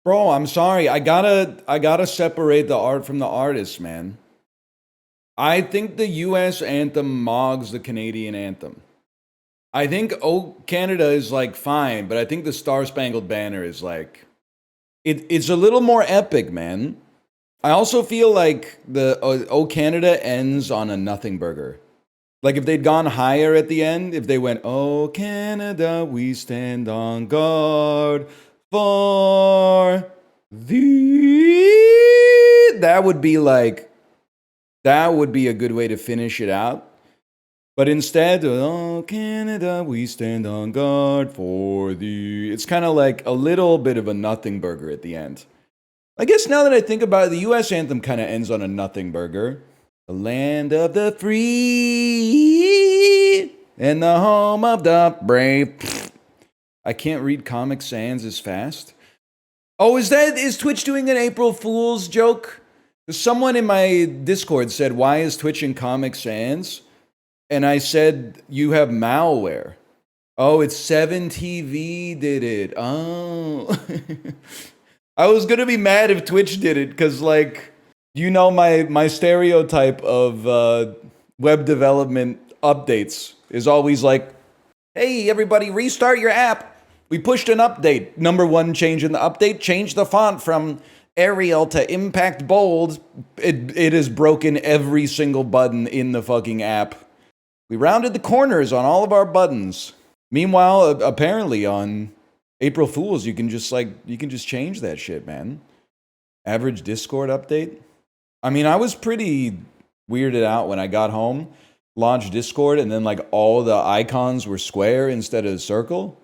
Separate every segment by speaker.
Speaker 1: Bro, I'm sorry. I gotta separate the art from the artist, man. I think the US anthem mogs the Canadian anthem. I think Canada is like fine, but I think the Star Spangled Banner is like it's a little more epic, man. I also feel like the Canada ends on a nothing burger. Like if they'd gone higher at the end, if they went, "Oh Canada, we stand on guard for thee," that would be a good way to finish it out. But instead, "Oh Canada, we stand on guard for thee," it's kind of like a little bit of a nothing burger at the end. I guess now that I think about it, the US anthem kind of ends on a nothing burger. The land of the free and the home of the brave. I can't read Comic Sans as fast. Oh, is Twitch doing an April Fool's joke? Someone in my Discord said, "Why is Twitch in Comic Sans?" And I said, "You have malware." Oh, it's 7TV did it. Oh. I was gonna be mad if Twitch did it, because like, you know, my stereotype of web development updates is always like, "Hey everybody, restart your app. We pushed an update. Number one change in the update, change the font from Arial to Impact Bold." It has broken every single button in the fucking app. We rounded the corners on all of our buttons. Meanwhile, apparently on April Fools, you can just change that shit, man. Average Discord update. I mean, I was pretty weirded out when I got home, launched Discord, and then like all the icons were square instead of circle.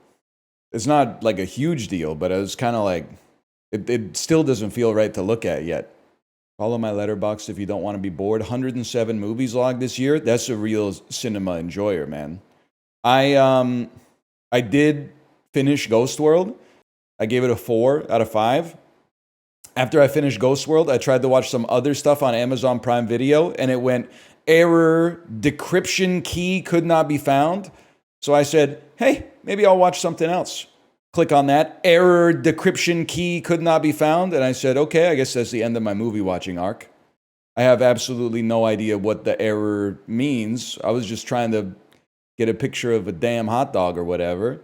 Speaker 1: It's not like a huge deal, but I was kind of like, it still doesn't feel right to look at yet. Follow my letterbox if you don't want to be bored. 107 movies logged this year. That's a real cinema enjoyer, man. I did finish Ghost World. I gave it a 4 out of 5. After I finished Ghost World, I tried to watch some other stuff on Amazon Prime Video, and it went, "Error, decryption key could not be found." So I said, "Hey, maybe I'll watch something else." Click on that. "Error, decryption key could not be found." And I said, okay, I guess that's the end of my movie watching arc. I have absolutely no idea what the error means. I was just trying to get a picture of a damn hot dog or whatever.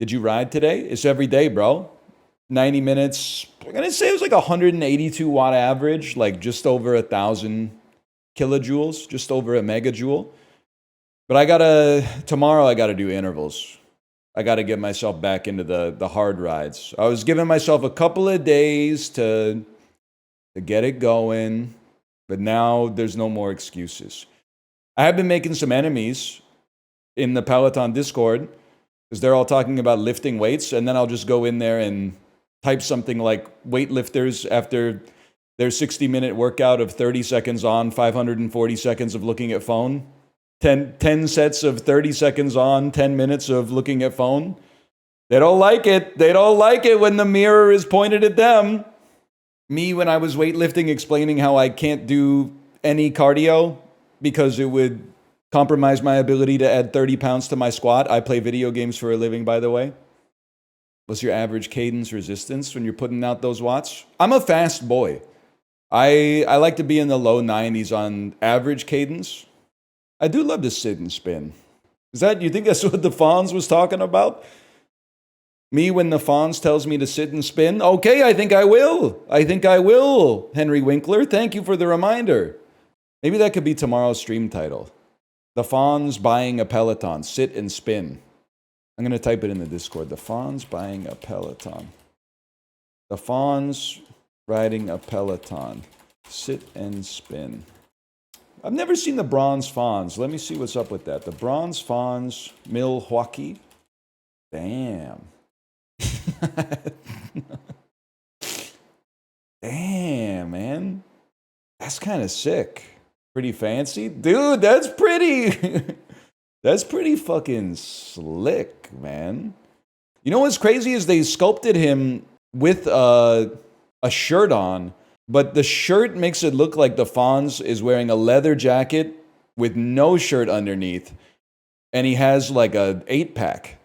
Speaker 1: Did you ride today? It's every day, bro. 90 minutes. I'm going to say it was like 182 watt average, like just over 1,000 kilojoules, just over a megajoule. But tomorrow I gotta do intervals. I gotta get myself back into the hard rides. I was giving myself a couple of days to get it going, but now there's no more excuses. I have been making some enemies in the Peloton Discord, because they're all talking about lifting weights, and then I'll just go in there and type something like "weightlifters" after their 60-minute workout of 30 seconds on, 540 seconds of looking at phone. 10 sets of 30 seconds on, 10 minutes of looking at phone. They don't like it. They don't like it when the mirror is pointed at them. Me, when I was weightlifting, explaining how I can't do any cardio because it would compromise my ability to add 30 pounds to my squat. I play video games for a living, by the way. What's your average cadence resistance when you're putting out those watts? I'm a fast boy. I like to be in the low 90s on average cadence. I do love to sit and spin. You think that's what the Fonz was talking about? Me when the Fonz tells me to sit and spin? Okay, I think I will. Henry Winkler. Thank you for the reminder. Maybe that could be tomorrow's stream title. The Fonz buying a Peloton. Sit and spin. I'm going to type it in the Discord. The Fonz buying a Peloton. The Fonz riding a Peloton. Sit and spin. I've never seen the Bronze Fonz. Let me see what's up with that. The Bronze Fonz, Milwaukee. Damn. Damn, man. That's kind of sick. Pretty fancy. Dude, that's pretty... That's pretty fucking slick, man. You know what's crazy is they sculpted him with a shirt on, but the shirt makes it look like the Fonz is wearing a leather jacket with no shirt underneath, and he has like a 8-pack.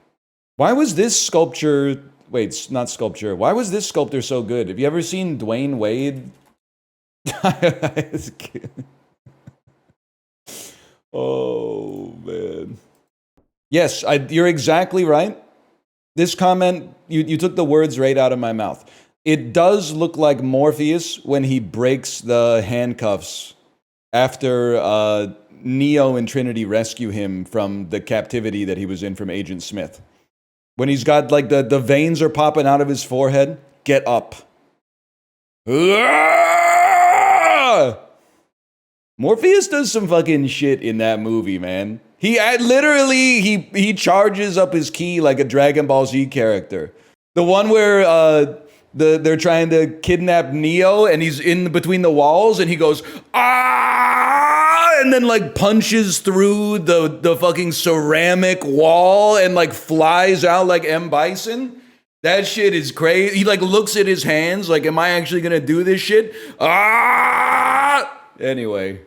Speaker 1: Why was this sculpture Wait, not sculpture. Why was this sculptor so good? Have you ever seen Dwayne Wade? Oh, man. Yes, you're exactly right. This comment, you took the words right out of my mouth. It does look like Morpheus when he breaks the handcuffs after Neo and Trinity rescue him from the captivity that he was in from Agent Smith. When he's got, like, the veins are popping out of his forehead. Get up. Morpheus does some fucking shit in that movie, man. He charges up his ki like a Dragon Ball Z character. The one where they're trying to kidnap Neo and he's in between the walls and he goes, ah, and then like punches through the fucking ceramic wall and like flies out like M. Bison. That shit is crazy. He like looks at his hands like, am I actually gonna do this shit? Ah! Anyway,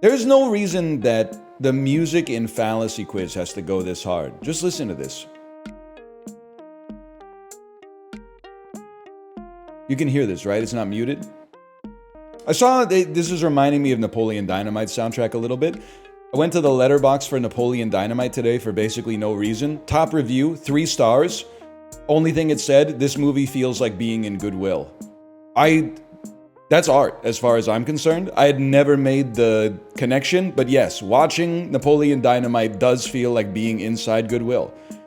Speaker 1: there's no reason that the music in Fallacy Quiz has to go this hard. Just listen to this. You can hear this, right? It's not muted. I saw, this is reminding me of Napoleon Dynamite soundtrack a little bit. I went to the letterbox for Napoleon Dynamite today for basically no reason. Top review, 3 stars. Only thing it said, this movie feels like being in Goodwill. That's art, as far as I'm concerned. I had never made the connection, but yes, watching Napoleon Dynamite does feel like being inside Goodwill. And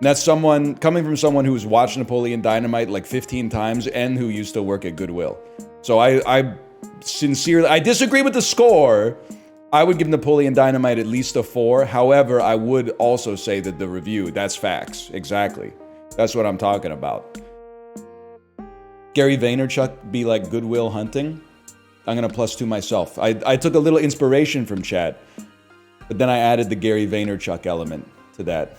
Speaker 1: that's coming from someone who's watched Napoleon Dynamite like 15 times and who used to work at Goodwill. So I sincerely, I disagree with the score. I would give Napoleon Dynamite at least a 4. However, I would also say that the review, that's facts. Exactly. That's what I'm talking about. Gary Vaynerchuk be like Goodwill Hunting. I'm gonna +2 myself. I took a little inspiration from chat, but then I added the Gary Vaynerchuk element to that.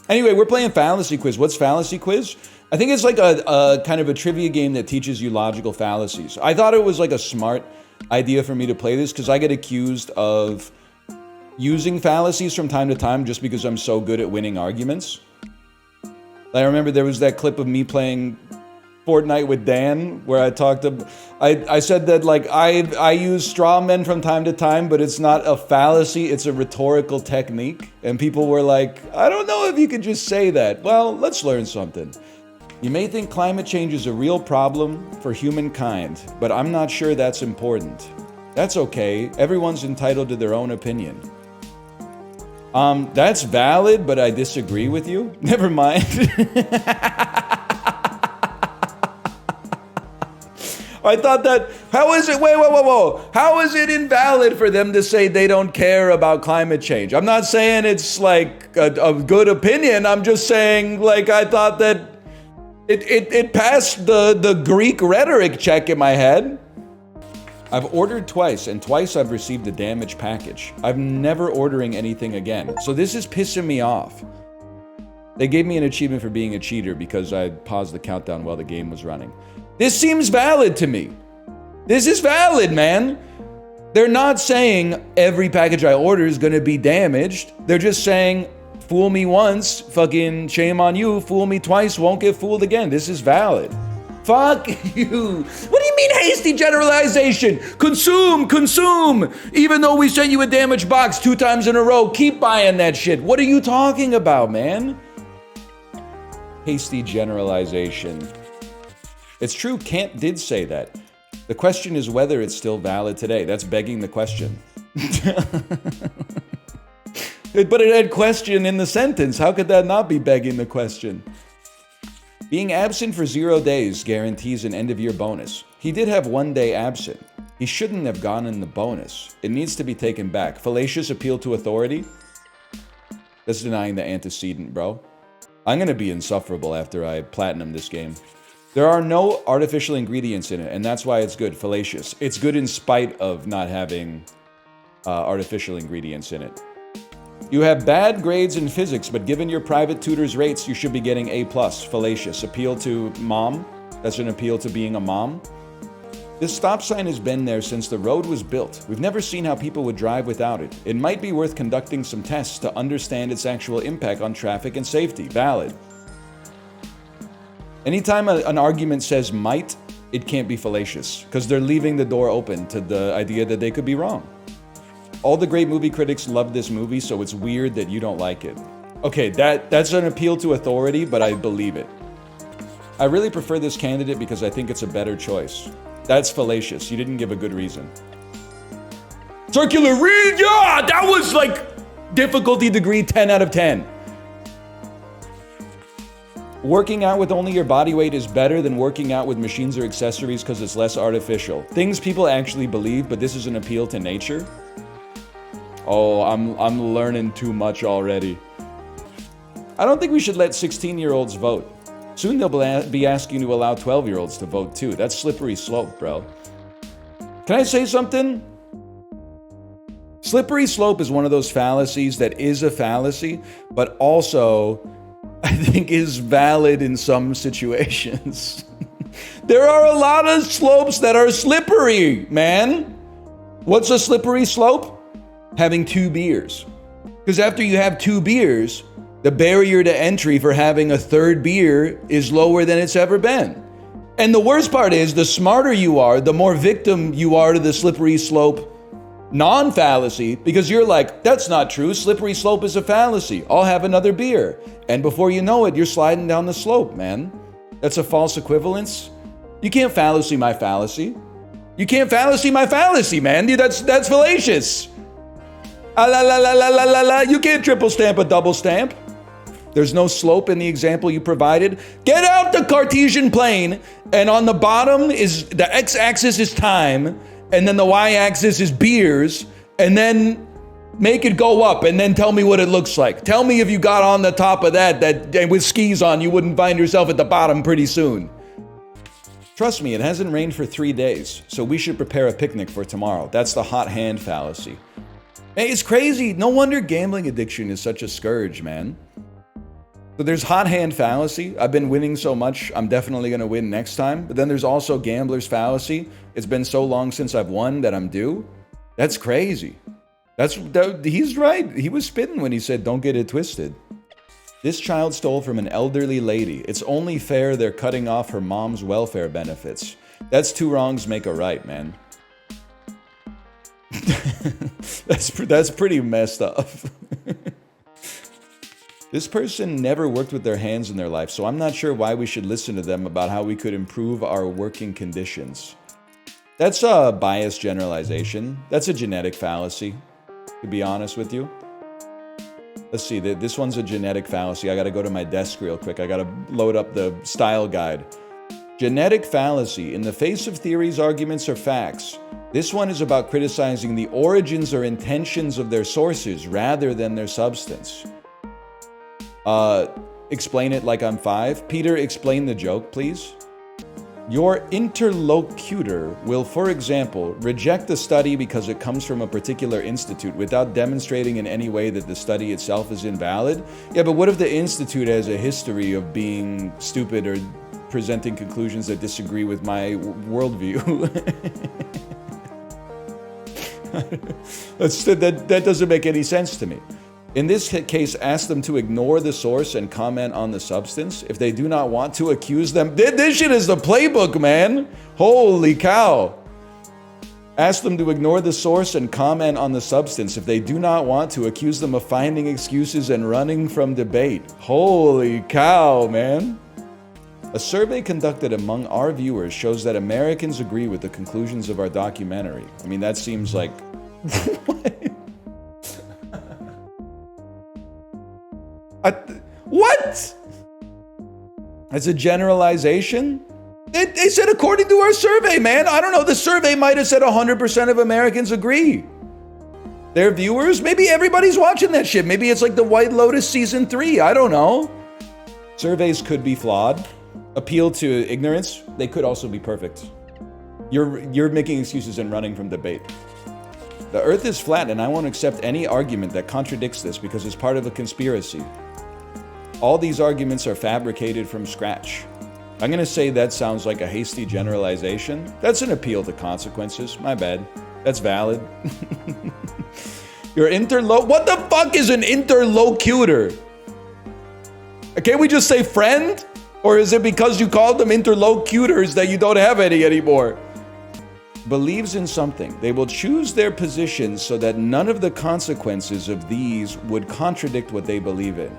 Speaker 1: Anyway, we're playing Fallacy Quiz. What's Fallacy Quiz? I think it's like a kind of a trivia game that teaches you logical fallacies. I thought it was like a smart idea for me to play this because I get accused of using fallacies from time to time just because I'm so good at winning arguments. I remember there was that clip of me playing Fortnite with Dan, where I said that like I use straw men from time to time, but it's not a fallacy, it's a rhetorical technique. And people were like, I don't know if you could just say that. Well, let's learn something. You may think climate change is a real problem for humankind, but I'm not sure that's important. That's okay, everyone's entitled to their own opinion. That's valid, but I disagree with you. Never mind. I thought that, how is it, whoa. How is it invalid for them to say they don't care about climate change? I'm not saying it's like a good opinion. I'm just saying, like, I thought that it passed the Greek rhetoric check in my head. I've ordered twice, and twice I've received a damaged package. I'm never ordering anything again. So this is pissing me off. They gave me an achievement for being a cheater because I paused the countdown while the game was running. This seems valid to me. This is valid, man. They're not saying every package I order is gonna be damaged. They're just saying, fool me once, fucking shame on you. Fool me twice, won't get fooled again. This is valid. Fuck you. What do you mean hasty generalization? Consume. Even though we sent you a damaged box 2 times in a row, keep buying that shit. What are you talking about, man? Hasty generalization. It's true, Kant did say that. The question is whether it's still valid today. That's begging the question. But it had question in the sentence. How could that not be begging the question? Being absent for 0 days guarantees an end-of-year bonus. He did have 1 day absent. He shouldn't have gone in the bonus. It needs to be taken back. Fallacious appeal to authority? That's denying the antecedent, bro. I'm gonna be insufferable after I platinum this game. There are no artificial ingredients in it, and that's why it's good. Fallacious. It's good in spite of not having artificial ingredients in it. You have bad grades in physics, but given your private tutor's rates, you should be getting A+. Fallacious. Appeal to mom. That's an appeal to being a mom. This stop sign has been there since the road was built. We've never seen how people would drive without it. It might be worth conducting some tests to understand its actual impact on traffic and safety. Valid. Anytime an argument says might, it can't be fallacious, because they're leaving the door open to the idea that they could be wrong. All the great movie critics love this movie, so it's weird that you don't like it. Okay, that's an appeal to authority, but I believe it. I really prefer this candidate because I think it's a better choice. That's fallacious. You didn't give a good reason. Circular read, yeah! That was like difficulty degree 10 out of 10. Working out with only your body weight is better than working out with machines or accessories because it's less artificial. Things people actually believe, but this is an appeal to nature. Oh, I'm learning too much already. I don't think we should let 16-year-olds vote. Soon they'll be asking to allow 12-year-olds to vote too. That's slippery slope, bro. Can I say something? Slippery slope is one of those fallacies that is a fallacy, but also I think is valid in some situations. There are a lot of slopes that are slippery, man. What's a slippery slope? Having 2 beers. Because after you have 2 beers, the barrier to entry for having a 3rd beer is lower than it's ever been. And the worst part is, the smarter you are, the more victim you are to the slippery slope non-fallacy, because you're like, that's not true, slippery slope is a fallacy, I'll have another beer. And before you know it, you're sliding down the slope, man. That's a false equivalence. You can't fallacy my fallacy. You can't fallacy my fallacy, man. That's fallacious. Ah, la la la la la la la. You can't triple stamp a double stamp. There's no slope in the example you provided. Get out the Cartesian plane, and on the bottom is the x-axis is time, and then the y-axis is beers, and then make it go up, and then tell me what it looks like. Tell me if you got on the top of that with skis on, you wouldn't find yourself at the bottom pretty soon. Trust me, it hasn't rained for 3 days, so we should prepare a picnic for tomorrow. That's the hot hand fallacy. Hey, it's crazy. No wonder gambling addiction is such a scourge, man. So there's hot hand fallacy. I've been winning so much, I'm definitely going to win next time. But then there's also gambler's fallacy. It's been so long since I've won that I'm due. That's crazy. He's right. He was spitting when he said, don't get it twisted. This child stole from an elderly lady. It's only fair they're cutting off her mom's welfare benefits. That's 2 wrongs make a right, man. That's pretty messed up. This person never worked with their hands in their life, so I'm not sure why we should listen to them about how we could improve our working conditions. That's a biased generalization. That's a genetic fallacy, to be honest with you. Let's see, this one's a genetic fallacy. I gotta go to my desk real quick. I gotta load up the style guide. Genetic fallacy. In the face of theories, arguments, or facts, this one is about criticizing the origins or intentions of their sources rather than their substance. Explain it like I'm 5. Peter, explain the joke, please. Your interlocutor will, for example, reject the study because it comes from a particular institute without demonstrating in any way that the study itself is invalid. Yeah, but what if the institute has a history of being stupid or presenting conclusions that disagree with my worldview? That doesn't make any sense to me. In this case, ask them to ignore the source and comment on the substance. If they do not want to accuse them... This shit is the playbook, man! Holy cow! Ask them to ignore the source and comment on the substance. If they do not want to, accuse them of finding excuses and running from debate. Holy cow, man! A survey conducted among our viewers shows that Americans agree with the conclusions of our documentary. I mean, that seems like... What? That's a generalization? They said according to our survey, man. I don't know. The survey might have said 100% of Americans agree. Their viewers? Maybe everybody's watching that shit. Maybe it's like the White Lotus season 3. I don't know. Surveys could be flawed. Appeal to ignorance. They could also be perfect. You're making excuses and running from debate. The earth is flat and I won't accept any argument that contradicts this because it's part of a conspiracy. All these arguments are fabricated from scratch. I'm gonna say that sounds like a hasty generalization. That's an appeal to consequences. My bad. That's valid. What the fuck is an interlocutor? Can't we just say friend? Or is it because you called them interlocutors that you don't have any anymore? Believes in something. They will choose their positions so that none of the consequences of these would contradict what they believe in.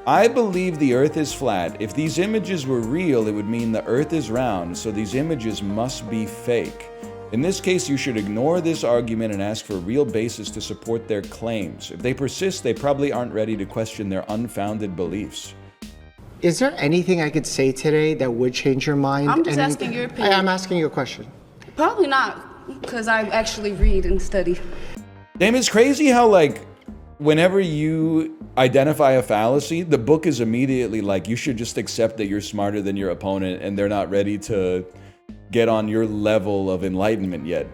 Speaker 1: I believe the earth is flat. If these images were real, it would mean the earth is round, so these images must be fake. In this case, you should ignore this argument and ask for a real basis to support their claims. If they persist, they probably aren't ready to question their unfounded beliefs.
Speaker 2: Is there anything I could say today that would change your mind?
Speaker 3: I'm just asking your opinion.
Speaker 2: I'm asking you a question.
Speaker 3: Probably not, because I actually read and study.
Speaker 1: Damn, it's crazy how, like, whenever you identify a fallacy, the book is immediately like, you should just accept that you're smarter than your opponent and they're not ready to get on your level of enlightenment yet.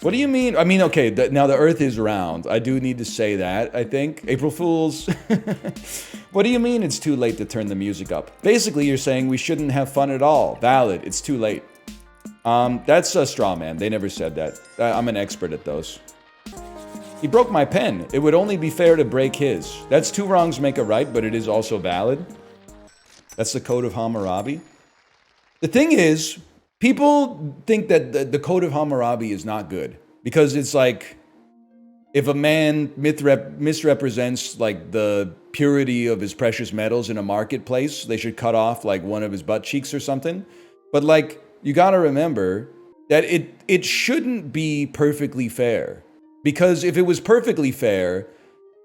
Speaker 1: What do you mean? I mean, okay, now the earth is round. I do need to say that, I think. April Fools. What do you mean it's too late to turn the music up? Basically, you're saying we shouldn't have fun at all. Valid, it's too late. That's a straw man. They never said that. I'm an expert at those. He broke my pen. It would only be fair to break his. That's two wrongs make a right, but it is also valid. That's the Code of Hammurabi. The thing is, people think that the Code of Hammurabi is not good because it's like, if a man misrepresents like the purity of his precious metals in a marketplace, they should cut off like one of his butt cheeks or something. But like, you gotta remember that it shouldn't be perfectly fair. Because if it was perfectly fair,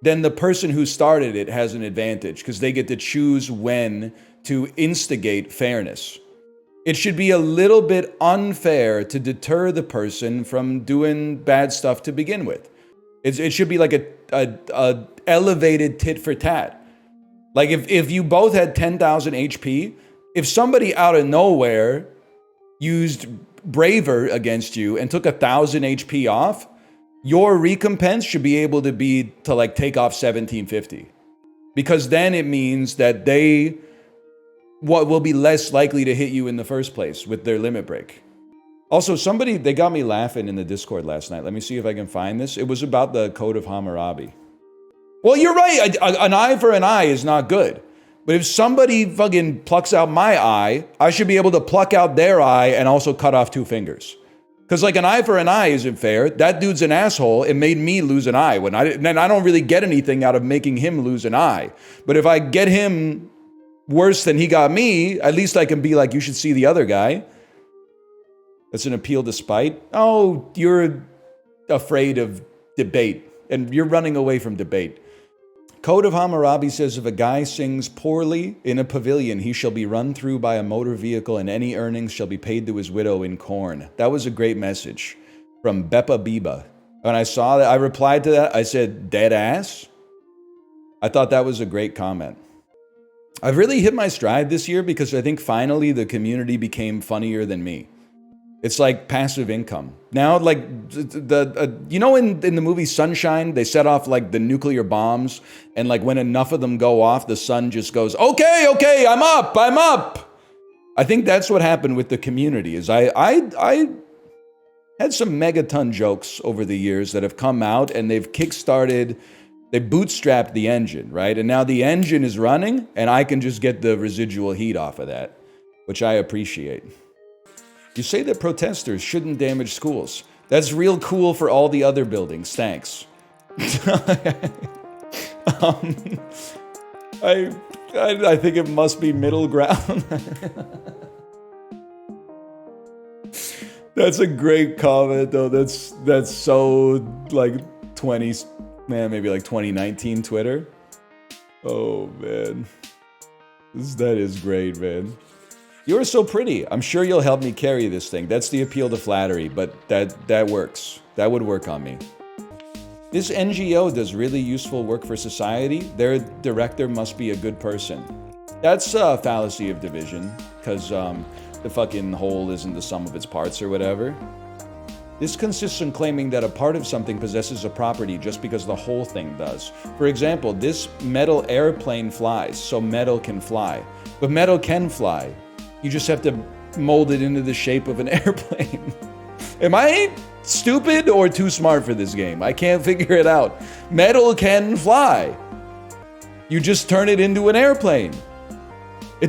Speaker 1: then the person who started it has an advantage because they get to choose when to instigate fairness. It should be a little bit unfair to deter the person from doing bad stuff to begin with. It should be like a elevated tit for tat. Like if you both had 10,000 HP, if somebody out of nowhere used braver against you and took 1,000 HP off, your recompense should be able to be to like take off 1750. Because then it means that they will be less likely to hit you in the first place with their limit break. Also, they got me laughing in the Discord last night. Let me see if I can find this. It was about the Code of Hammurabi. Well, you're right. An eye for an eye is not good. But if somebody fucking plucks out my eye, I should be able to pluck out their eye and also cut off 2 fingers. Because like an eye for an eye isn't fair. That dude's an asshole. It made me lose an eye. Then I don't really get anything out of making him lose an eye. But if I get him worse than he got me, at least I can be like, you should see the other guy. That's an appeal to spite. Oh, you're afraid of debate. And you're running away from debate. Code of Hammurabi says if a guy sings poorly in a pavilion, he shall be run through by a motor vehicle and any earnings shall be paid to his widow in corn. That was a great message from Beppa Biba. When I saw that, I replied to that. I said, dead ass. I thought that was a great comment. I've really hit my stride this year because I think finally the community became funnier than me. It's like passive income. Now, like, you know in the movie Sunshine, they set off like the nuclear bombs and like when enough of them go off, the sun just goes, okay, I'm up. I think that's what happened with the community is I had some megaton jokes over the years that have come out and they've kickstarted, they bootstrapped the engine, right? And now the engine is running and I can just get the residual heat off of that, which I appreciate. You say that protesters shouldn't damage schools. That's real cool for all the other buildings. Thanks. I think it must be middle ground. That's a great comment, though. That's so like maybe like 2019 Twitter. Oh man, that is great, man. You're so pretty. I'm sure you'll help me carry this thing. That's the appeal to flattery, but that works. That would work on me. This NGO does really useful work for society. Their director must be a good person. That's a fallacy of division, because the fucking whole isn't the sum of its parts or whatever. This consists in claiming that a part of something possesses a property just because the whole thing does. For example, this metal airplane flies, so metal can fly. But metal can fly. You just have to mold it into the shape of an airplane. Am I stupid or too smart for this game? I can't figure it out. Metal can fly. You just turn it into an airplane.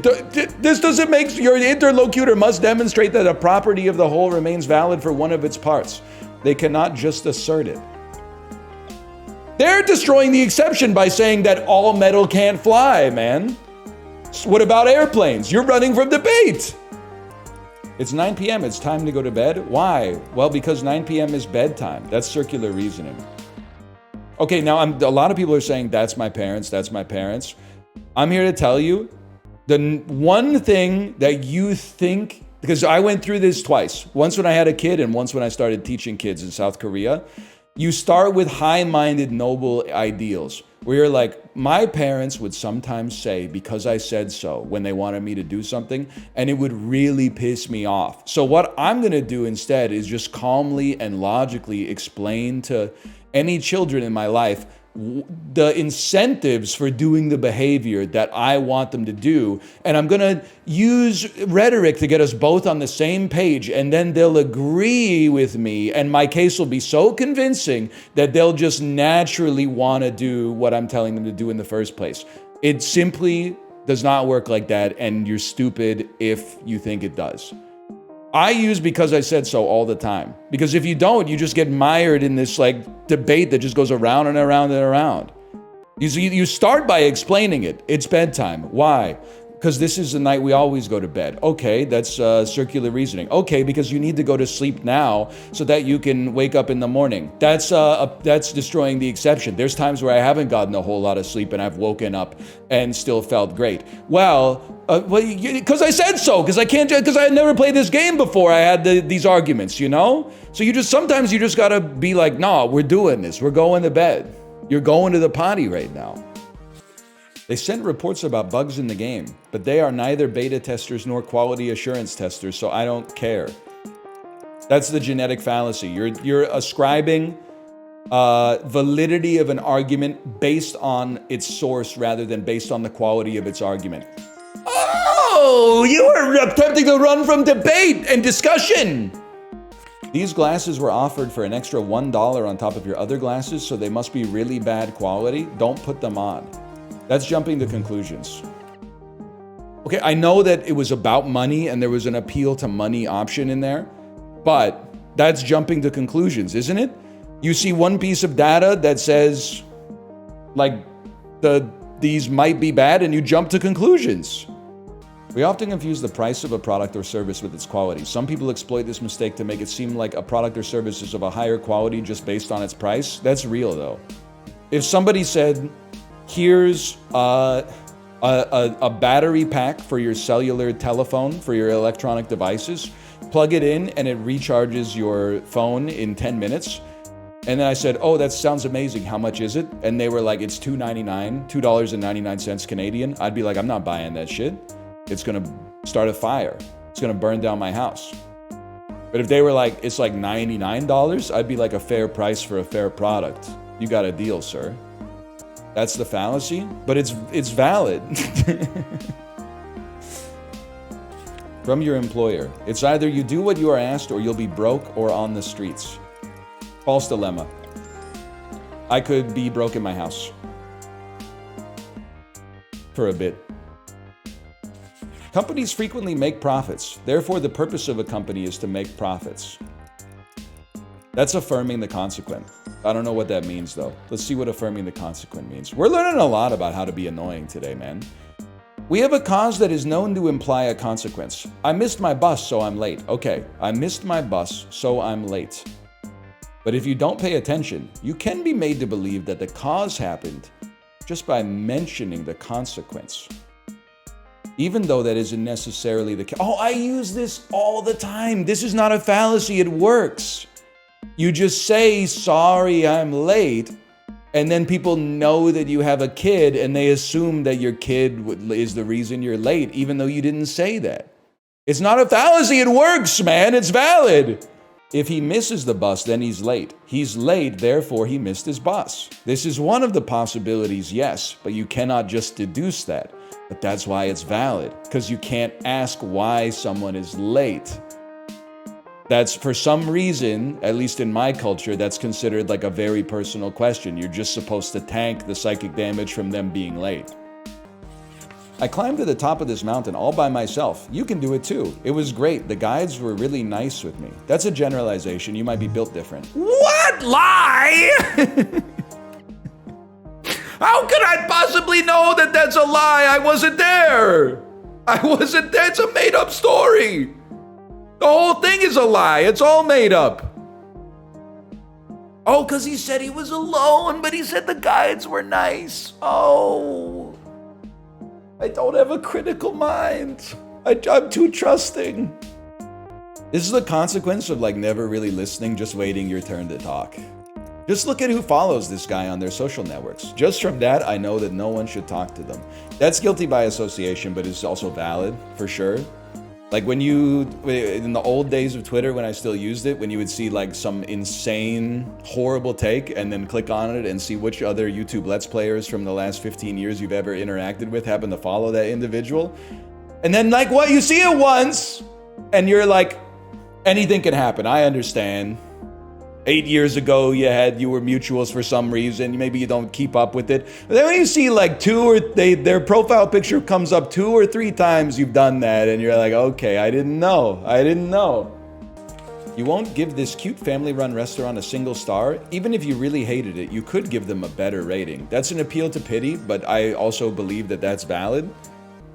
Speaker 1: This doesn't make your interlocutor must demonstrate that a property of the whole remains valid for one of its parts. They cannot just assert it. They're destroying the exception by saying that all metal can't fly, man. What about airplanes? You're running from debate. It's 9 p.m. It's time to go to bed. Why? Well, because 9 p.m. is bedtime. That's circular reasoning. Okay, now a lot of people are saying, that's my parents, that's my parents. I'm here to tell you, the one thing that you think, because I went through this twice, once when I had a kid and once when I started teaching kids in South Korea, you start with high-minded, noble ideals, where you're like, my parents would sometimes say, because I said so, when they wanted me to do something, and it would really piss me off. So what I'm gonna do instead is just calmly and logically explain to any children in my life the incentives for doing the behavior that I want them to do. And I'm gonna use rhetoric to get us both on the same page, and then they'll agree with me, and my case will be so convincing that they'll just naturally wanna do what I'm telling them to do in the first place. It simply does not work like that, and you're stupid if you think it does. I use because I said so all the time. Because if you don't, you just get mired in this like debate that just goes around and around and around. You start by explaining it. It's bedtime. Why? Because this is the night we always go to bed. Okay, that's circular reasoning. Okay, because you need to go to sleep now so that you can wake up in the morning. That's destroying the exception. There's times where I haven't gotten a whole lot of sleep and I've woken up and still felt great. Well, because I said so, because I had never played this game before. I had these arguments, you know? So sometimes you just gotta be like, no, we're doing this. We're going to bed. You're going to the potty right now. They sent reports about bugs in the game, but they are neither beta testers nor quality assurance testers, so I don't care. That's the genetic fallacy. You're ascribing validity of an argument based on its source rather than based on the quality of its argument. Oh, you are attempting to run from debate and discussion. These glasses were offered for an extra $1 on top of your other glasses, so they must be really bad quality. Don't put them on. That's jumping to conclusions. Okay, I know that it was about money and there was an appeal to money option in there, but that's jumping to conclusions, isn't it? You see one piece of data that says, like, these might be bad, and you jump to conclusions. We often confuse the price of a product or service with its quality. Some people exploit this mistake to make it seem like a product or service is of a higher quality just based on its price. That's real, though. If somebody said, here's a battery pack for your cellular telephone, for your electronic devices, plug it in and it recharges your phone in 10 minutes. And then I said, oh, that sounds amazing. How much is it? And they were like, it's $2.99 Canadian. I'd be like, I'm not buying that shit. It's gonna start a fire. It's gonna burn down my house. But if they were like, it's like $99, I'd be like, a fair price for a fair product. You got a deal, sir. That's the fallacy, but it's valid. From your employer. It's either you do what you are asked or you'll be broke or on the streets. False dilemma. I could be broke in my house. For a bit. Companies frequently make profits. Therefore, the purpose of a company is to make profits. That's affirming the consequent. I don't know what that means, though. Let's see what affirming the consequent means. We're learning a lot about how to be annoying today, man. We have a cause that is known to imply a consequence. I missed my bus, so I'm late. Okay, I missed my bus, so I'm late. But if you don't pay attention, you can be made to believe that the cause happened just by mentioning the consequence. Even though that isn't necessarily the case. Oh, I use this all the time. This is not a fallacy, it works. You just say, sorry, I'm late, and then people know that you have a kid and they assume that your kid is the reason you're late, even though you didn't say that. It's not a fallacy, it works, man, it's valid. If he misses the bus, then he's late. He's late, therefore he missed his bus. This is one of the possibilities, yes, but you cannot just deduce that. But that's why it's valid, because you can't ask why someone is late. That's, for some reason, at least in my culture, that's considered like a very personal question. You're just supposed to tank the psychic damage from them being late. I climbed to the top of this mountain all by myself. You can do it too. It was great. The guides were really nice with me. That's a generalization. You might be built different. What? Lie? How could I possibly know that that's a lie? I wasn't there. I wasn't there. It's a made up story. The whole thing is a lie. It's all made up. Oh, because he said he was alone, but he said the guides were nice. Oh, I don't have a critical mind. I'm too trusting. This is the consequence of like never really listening, just waiting your turn to talk. Just look at who follows this guy on their social networks. Just from that, I know that no one should talk to them. That's guilty by association, but it's also valid for sure. Like when you, in the old days of Twitter, when I still used it, when you would see like some insane, horrible take and then click on it and see which other YouTube Let's Players from the last 15 years you've ever interacted with happen to follow that individual. And then like what, you see it once and you're like, anything can happen, I understand. 8 years ago, you were mutuals for some reason. Maybe you don't keep up with it. But then when you see like their profile picture comes up 2 or 3 times you've done that, and you're like, okay, I didn't know. You won't give this cute family-run restaurant a single star. Even if you really hated it, you could give them a better rating. That's an appeal to pity, but I also believe that that's valid.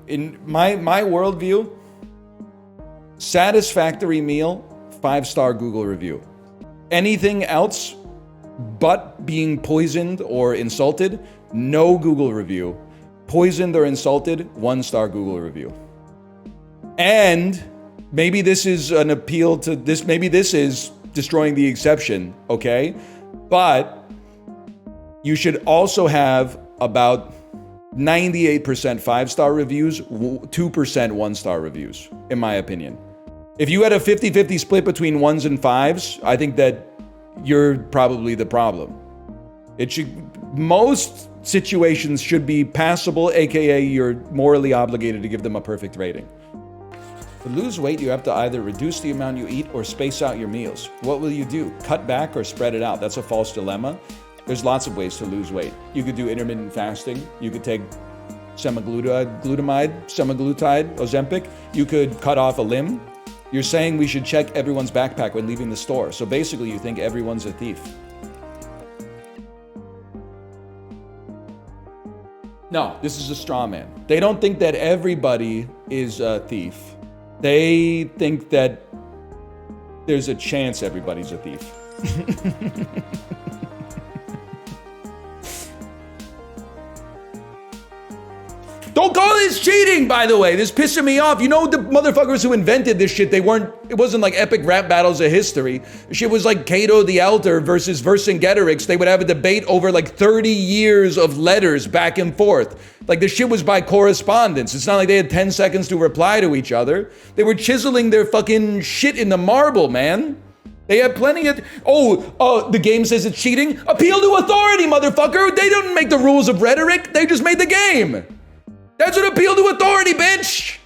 Speaker 1: In my worldview, satisfactory meal, 5-star Google review. Anything else but being poisoned or insulted, no Google review. Poisoned or insulted, 1-star Google review. And maybe this is an appeal to this, maybe this is destroying the exception, okay? But you should also have about 98% 5-star reviews, 2% 1-star reviews, in my opinion. If you had a 50-50 split between 1s and 5s, I think that you're probably the problem. Most situations should be passable, aka you're morally obligated to give them a perfect rating. To lose weight, you have to either reduce the amount you eat or space out your meals. What will you do? Cut back or spread it out? That's a false dilemma. There's lots of ways to lose weight. You could do intermittent fasting. You could take semaglutide, Ozempic. You could cut off a limb. You're saying we should check everyone's backpack when leaving the store. So basically you think everyone's a thief. No, this is a straw man. They don't think that everybody is a thief. They think that there's a chance everybody's a thief. Don't call this cheating, by the way. This is pissing me off. You know the motherfuckers who invented this shit, it wasn't like epic rap battles of history. The shit was like Cato the Elder versus Vercingetorix. They would have a debate over like 30 years of letters back and forth. Like the shit was by correspondence. It's not like they had 10 seconds to reply to each other. They were chiseling their fucking shit in the marble, man. They had plenty of, the game says it's cheating. Appeal to authority, motherfucker. They didn't make the rules of rhetoric. They just made the game. That's an appeal to authority, bitch!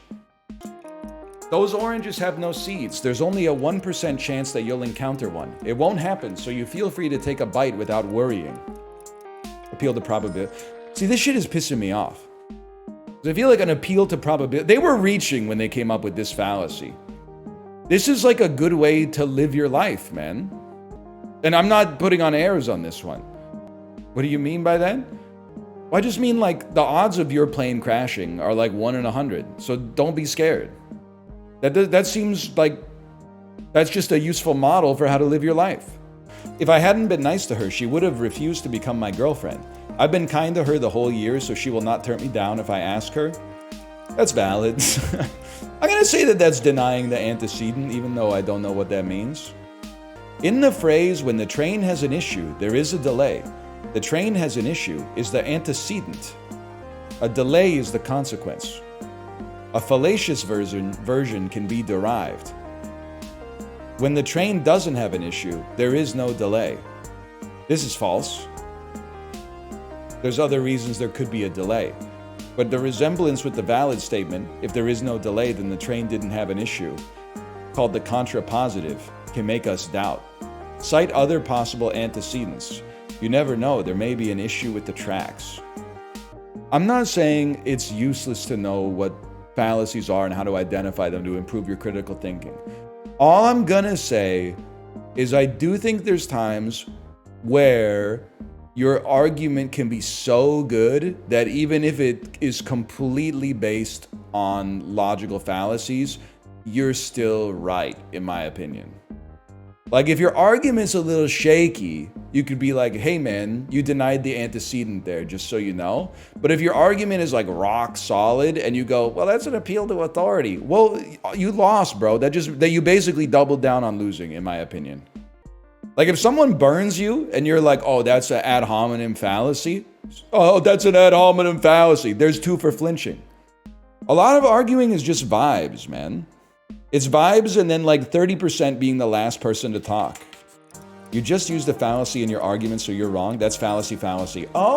Speaker 1: Those oranges have no seeds. There's only a 1% chance that you'll encounter one. It won't happen, so you feel free to take a bite without worrying. Appeal to probability. See, this shit is pissing me off. I feel like an appeal to probability. They were reaching when they came up with this fallacy. This is like a good way to live your life, man. And I'm not putting on airs on this one. What do you mean by that? Well, I just mean like the odds of your plane crashing are like 1 in 100. So don't be scared. That seems like that's just a useful model for how to live your life. If I hadn't been nice to her, she would have refused to become my girlfriend. I've been kind to her the whole year, so she will not turn me down if I ask her. That's valid. I'm gonna say that that's denying the antecedent, even though I don't know what that means. In the phrase, when the train has an issue, there is a delay. The train has an issue is the antecedent. A delay is the consequence. A fallacious version can be derived. When the train doesn't have an issue, there is no delay. This is false. There's other reasons there could be a delay. But the resemblance with the valid statement, if there is no delay, then the train didn't have an issue, called the contrapositive, can make us doubt. Cite other possible antecedents. You never know, there may be an issue with the tracks. I'm not saying it's useless to know what fallacies are and how to identify them to improve your critical thinking. All I'm gonna say is I do think there's times where your argument can be so good that even if it is completely based on logical fallacies, you're still right, in my opinion. Like, if your argument's a little shaky, you could be like, hey man, you denied the antecedent there, just so you know. But if your argument is like rock solid and you go, well, that's an appeal to authority. Well, you lost, bro. That you basically doubled down on losing, in my opinion. Like, if someone burns you and you're like, oh, that's an ad hominem fallacy. Oh, that's an ad hominem fallacy. There's 2 for flinching. A lot of arguing is just vibes, man. It's vibes and then like 30% being the last person to talk. You just used the fallacy in your argument, so you're wrong. That's fallacy. Oh,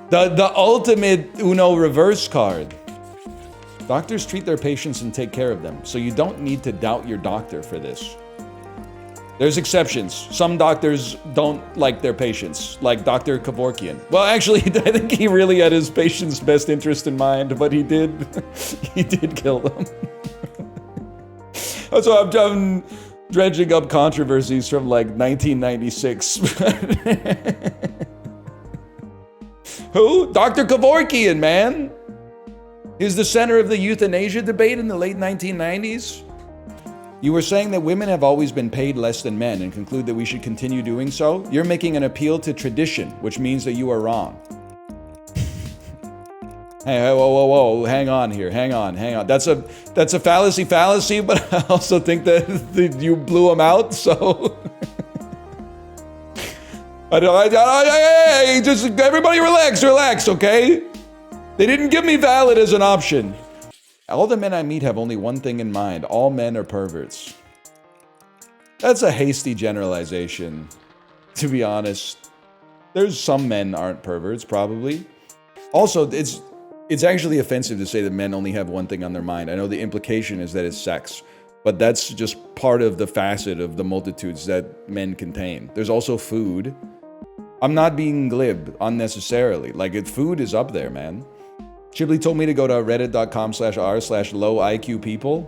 Speaker 1: the ultimate Uno reverse card. Doctors treat their patients and take care of them, so you don't need to doubt your doctor for this. There's exceptions. Some doctors don't like their patients, like Dr. Kevorkian. Well, actually, I think he really had his patient's best interest in mind, but he did kill them. So I'm done dredging up controversies from like 1996. Who? Dr. Kevorkian, man. He's the center of the euthanasia debate in the late 1990s. You were saying that women have always been paid less than men and conclude that we should continue doing so. You're making an appeal to tradition, which means that you are wrong. Hey, whoa, hang on here, hang on. That's a fallacy, but I also think that you blew him out, so. Hey, just everybody relax, okay? They didn't give me valid as an option. All the men I meet have only one thing in mind. All men are perverts. That's a hasty generalization, to be honest. There's some men aren't perverts, probably. Also, it's actually offensive to say that men only have one thing on their mind. I know the implication is that it's sex, but that's just part of the facet of the multitudes that men contain. There's also food. I'm not being glib unnecessarily. Like, food is up there, man. Chibli told me to go to reddit.com/r/lowIQpeople.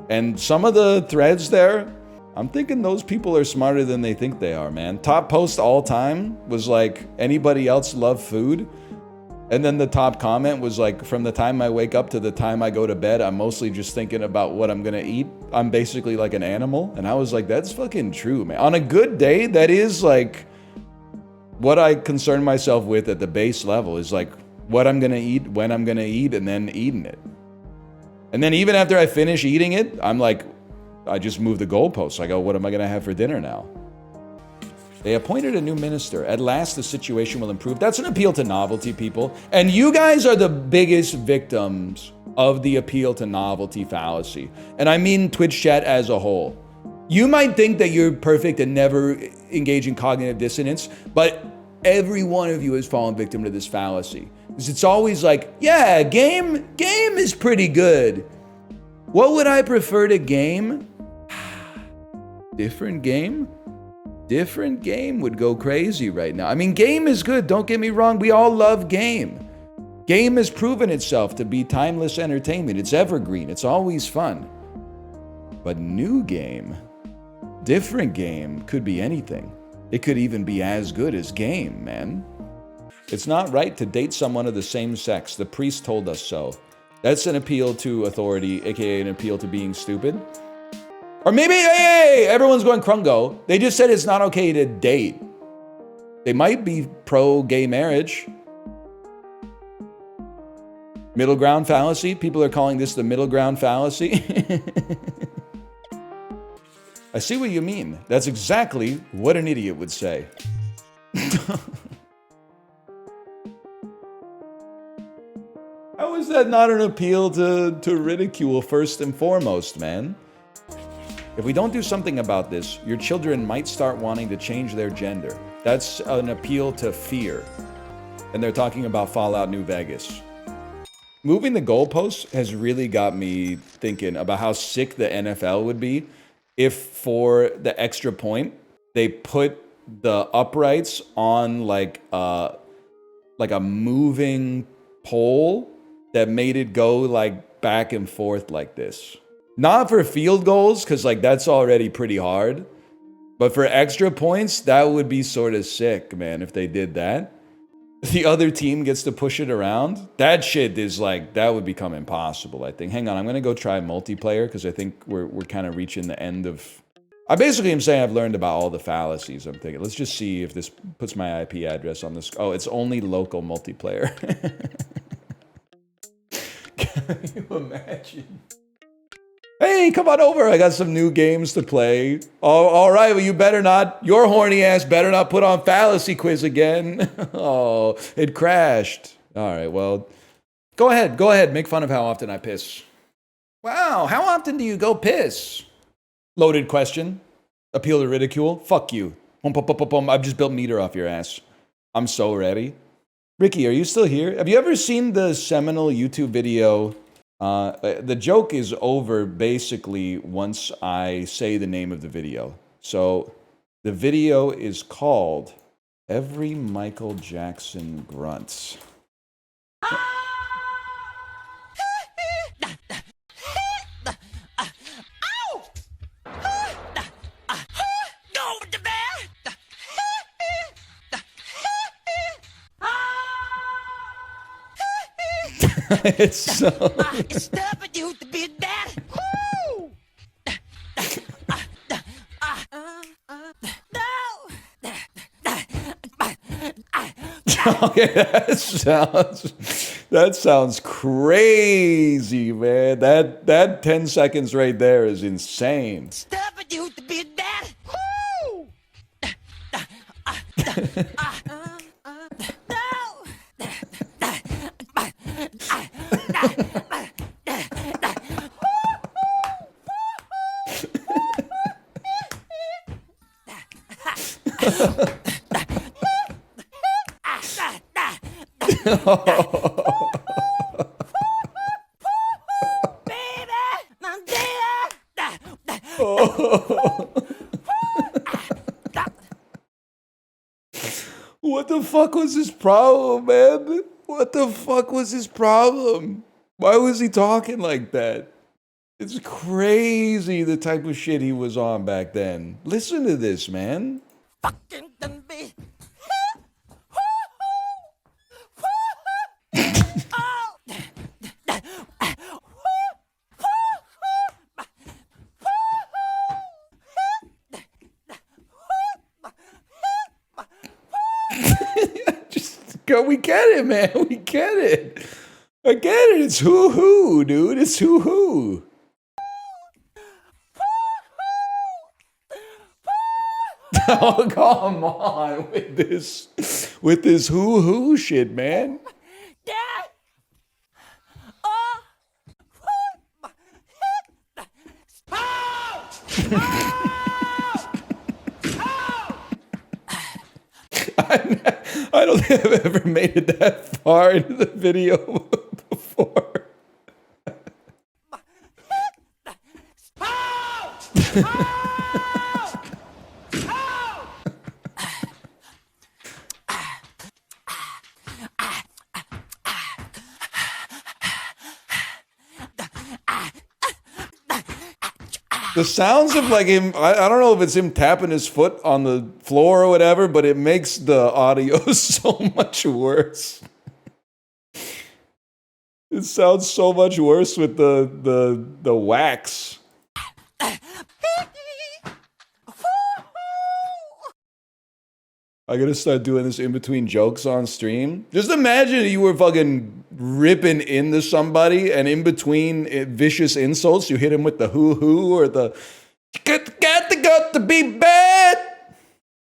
Speaker 1: And some of the threads there, I'm thinking those people are smarter than they think they are, man. Top post all time was like, anybody else love food? And then the top comment was like, from the time I wake up to the time I go to bed, I'm mostly just thinking about what I'm gonna eat. I'm basically like an animal. And I was like, that's fucking true, man. On a good day, that is like what I concern myself with at the base level, is like what I'm gonna eat, when I'm gonna eat, and then eating it. And then even after I finish eating it, I'm like, I just move the goalposts. I go, what am I gonna have for dinner now? They appointed a new minister. At last, the situation will improve. That's an appeal to novelty, people. And you guys are the biggest victims of the appeal to novelty fallacy. And I mean Twitch chat as a whole. You might think that you're perfect and never engage in cognitive dissonance, but every one of you has fallen victim to this fallacy. Because it's always like, yeah, game is pretty good. What would I prefer to game? Different game? Different game would go crazy right now. I mean, game is good, don't get me wrong. We all love game. Game has proven itself to be timeless entertainment. It's evergreen, it's always fun. But new game, different game could be anything. It could even be as good as game, man. It's not right to date someone of the same sex. The priest told us so. That's an appeal to authority, aka an appeal to being stupid. Or maybe, hey, everyone's going Krungo. They just said it's not okay to date. They might be pro-gay marriage. Middle ground fallacy. People are calling this the middle ground fallacy. I see what you mean. That's exactly what an idiot would say. How is that not an appeal to ridicule first and foremost, man? If we don't do something about this, your children might start wanting to change their gender. That's an appeal to fear. And they're talking about Fallout New Vegas. Moving the goalposts has really got me thinking about how sick the NFL would be if, for the extra point, they put the uprights on like like a moving pole that made it go like back and forth like this. Not for field goals, because like that's already pretty hard. But for extra points, that would be sort of sick, man, if they did that. The other team gets to push it around. That shit is like, that would become impossible, I think. Hang on, I'm gonna go try multiplayer, because I think we're kind of reaching the end of... I basically am saying I've learned about all the fallacies. I'm thinking, let's just see if this puts my IP address on this. Oh, it's only local multiplayer. Can you imagine? Hey, come on over. I got some new games to play. Oh, all right, well, you better not, your horny ass better not put on Fallacy Quiz again. Oh, it crashed. All right, well, go ahead. Make fun of how often I piss. Wow, how often do you go piss? Loaded question. Appeal to ridicule. Fuck you. I've just built meter off your ass. I'm so ready. Ricky, are you still here? Have you ever seen the seminal YouTube video? The joke is over basically once I say the name of the video. So the video is called Every Michael Jackson Grunts. It's so...
Speaker 4: It's tough for you to be that. Woo!
Speaker 1: Okay, that sounds crazy, man. That 10 seconds right there is insane.
Speaker 4: It's tough for you to be that. Woo!
Speaker 1: What the fuck was his problem, man? What the fuck was his problem? Why was he talking like that? It's crazy the type of shit he was on back then. Listen to this, man.
Speaker 4: Fucking done be.
Speaker 1: We get it, man. We get it. I get it. It's hoo-hoo, dude. It's hoo-hoo. Oh, come on with this hoo-hoo shit, man. I don't think I've ever made it that far into the video before. The sounds of like him, I don't know if it's him tapping his foot on the floor or whatever, but it makes the audio so much worse. It sounds so much worse with the wax. I gotta start doing this in between jokes on stream. Just imagine you were fucking ripping into somebody and in between vicious insults, you hit him with the hoo-hoo or the got to be bad.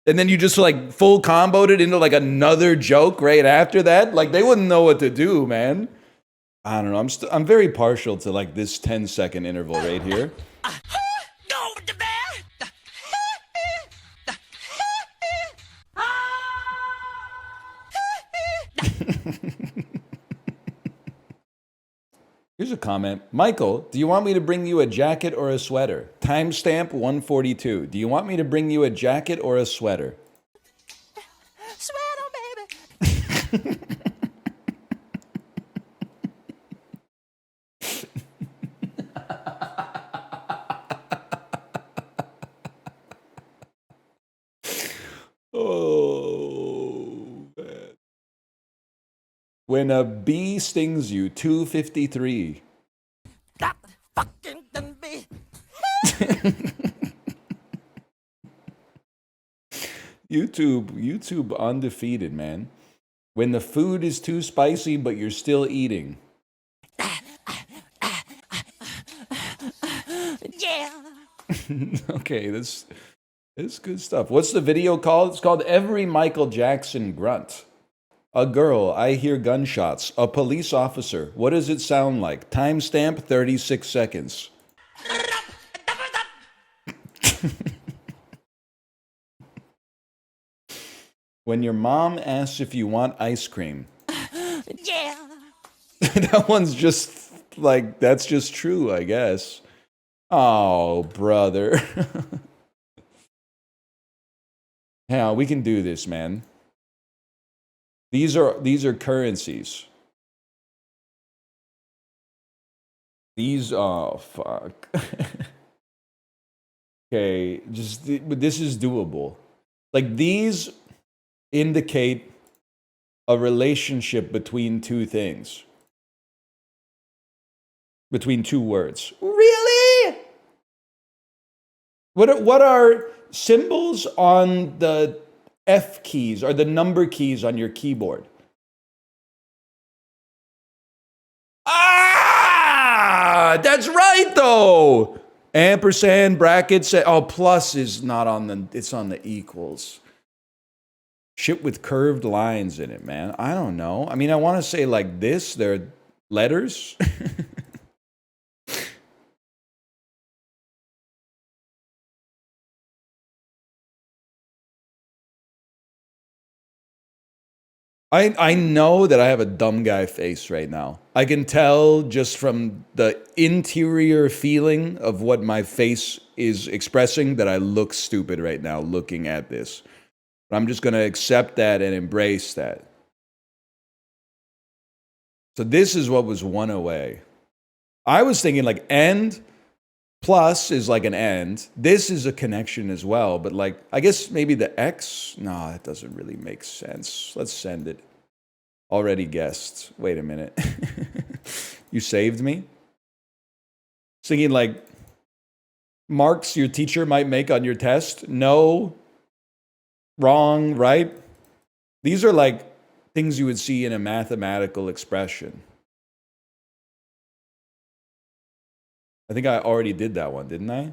Speaker 1: And then you just like full comboed it into like another joke right after that. Like they wouldn't know what to do, man. I don't know. I'm very partial to like this 10-second interval right here. Here's a comment. Michael, do you want me to bring you a jacket or a sweater? Timestamp 142. Do you want me to bring you a jacket or a sweater?
Speaker 4: Sweater, baby.
Speaker 1: Oh, man. When a bee stings you, 253.
Speaker 4: That fucking can be.
Speaker 1: YouTube undefeated, man. When the food is too spicy, but you're still eating.
Speaker 4: Yeah.
Speaker 1: Okay, this good stuff. What's the video called? It's called Every Michael Jackson Grunt. A girl, I hear gunshots. A police officer. What does it sound like? Timestamp 36 seconds. When your mom asks if you want ice cream.
Speaker 4: Yeah.
Speaker 1: That one's just like, that's just true, I guess. Oh, brother. Yeah, we can do this, man. These are currencies. These, oh, fuck. Okay, but this is doable. Like, these indicate a relationship between two things. Between two words. Really? What are symbols on the F keys or the number keys on your keyboard? Ah, that's right though. Ampersand, brackets. Oh, plus is not on the, it's on the equals. Shit with curved lines in it, man. I don't know. I mean, I want to say like this, they're letters. I know that I have a dumb guy face right now. I can tell just from the interior feeling of what my face is expressing that I look stupid right now looking at this. But I'm just going to accept that and embrace that. So this is what was one away. I was thinking like and plus is like an and. This is a connection as well. But like, I guess maybe the X? No, that doesn't really make sense. Let's send it. Already guessed. Wait a minute. You saved me? Thinking like marks your teacher might make on your test. No. Wrong, right? These are like things you would see in a mathematical expression. I think I already did that one, didn't I?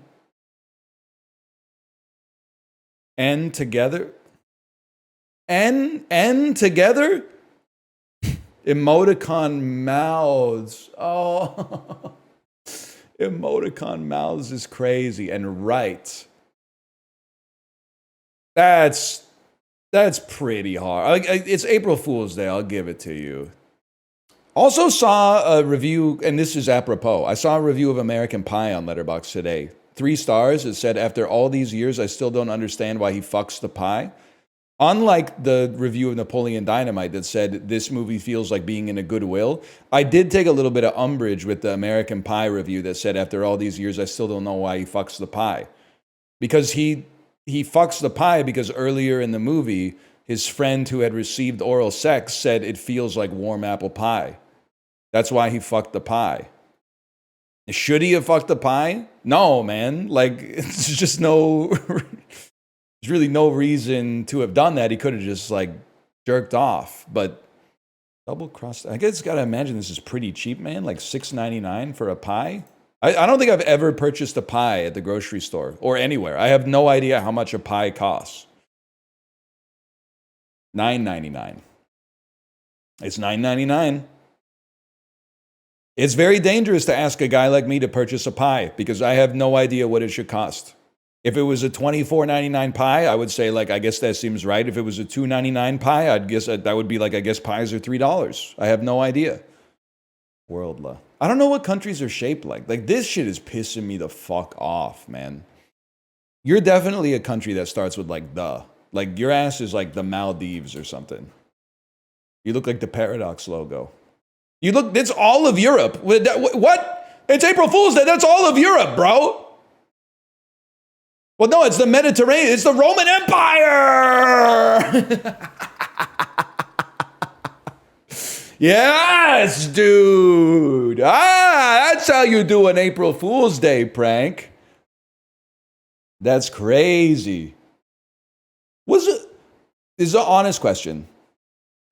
Speaker 1: N together? N together? Emoticon mouths. Oh. Emoticon mouths is crazy. And right. That's pretty hard. It's April Fool's Day. I'll give it to you. Also saw a review, and this is apropos. I saw a review of American Pie on Letterboxd today. 3 stars. It said, after all these years, I still don't understand why he fucks the pie. Unlike the review of Napoleon Dynamite that said this movie feels like being in a Goodwill, I did take a little bit of umbrage with the American Pie review that said, after all these years, I still don't know why he fucks the pie. Because he fucks the pie because earlier in the movie, his friend who had received oral sex said it feels like warm apple pie. That's why he fucked the pie. Should he have fucked the pie? No, man. Like, it's just no... There's really no reason to have done that. He could have just, like, jerked off. But double-crossed... I guess gotta imagine this is pretty cheap, man. Like $6.99 for a pie? I don't think I've ever purchased a pie at the grocery store or anywhere. I have no idea how much a pie costs. $9.99. It's $9.99. It's very dangerous to ask a guy like me to purchase a pie because I have no idea what it should cost. If it was a $24.99 pie, I would say, like, I guess that seems right. If it was a $2.99 pie, I'd guess that would be like, I guess pies are $3. I have no idea. Worldle. I don't know what countries are shaped like. Like, this shit is pissing me the fuck off, man. You're definitely a country that starts with, like, the. Like, your ass is like the Maldives or something. You look like the Paradox logo. You look, it's all of Europe. What? It's April Fool's Day. That's all of Europe, bro. Well, no, it's the Mediterranean. It's the Roman Empire. Yes, dude. That's how you do an April Fool's Day prank. That's crazy. This is an honest question.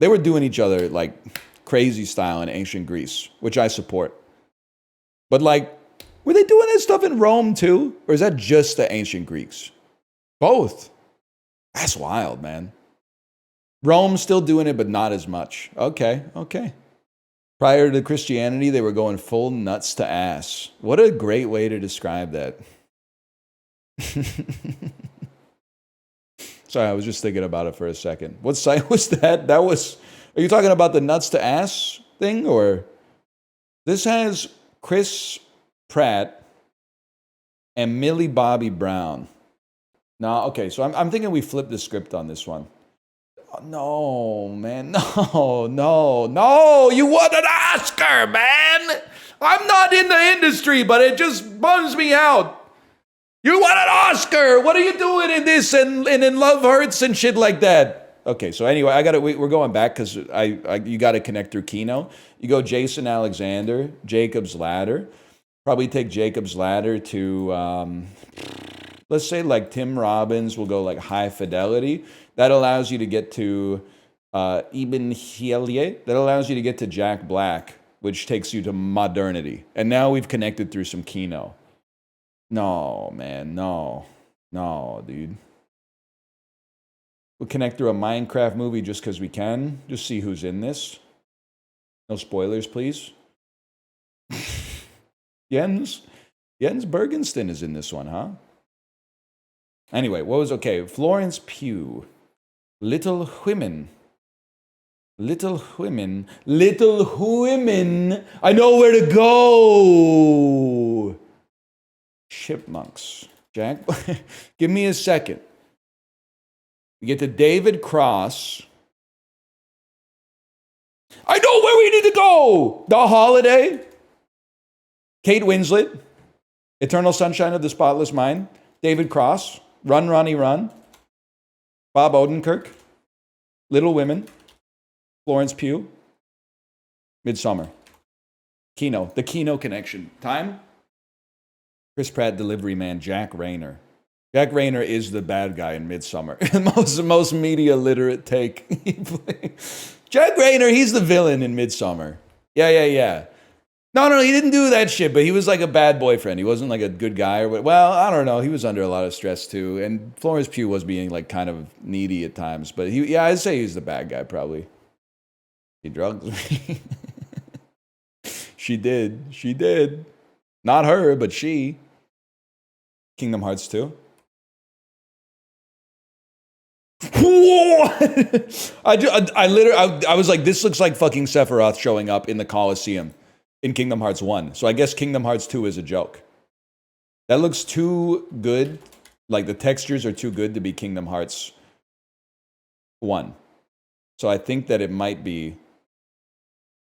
Speaker 1: They were doing each other like crazy style in ancient Greece, which I support. But like, were they doing that stuff in Rome too? Or is that just the ancient Greeks? Both. That's wild, man. Rome's still doing it, but not as much. Okay. Prior to Christianity, they were going full nuts to ass. What a great way to describe that. Sorry, I was just thinking about it for a second. What site was that? Are you talking about the nuts to ass thing? Or this has Chris Pratt and Millie Bobby Brown. No, okay, so I'm thinking we flipped the script on this one. No, man, no. You won an Oscar, man. I'm not in the industry, but it just bums me out. You won an Oscar. What are you doing in this and in Love Hurts and shit like that? Okay, so anyway, we're going back because you got to connect through Kino. You go Jason Alexander, Jacob's Ladder. Probably take Jacob's Ladder to, let's say like Tim Robbins will go like High Fidelity. That allows you to get to Ibn Hielye. That allows you to get to Jack Black, which takes you to modernity. And now we've connected through some Kino. No, man, no, dude. We'll connect through a Minecraft movie just because we can. Just see who's in this. No spoilers, please. Jens Bergensten is in this one, huh? Anyway, Florence Pugh. Little Women. I know where to go. Chipmunks. Jack, give me a second. We get to David Cross. I know where we need to go. The Holiday. Kate Winslet. Eternal Sunshine of the Spotless Mind. David Cross. Run, Ronnie, Run. Bob Odenkirk. Little Women. Florence Pugh. Midsommar. Kino. The Kino connection. Time? Chris Pratt, delivery man, Jack Rayner. Jack Rayner is the bad guy in Midsommar. most media literate take. Jack Rayner, he's the villain in Midsommar. Yeah. No, he didn't do that shit, but he was like a bad boyfriend. He wasn't like a good guy or what. Well, I don't know. He was under a lot of stress too. And Florence Pugh was being like kind of needy at times. But I'd say he's the bad guy probably. He drugged me. She did. Not her, but she. Kingdom Hearts 2. I was like, this looks like fucking Sephiroth showing up in the Colosseum in Kingdom Hearts 1. So I guess Kingdom Hearts 2 is a joke. That looks too good. Like the textures are too good to be Kingdom Hearts 1. So I think that it might be...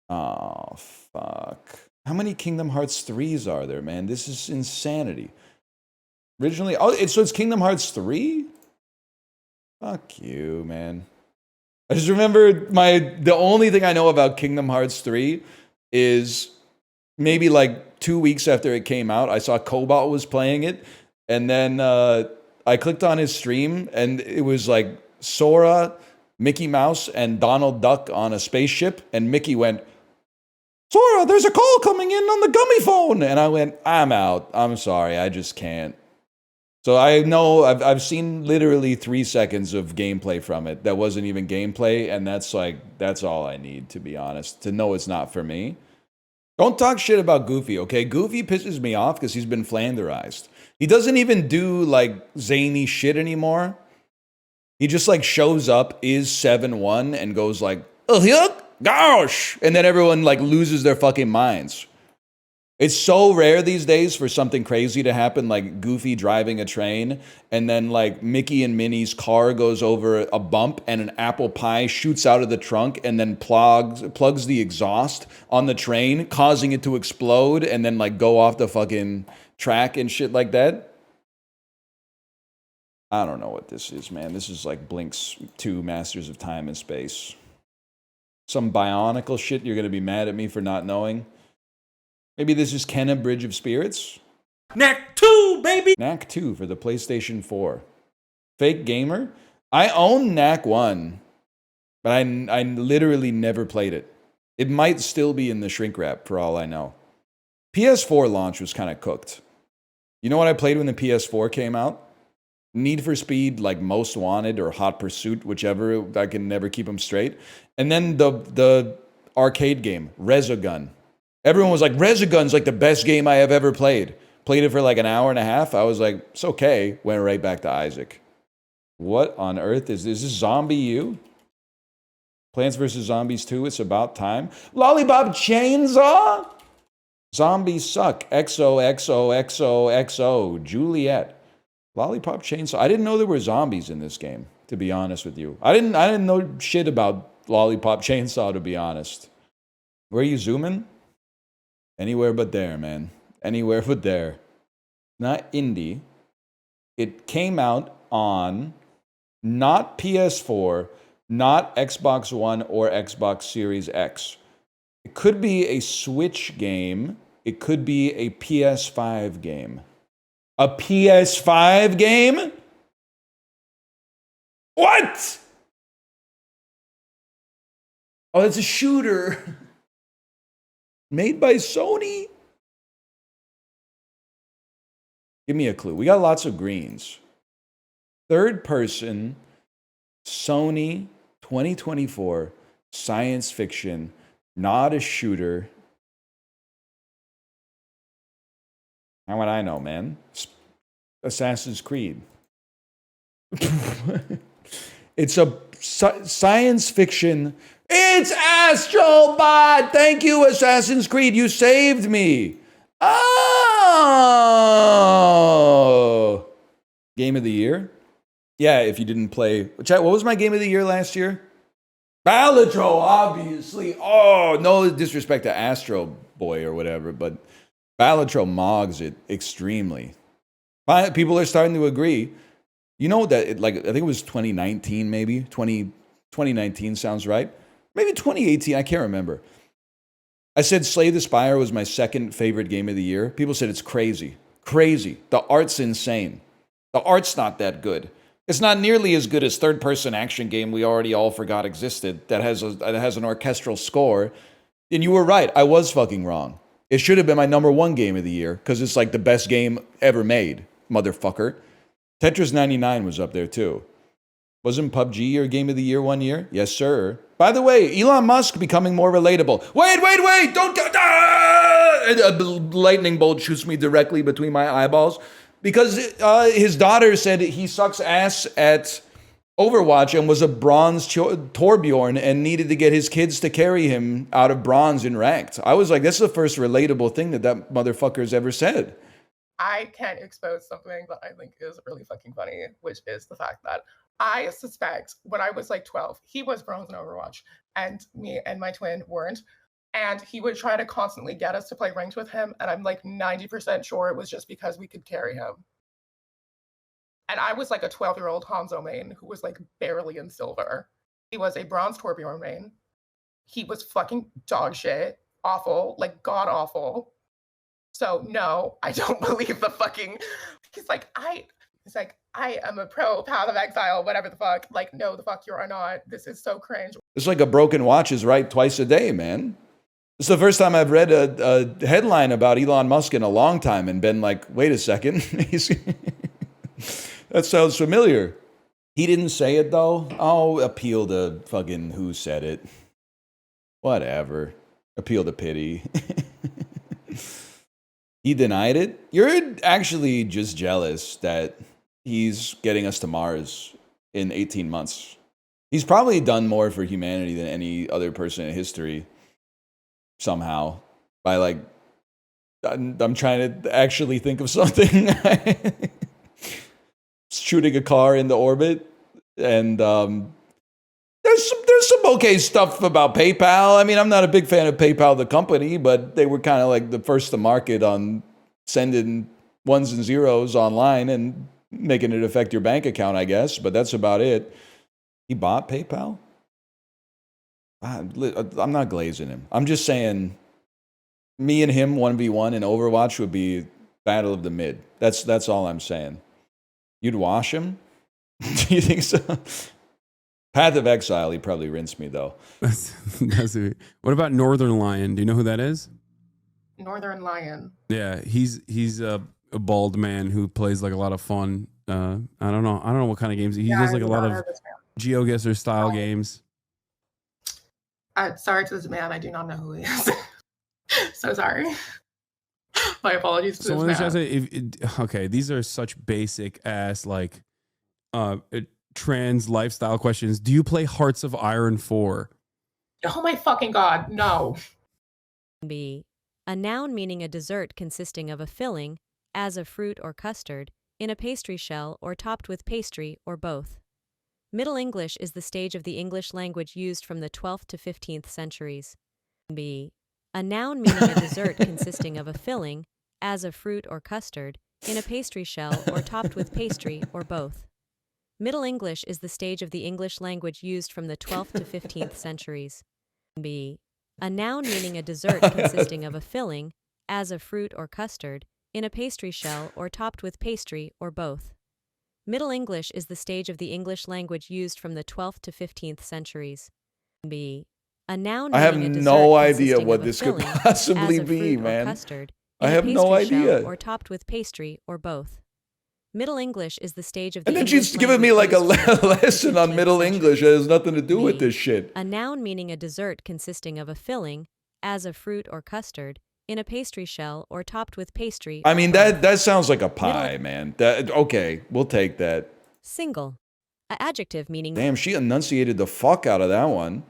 Speaker 1: Oh, fuck. How many Kingdom Hearts 3s are there, man? This is insanity. Originally... so it's Kingdom Hearts 3? Fuck you, man. I just remember the only thing I know about Kingdom Hearts 3 is maybe like 2 weeks after it came out, I saw Cobalt was playing it, and then I clicked on his stream, and it was like Sora, Mickey Mouse, and Donald Duck on a spaceship, and Mickey went, Sora, there's a call coming in on the gummy phone, and I went, I'm out. I'm sorry, I just can't. So I know I've seen literally 3 seconds of gameplay from it. That wasn't even gameplay, and that's all I need, to be honest, to know it's not for me. Don't talk shit about Goofy, okay? Goofy pisses me off because he's been Flanderized. He doesn't even do like zany shit anymore. He just like shows up, is 7-1, and goes like, oh, gosh, and then everyone like loses their fucking minds. It's so rare these days for something crazy to happen, like Goofy driving a train, and then like Mickey and Minnie's car goes over a bump, and an apple pie shoots out of the trunk and then plugs the exhaust on the train, causing it to explode and then like go off the fucking track and shit like that. I don't know what this is, man. This is like Blink's 2 Masters of Time and Space. Some bionicle shit you're gonna be mad at me for not knowing. Maybe this is Kenna Bridge of Spirits?
Speaker 5: Knack 2, baby!
Speaker 1: Knack 2 for the PlayStation 4. Fake gamer? I own Knack 1, but I literally never played it. It might still be in the shrink wrap for all I know. PS4 launch was kind of cooked. You know what I played when the PS4 came out? Need for Speed, like Most Wanted or Hot Pursuit, whichever. I can never keep them straight. And then the arcade game, Resogun. Everyone was like, Resogun's like the best game I have ever played. Played it for like an hour and a half. I was like, it's okay. Went right back to Isaac. What on earth is this? Is this Zombie U? Plants vs. Zombies 2, It's About Time. Lollipop Chainsaw? Zombies Suck. XOXOXOXO. Juliet. Lollipop Chainsaw. I didn't know there were zombies in this game, to be honest with you. I didn't know shit about Lollipop Chainsaw, to be honest. Where are you zooming? Anywhere but there, man. Anywhere but there. Not indie. It came out on not PS4, not Xbox One or Xbox Series X. It could be a Switch game. It could be a PS5 game. A PS5 game? What? Oh, it's a shooter. Made by Sony? Give me a clue. We got lots of greens. Third person, Sony, 2024, science fiction, not a shooter. How would I know, man? Assassin's Creed. It's a science fiction. It's Astrobot! Thank you, Assassin's Creed. You saved me. Oh! Game of the year? Yeah, if you didn't play. Chat, what was my game of the year last year? Balatro, obviously. Oh, no disrespect to Astro Boy or whatever, but Balatro mogs it extremely. People are starting to agree. You know that, I think it was 2019 maybe? 2019 sounds right. Maybe 2018, I can't remember. I said Slay the Spire was my second favorite game of the year. People said it's crazy. Crazy. The art's insane. The art's not that good. It's not nearly as good as third-person action game we already all forgot existed that has an orchestral score. And you were right. I was fucking wrong. It should have been my number 1 game of the year because it's like the best game ever made, motherfucker. Tetris 99 was up there too. Wasn't PUBG your game of the year one year? Yes, sir. By the way, Elon Musk becoming more relatable. Wait, don't go. A lightning bolt shoots me directly between my eyeballs because his daughter said he sucks ass at Overwatch and was a bronze Torbjorn and needed to get his kids to carry him out of bronze in ranked. I was like, that's the first relatable thing that motherfucker's ever said.
Speaker 6: I can expose something that I think is really fucking funny, which is the fact that I suspect when I was like 12, he was bronze in Overwatch and me and my twin weren't. And he would try to constantly get us to play ranked with him. And I'm like 90% sure it was just because we could carry him. And I was like a 12-year-old Hanzo main who was like barely in silver. He was a bronze Torbjorn main. He was fucking dog shit, awful, like god awful. So no, I don't believe the fucking, he's like, I am a pro Path of Exile, whatever the fuck. Like, no, the fuck you are not. This is so cringe.
Speaker 1: It's like a broken watch is right twice a day, man. It's the first time I've read a headline about Elon Musk in a long time and been like, wait a second. That sounds familiar. He didn't say it though. I'll appeal to fucking who said it. Whatever. Appeal to pity. He denied it. You're actually just jealous that he's getting us to Mars in 18 months. He's probably done more for humanity than any other person in history. Somehow. By like I'm trying to actually think of something. Shooting a car into orbit, and there's some okay stuff about PayPal. I mean, I'm not a big fan of PayPal, the company, but they were kind of like the first to market on sending ones and zeros online and making it affect your bank account, I guess. But that's about it. He bought PayPal? I'm not glazing him. I'm just saying, me and him 1v1 in Overwatch would be battle of the mid. That's all I'm saying. You'd wash him? Do you think so? Path of Exile, he'd probably rinse me though.
Speaker 7: What about Northernlion? Do you know who that is?
Speaker 6: Northernlion.
Speaker 7: Yeah, he's a bald man who plays like a lot of fun. I don't know what kind of games he does. Like a lot of GeoGuessr style games.
Speaker 6: Sorry to this man, I do not know who he is. So sorry. My apologies to this man.
Speaker 7: Okay, these are such basic ass like trans lifestyle questions. Do you play Hearts of Iron 4?
Speaker 6: Oh my fucking god, no.
Speaker 8: B. A noun meaning a dessert consisting of a filling, as of fruit or custard, in a pastry shell or topped with pastry or both. Middle English is the stage of the English language used from the 12th to 15th centuries. B. A noun meaning a dessert consisting of a filling, as of fruit or custard, in a pastry shell or topped with pastry or both. Middle English is the stage of the English language used from the 12th to 15th centuries. B. A noun meaning a dessert consisting of a filling, as of fruit or custard, in a pastry shell or topped with pastry or both. Middle English is the stage of the English language used from the 12th to 15th centuries. B. A noun
Speaker 1: I have
Speaker 8: meaning a dessert
Speaker 1: no idea
Speaker 8: consisting
Speaker 1: what
Speaker 8: of a
Speaker 1: this could
Speaker 8: filling,
Speaker 1: possibly
Speaker 8: as of
Speaker 1: be,
Speaker 8: fruit or
Speaker 1: man.
Speaker 8: custard,
Speaker 1: I
Speaker 8: in a
Speaker 1: have no
Speaker 8: pastry shell
Speaker 1: idea.
Speaker 8: or topped with pastry or both. Middle English is the stage of the
Speaker 1: And then
Speaker 8: English
Speaker 1: she's giving me like a lesson on Middle English that has nothing to do with this shit.
Speaker 8: A noun meaning a dessert consisting of a filling, as of fruit or custard, in a pastry shell or topped with pastry.
Speaker 1: I mean, that sounds like a pie, man. Okay, we'll take that.
Speaker 8: Single. A adjective meaning.
Speaker 1: Damn, she enunciated the fuck out of that one.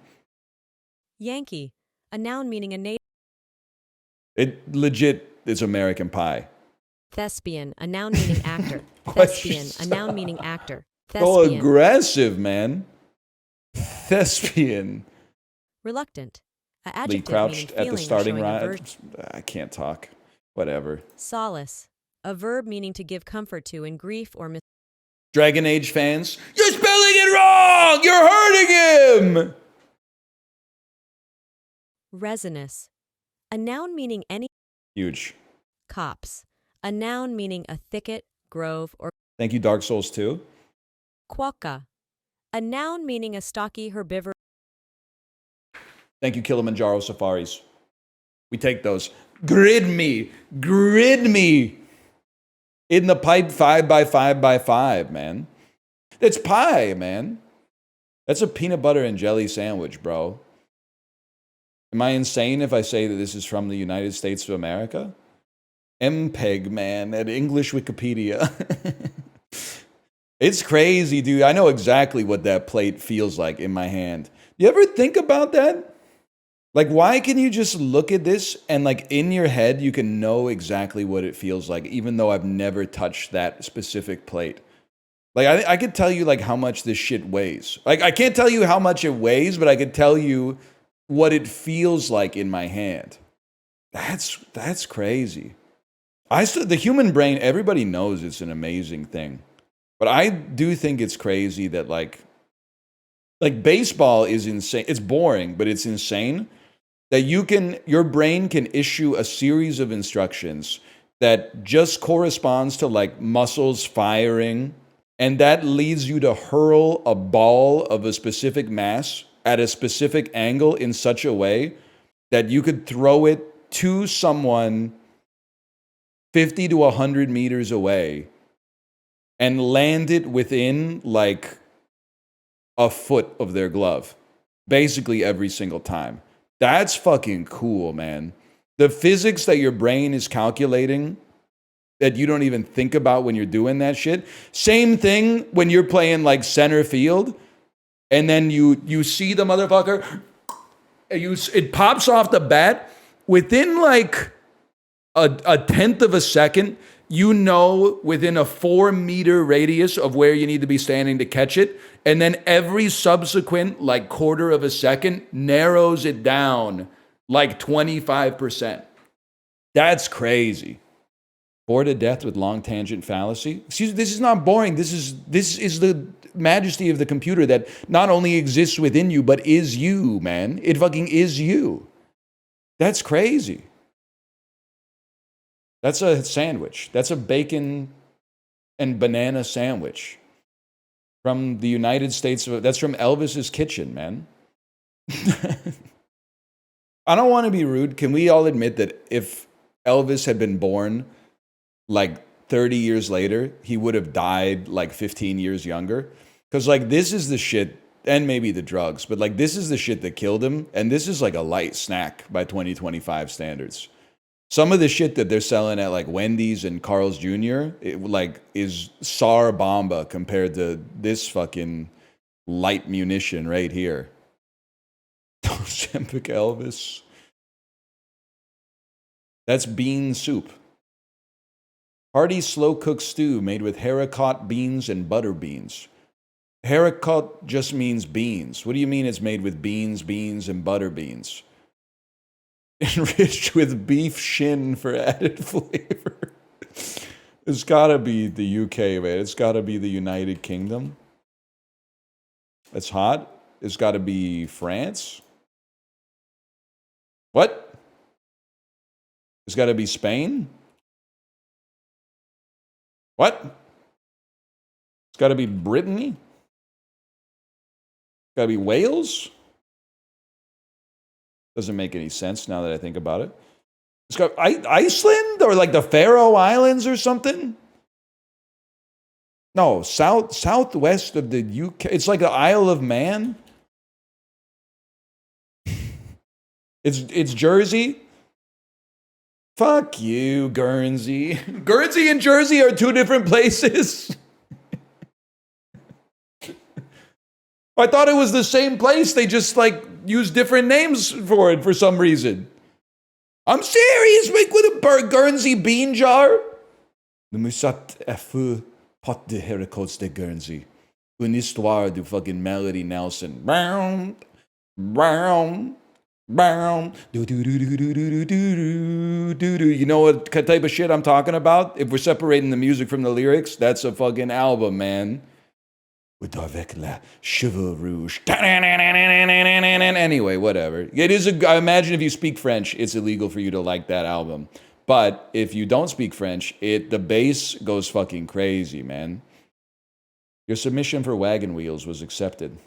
Speaker 8: Yankee. A noun meaning a native.
Speaker 1: It legit is American Pie.
Speaker 8: Thespian. A noun meaning actor.
Speaker 1: What?
Speaker 8: Thespian. A noun meaning actor.
Speaker 1: So
Speaker 8: Thespian.
Speaker 1: aggressive, man. Thespian.
Speaker 8: Reluctant. A
Speaker 1: Lee
Speaker 8: adjective
Speaker 1: crouched
Speaker 8: meaning
Speaker 1: at the
Speaker 8: feeling or
Speaker 1: starting
Speaker 8: showing
Speaker 1: line. I can't talk. Whatever.
Speaker 8: Solace. A verb meaning to give comfort to in grief or
Speaker 1: Dragon Age fans, you're spelling it wrong! You're hurting him!
Speaker 8: resinous. A noun meaning any.
Speaker 1: Huge.
Speaker 8: Copse. A noun meaning a thicket, grove, or.
Speaker 1: Thank you, Dark Souls 2.
Speaker 8: Quokka. A noun meaning a stocky herbivore.
Speaker 1: Thank you, Kilimanjaro Safaris. We take those. Grid me. Grid me. In the pipe 5x5x5, man. It's pie, man. That's a peanut butter and jelly sandwich, bro. Am I insane if I say that this is from the United States of America? MPEG, man, at English Wikipedia. It's crazy, dude. I know exactly what that plate feels like in my hand. You ever think about that? Like, why can you just look at this and, like, in your head, you can know exactly what it feels like, even though I've never touched that specific plate? Like, I could tell you, like, how much this shit weighs. Like, I can't tell you how much it weighs, but I could tell you what it feels like in my hand. That's crazy. The human brain, everybody knows it's an amazing thing. But I do think it's crazy that, like baseball is insane. It's boring, but it's insane that your brain can issue a series of instructions that just corresponds to, like, muscles firing, and that leads you to hurl a ball of a specific mass at a specific angle in such a way that you could throw it to someone 50 to 100 meters away and land it within, like, a foot of their glove, basically every single time. That's fucking cool, man. The physics that your brain is calculating that you don't even think about when you're doing that shit. Same thing when you're playing, like, center field, and then you see the motherfucker, it pops off the bat within, like, a tenth of a second, you know within a 4-meter radius of where you need to be standing to catch it. And then every subsequent like quarter of a second narrows it down like 25%. That's crazy. Bored to death with long tangent fallacy. Excuse me, this is not boring. This is the majesty of the computer that not only exists within you, but is you, man. It fucking is you. That's crazy. That's a sandwich. That's a bacon and banana sandwich from the United States. That's from Elvis's kitchen, man. I don't want to be rude. Can we all admit that if Elvis had been born like 30 years later, he would have died like 15 years younger? Because like this is the shit, and maybe the drugs, but like this is the shit that killed him. And this is like a light snack by 2025 standards. Some of the shit that they're selling at like Wendy's and Carl's Jr. It like is SAR bomba compared to this fucking light munition right here. Ozempic Elvis. That's bean soup. Hearty slow-cooked stew made with haricot beans and butter beans. Haricot just means beans. What do you mean it's made with beans, and butter beans? Enriched with beef shin for added flavor. It's gotta be the UK, man. It's gotta be the United Kingdom. It's hot. It's gotta be France. What? It's gotta be Spain? What? It's gotta be Brittany? It's gotta be Wales? Doesn't make any sense now that I think about it. It's got Iceland or like the Faroe Islands or something? No, southwest of the UK. It's like the Isle of Man. It's Jersey. Fuck you, Guernsey. Guernsey and Jersey are two different places. I thought it was the same place. They just like use different names for it for some reason. I'm serious. Make with a Guernsey bean jar. Le musat à feu pot de haricots de Guernsey. Une histoire du fucking Melody Nelson. Brown, brown, brown. Do do do do do do do do do do. You know what type of shit I'm talking about? If we're separating the music from the lyrics, that's a fucking album, man. With avec la cheveux rouge. Anyway, whatever. It is I imagine if you speak French, it's illegal for you to like that album. But if you don't speak French, the bass goes fucking crazy, man. Your submission for Wagon Wheels was accepted.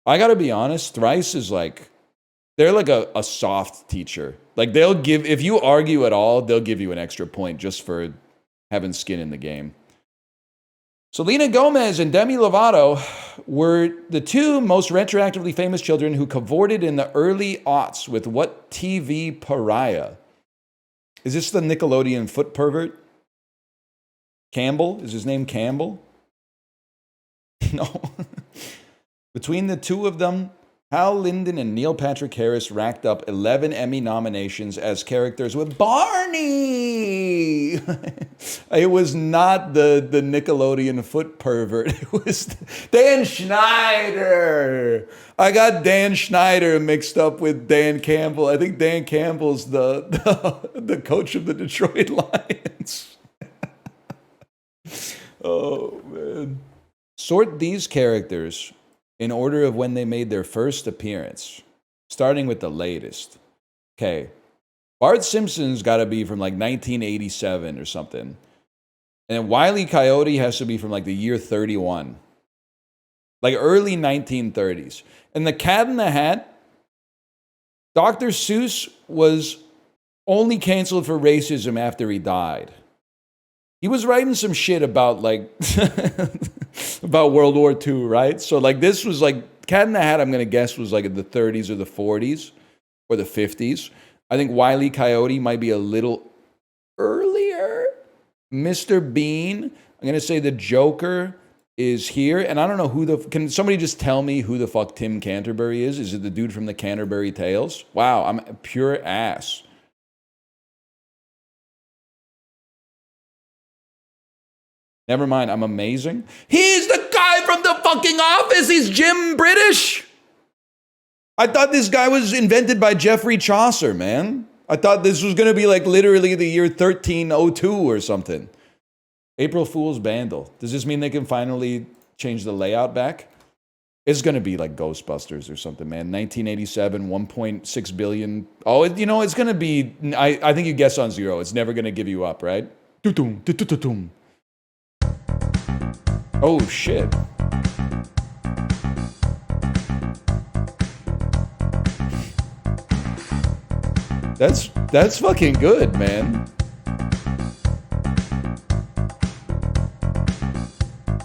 Speaker 1: I gotta be honest, Thrice is like, they're like a soft teacher. Like they'll give, if you argue at all, they'll give you an extra point just for having skin in the game. Selena Gomez and Demi Lovato were the two most retroactively famous children who cavorted in the early aughts with what TV pariah? Is this the Nickelodeon foot pervert? Campbell? Is his name Campbell? No. Between the two of them, Hal Linden and Neil Patrick Harris racked up 11 Emmy nominations as characters with Barney. It was not the Nickelodeon foot pervert. It was Dan Schneider. I got Dan Schneider mixed up with Dan Campbell. I think Dan Campbell's the coach of the Detroit Lions. Oh, man. Sort these characters in order of when they made their first appearance, starting with the latest. Okay, Bart Simpson's got to be from like 1987 or something. And then Wile E. Coyote has to be from like the year 31. Like early 1930s. And the Cat in the Hat, Dr. Seuss was only canceled for racism after he died. He was writing some shit about like about World War II, right? So like this was like Cat in the Hat, I'm gonna guess was like in the 30s or the 40s or the 50s. I think Wile E. Coyote might be a little earlier. Mr. Bean, I'm gonna say the Joker is here, and I don't know can somebody just tell me who the fuck Tim Canterbury is? Is it the dude from the Canterbury Tales? Wow, I'm a pure ass. Never mind, I'm amazing. He's the guy from the fucking Office. He's Jim British. I thought this guy was invented by Geoffrey Chaucer, man. I thought this was going to be like literally the year 1302 or something. April Fool's Bandle. Does this mean they can finally change the layout back? It's going to be like Ghostbusters or something, man. 1987, 1.6 billion. Oh, you know, it's going to be, I think you guess on zero. It's never going to give you up, right? Oh, shit. That's fucking good, man.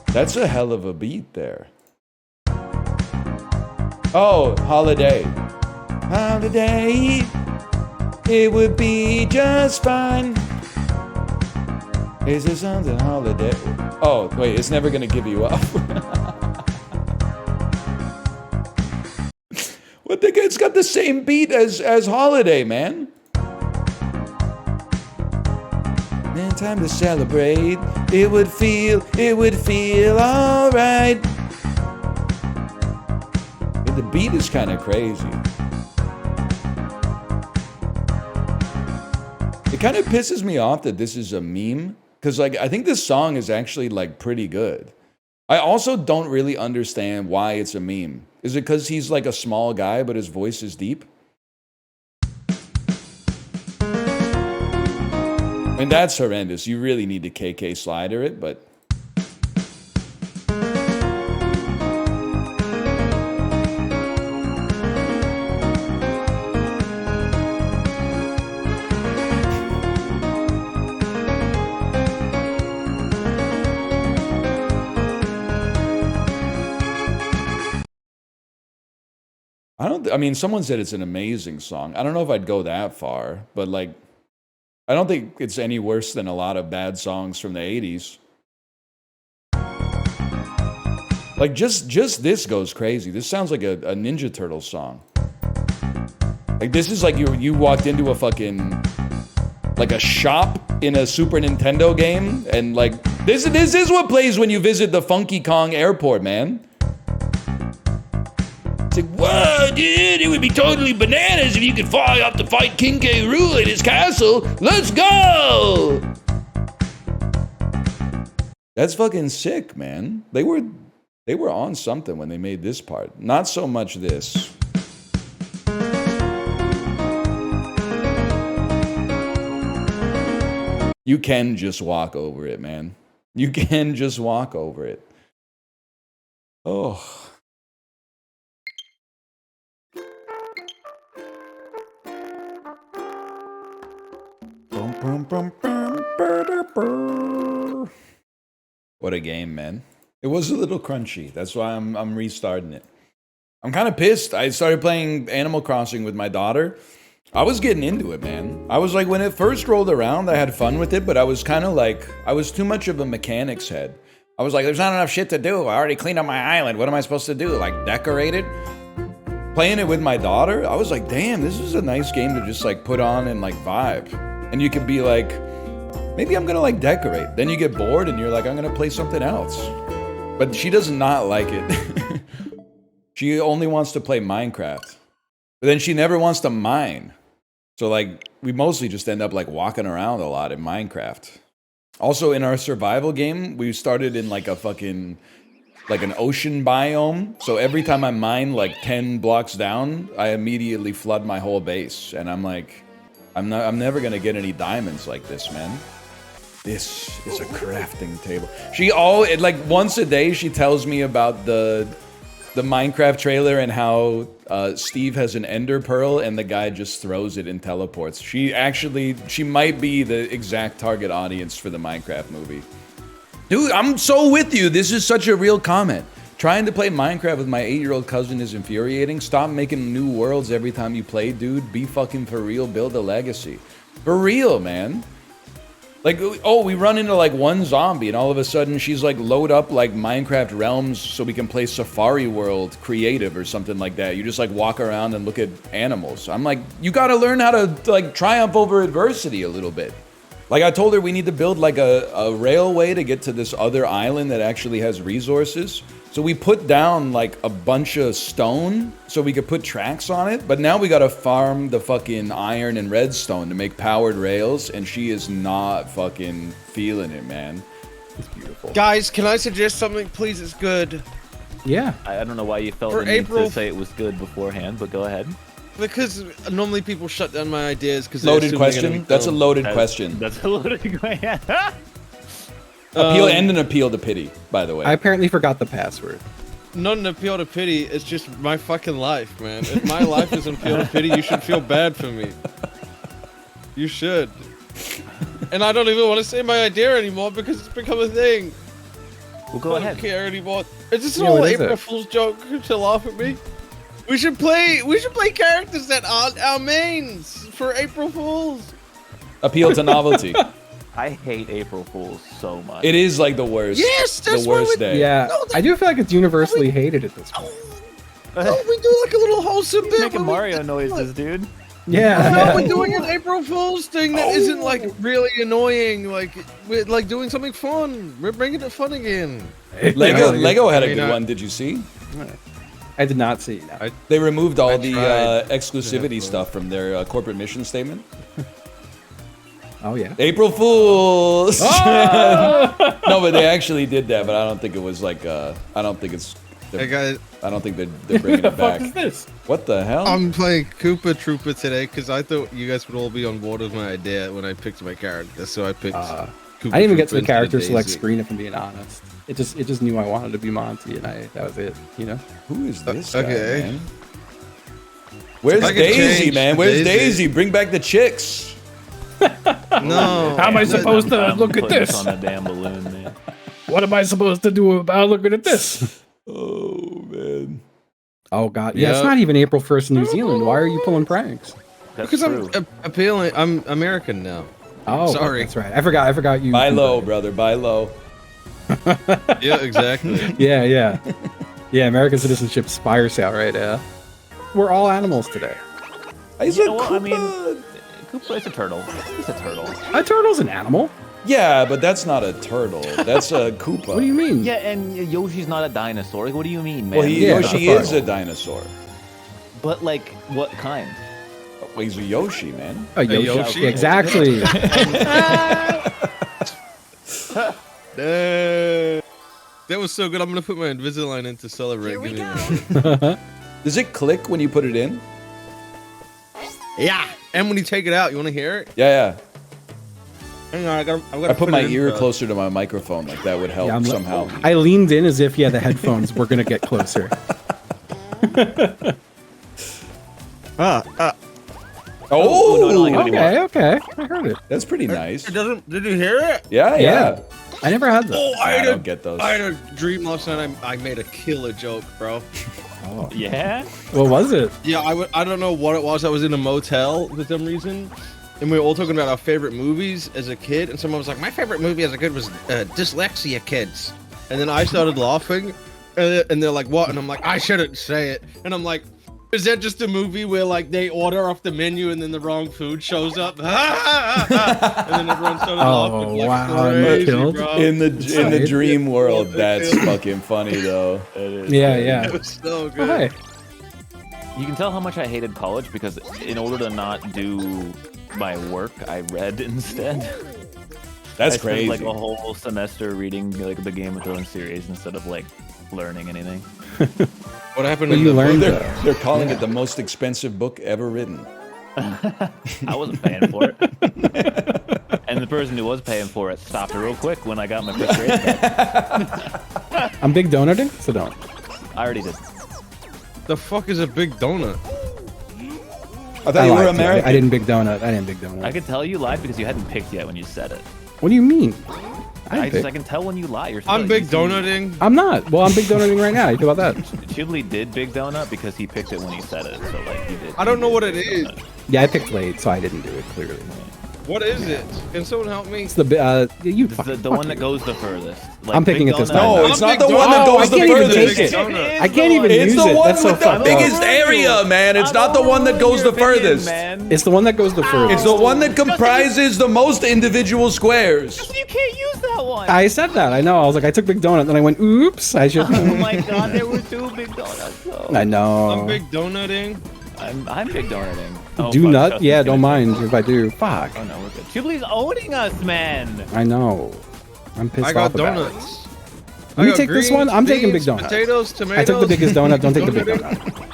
Speaker 1: That's a hell of a beat there. Oh, holiday. Holiday. It would be just fine. Is there something holiday? Oh, wait, it's never gonna give you up. What the? It's got the same beat as Holiday, man. Man, time to celebrate. It would feel alright. The beat is kind of crazy. It kind of pisses me off that this is a meme, because like I think this song is actually like pretty good. I also don't really understand why it's a meme. Is it because he's like a small guy, but his voice is deep? And that's horrendous. You really need to KK slider it, but... I mean, someone said it's an amazing song. I don't know if I'd go that far, but like, I don't think it's any worse than a lot of bad songs from the 80s. Like, just this goes crazy. This sounds like a Ninja Turtles song. Like, this is like you walked into a fucking, like a shop in a Super Nintendo game, and like, this is what plays when you visit the Funky Kong airport, man. It's like, whoa, dude, it would be totally bananas if you could fly off to fight King K. Rool at his castle. Let's go! That's fucking sick, man. They were on something when they made this part. Not so much this. You can just walk over it, man. You can just walk over it. Oh. What a game, man. It was a little crunchy. That's why I'm restarting it. I'm kind of pissed. I started playing Animal Crossing with my daughter. I was getting into it, man. I was like, when it first rolled around, I had fun with it, but I was kind of like, I was too much of a mechanics head. I was like, there's not enough shit to do. I already cleaned up my island. What am I supposed to do? Like, decorate it? Playing it with my daughter, I was like, damn, this is a nice game to just like put on and like vibe. And you could be like, maybe I'm gonna like decorate. Then you get bored and you're like, I'm gonna play something else. But she does not like it. She only wants to play Minecraft. But then she never wants to mine. So like, we mostly just end up like walking around a lot in Minecraft. Also in our survival game, we started in like a fucking, like an ocean biome. So every time I mine like 10 blocks down, I immediately flood my whole base. And I'm like, I'm never gonna get any diamonds like this, man. This is a crafting table. Like once a day, she tells me about the Minecraft trailer and how Steve has an ender pearl and the guy just throws it and teleports. She might be the exact target audience for the Minecraft movie. Dude, I'm so with you. This is such a real comment. Trying to play Minecraft with my 8-year-old cousin is infuriating. Stop making new worlds every time you play, dude. Be fucking for real. Build a legacy. For real, man. Like, oh, we run into like one zombie and all of a sudden she's like, load up like Minecraft realms so we can play Safari World creative or something like that. You just like walk around and look at animals. I'm like, you gotta learn how to like triumph over adversity a little bit. Like I told her we need to build like a railway to get to this other island that actually has resources. So we put down like a bunch of stone so we could put tracks on it. But now we gotta farm the fucking iron and redstone to make powered rails. And she is not fucking feeling it, man. It's beautiful.
Speaker 9: Guys, can I suggest something, please? It's good.
Speaker 10: Yeah.
Speaker 11: I don't know why you felt
Speaker 9: For
Speaker 11: the need
Speaker 9: April-
Speaker 11: to say it was good beforehand, but go ahead.
Speaker 9: Because normally people shut down my ideas because
Speaker 1: Loaded question? That's a loaded question.
Speaker 11: That's a loaded question.
Speaker 1: Appeal and an appeal to pity, by the way.
Speaker 10: I apparently forgot the password.
Speaker 9: Not an appeal to pity, it's just my fucking life, man. If my life is an appeal to pity, you should feel bad for me. You should. And I don't even want to say my idea anymore because it's become a thing.
Speaker 11: Well, go ahead.
Speaker 9: I don't care anymore. It's just an
Speaker 10: Yeah,
Speaker 9: old
Speaker 10: what is
Speaker 9: April
Speaker 10: it?
Speaker 9: Fool's joke to laugh at me. We should play characters that aren't our mains for April Fools.
Speaker 1: Appeal to novelty.
Speaker 11: I hate April Fools so much.
Speaker 1: It is like the worst.
Speaker 9: Yes, that's
Speaker 1: the
Speaker 9: why
Speaker 1: worst
Speaker 9: we-
Speaker 1: day.
Speaker 10: Yeah, I do feel like it's universally hated at this point.
Speaker 9: Oh, we do like a little wholesome bit.
Speaker 11: Making
Speaker 9: where we-
Speaker 11: Mario noises, dude.
Speaker 10: Yeah.
Speaker 9: No, we're doing an April Fool's thing that isn't like really annoying. Like we're like doing something fun. We're bringing it fun again.
Speaker 1: Lego had a
Speaker 9: I mean,
Speaker 1: good one. Did you see?
Speaker 10: I did not see. No.
Speaker 1: They removed all the
Speaker 9: tried.
Speaker 1: exclusivity stuff from their corporate mission statement.
Speaker 10: Oh yeah.
Speaker 1: April Fools. No, but they actually did that. But I don't think it was like. I don't think it's.
Speaker 9: Hey guys,
Speaker 1: I don't think they're bringing it back.
Speaker 10: What is this?
Speaker 1: What the hell?
Speaker 9: I'm playing Koopa Troopa today because I thought you guys would all be on board with my idea when I picked my character. So I picked.
Speaker 10: I
Speaker 9: Koopa
Speaker 10: didn't even get
Speaker 9: Troopa
Speaker 10: to the
Speaker 9: instead
Speaker 10: character
Speaker 9: of
Speaker 10: select
Speaker 9: Daisy.
Speaker 10: screen, if I'm being honest. It just knew I wanted to be Monty, and that was it. You know.
Speaker 1: Who is this guy,
Speaker 9: Okay.
Speaker 1: man? Where's
Speaker 9: I could
Speaker 1: Daisy,
Speaker 9: change
Speaker 1: man? Where's
Speaker 9: Daisy.
Speaker 1: Daisy? Bring back the chicks.
Speaker 9: No.
Speaker 10: How am I supposed to
Speaker 11: I'm
Speaker 10: look at
Speaker 11: putting
Speaker 10: this?
Speaker 11: on a damn balloon, man.
Speaker 10: What am I supposed to do about looking at this?
Speaker 1: Oh man.
Speaker 10: Oh god. Yeah, it's
Speaker 9: Yep.
Speaker 10: not even April 1st in New Zealand. Why are you pulling pranks?
Speaker 11: That's
Speaker 9: Because
Speaker 11: true.
Speaker 9: I'm appealing. I'm American now.
Speaker 10: Oh,
Speaker 9: Sorry.
Speaker 10: That's right. I forgot you.
Speaker 1: Buy low, brother. Buy low.
Speaker 9: Yeah, exactly.
Speaker 10: Yeah. American citizenship spire sale, right? We're all animals today.
Speaker 1: He's
Speaker 11: You
Speaker 1: a
Speaker 11: know what, I mean-
Speaker 1: Koopa.
Speaker 11: Koopa is a turtle. He's a turtle.
Speaker 10: A turtle's an animal.
Speaker 1: Yeah, but that's not a turtle. That's a Koopa.
Speaker 10: What do you mean?
Speaker 11: Yeah, and Yoshi's not a dinosaur. Like, what do you mean, man?
Speaker 1: Well,
Speaker 10: Yeah,
Speaker 1: Yoshi
Speaker 10: a
Speaker 1: is a dinosaur.
Speaker 11: But like, what kind?
Speaker 1: Well, he's a Yoshi, man.
Speaker 10: A Yoshi.
Speaker 9: Yoshi?
Speaker 10: Yeah, exactly.
Speaker 9: That was so good. I'm gonna put my Invisalign in to celebrate.
Speaker 3: Here we
Speaker 9: Give me
Speaker 3: go.
Speaker 9: a minute.
Speaker 1: Does it click when you put it in?
Speaker 9: Yeah. And when you take it out, you want to hear it?
Speaker 1: Yeah,
Speaker 9: Hang on, I've got
Speaker 1: yeah. I put my ear closer to my microphone, like that would help
Speaker 10: Yeah,
Speaker 1: somehow.
Speaker 10: I leaned in as if, the headphones were gonna get closer.
Speaker 1: Oh,
Speaker 11: no, I don't like it anymore.
Speaker 10: Okay. I heard it.
Speaker 1: that's pretty nice.
Speaker 9: It doesn't. Did you hear it?
Speaker 1: Yeah, yeah.
Speaker 10: I never had that.
Speaker 9: Oh,
Speaker 1: I don't get those.
Speaker 9: I had a dream last night. I made a killer joke, bro.
Speaker 10: Oh.
Speaker 11: Yeah?
Speaker 10: What was it?
Speaker 9: Yeah, I don't know what it was. I was in a motel for some reason, and we were all talking about our favorite movies as a kid. And someone was like, "My favorite movie as a kid was Dyslexia Kids." And then I started laughing, and they're like, "What?" And I'm like, "I shouldn't say it." And I'm like, "Is that just a movie where like they order off the menu and then the wrong food shows up?" And then everyone started laughing. Like,
Speaker 10: wow,
Speaker 9: crazy,
Speaker 10: killed.
Speaker 9: bro.
Speaker 1: In the dream world, that's fucking funny though.
Speaker 10: Yeah.
Speaker 9: It was so
Speaker 10: Oh,
Speaker 9: good.
Speaker 10: hey.
Speaker 11: You can tell how much I hated college because in order to not do my work, I read instead.
Speaker 1: That's
Speaker 11: I spent,
Speaker 1: crazy.
Speaker 11: like a whole semester reading like the Game of Thrones series instead of like learning anything.
Speaker 9: What happened?
Speaker 10: Well,
Speaker 9: in
Speaker 10: you
Speaker 9: the
Speaker 10: learned
Speaker 9: book?
Speaker 1: They're calling it the most expensive book ever written.
Speaker 11: I wasn't paying for it. And the person who was paying for it stopped it real quick when I got my first raise back.
Speaker 10: I'm big donuting, so don't.
Speaker 11: I already did.
Speaker 9: The fuck is a big donut?
Speaker 1: I thought you were
Speaker 10: lied to you.
Speaker 1: American.
Speaker 10: I didn't big donut.
Speaker 11: I could tell you lied because you hadn't picked yet when you said it.
Speaker 10: What do you mean?
Speaker 11: I
Speaker 10: picked.
Speaker 11: can tell when you lie. You're
Speaker 9: I'm big
Speaker 11: you see-
Speaker 9: donuting.
Speaker 10: I'm not. Well, I'm big donuting right now. You feel about that?
Speaker 11: Chibli did Big Donut because he picked it when he said it. So like you did.
Speaker 9: I don't know what it is.
Speaker 10: Yeah, I picked late, so I didn't do it clearly.
Speaker 9: What is it? Can someone help me?
Speaker 10: It's the you.
Speaker 11: The one that goes the furthest. Like
Speaker 10: I'm picking
Speaker 11: Big
Speaker 10: it this
Speaker 11: Donut.
Speaker 10: time.
Speaker 1: No, it's not the one that goes the furthest.
Speaker 10: I can't even
Speaker 1: It's
Speaker 10: use
Speaker 1: the
Speaker 10: it.
Speaker 1: one
Speaker 10: That's so
Speaker 1: with the
Speaker 10: fucked
Speaker 1: biggest
Speaker 10: up.
Speaker 1: area, man. It's not the one that goes the furthest.
Speaker 10: It's the one that goes the furthest.
Speaker 1: It's the one that comprises the most individual squares.
Speaker 11: You can't use that one.
Speaker 10: I said that. I know. I was like, I took Big Donut, then I went, oops. I should.
Speaker 11: Oh my god, there were 2 Big Donuts. Though.
Speaker 10: I know.
Speaker 9: I'm big donutting.
Speaker 11: I'm Big Donuting. Oh,
Speaker 10: Do
Speaker 11: fuck,
Speaker 10: nut?
Speaker 11: Justin's
Speaker 10: Yeah,
Speaker 11: gonna
Speaker 10: don't
Speaker 11: do
Speaker 10: mind
Speaker 11: it.
Speaker 10: if I do. Fuck.
Speaker 11: Oh no, we're good. Chibli's owning us, man.
Speaker 10: I know. I'm pissed
Speaker 9: I got
Speaker 10: off about it.
Speaker 9: donuts.
Speaker 10: Let me
Speaker 9: got
Speaker 10: take this
Speaker 9: greens,
Speaker 10: one. I'm taking Big
Speaker 9: beans,
Speaker 10: Donut.
Speaker 9: Potatoes, tomatoes.
Speaker 10: I took the biggest donut. Don't take the big
Speaker 9: Donuting.
Speaker 10: donut.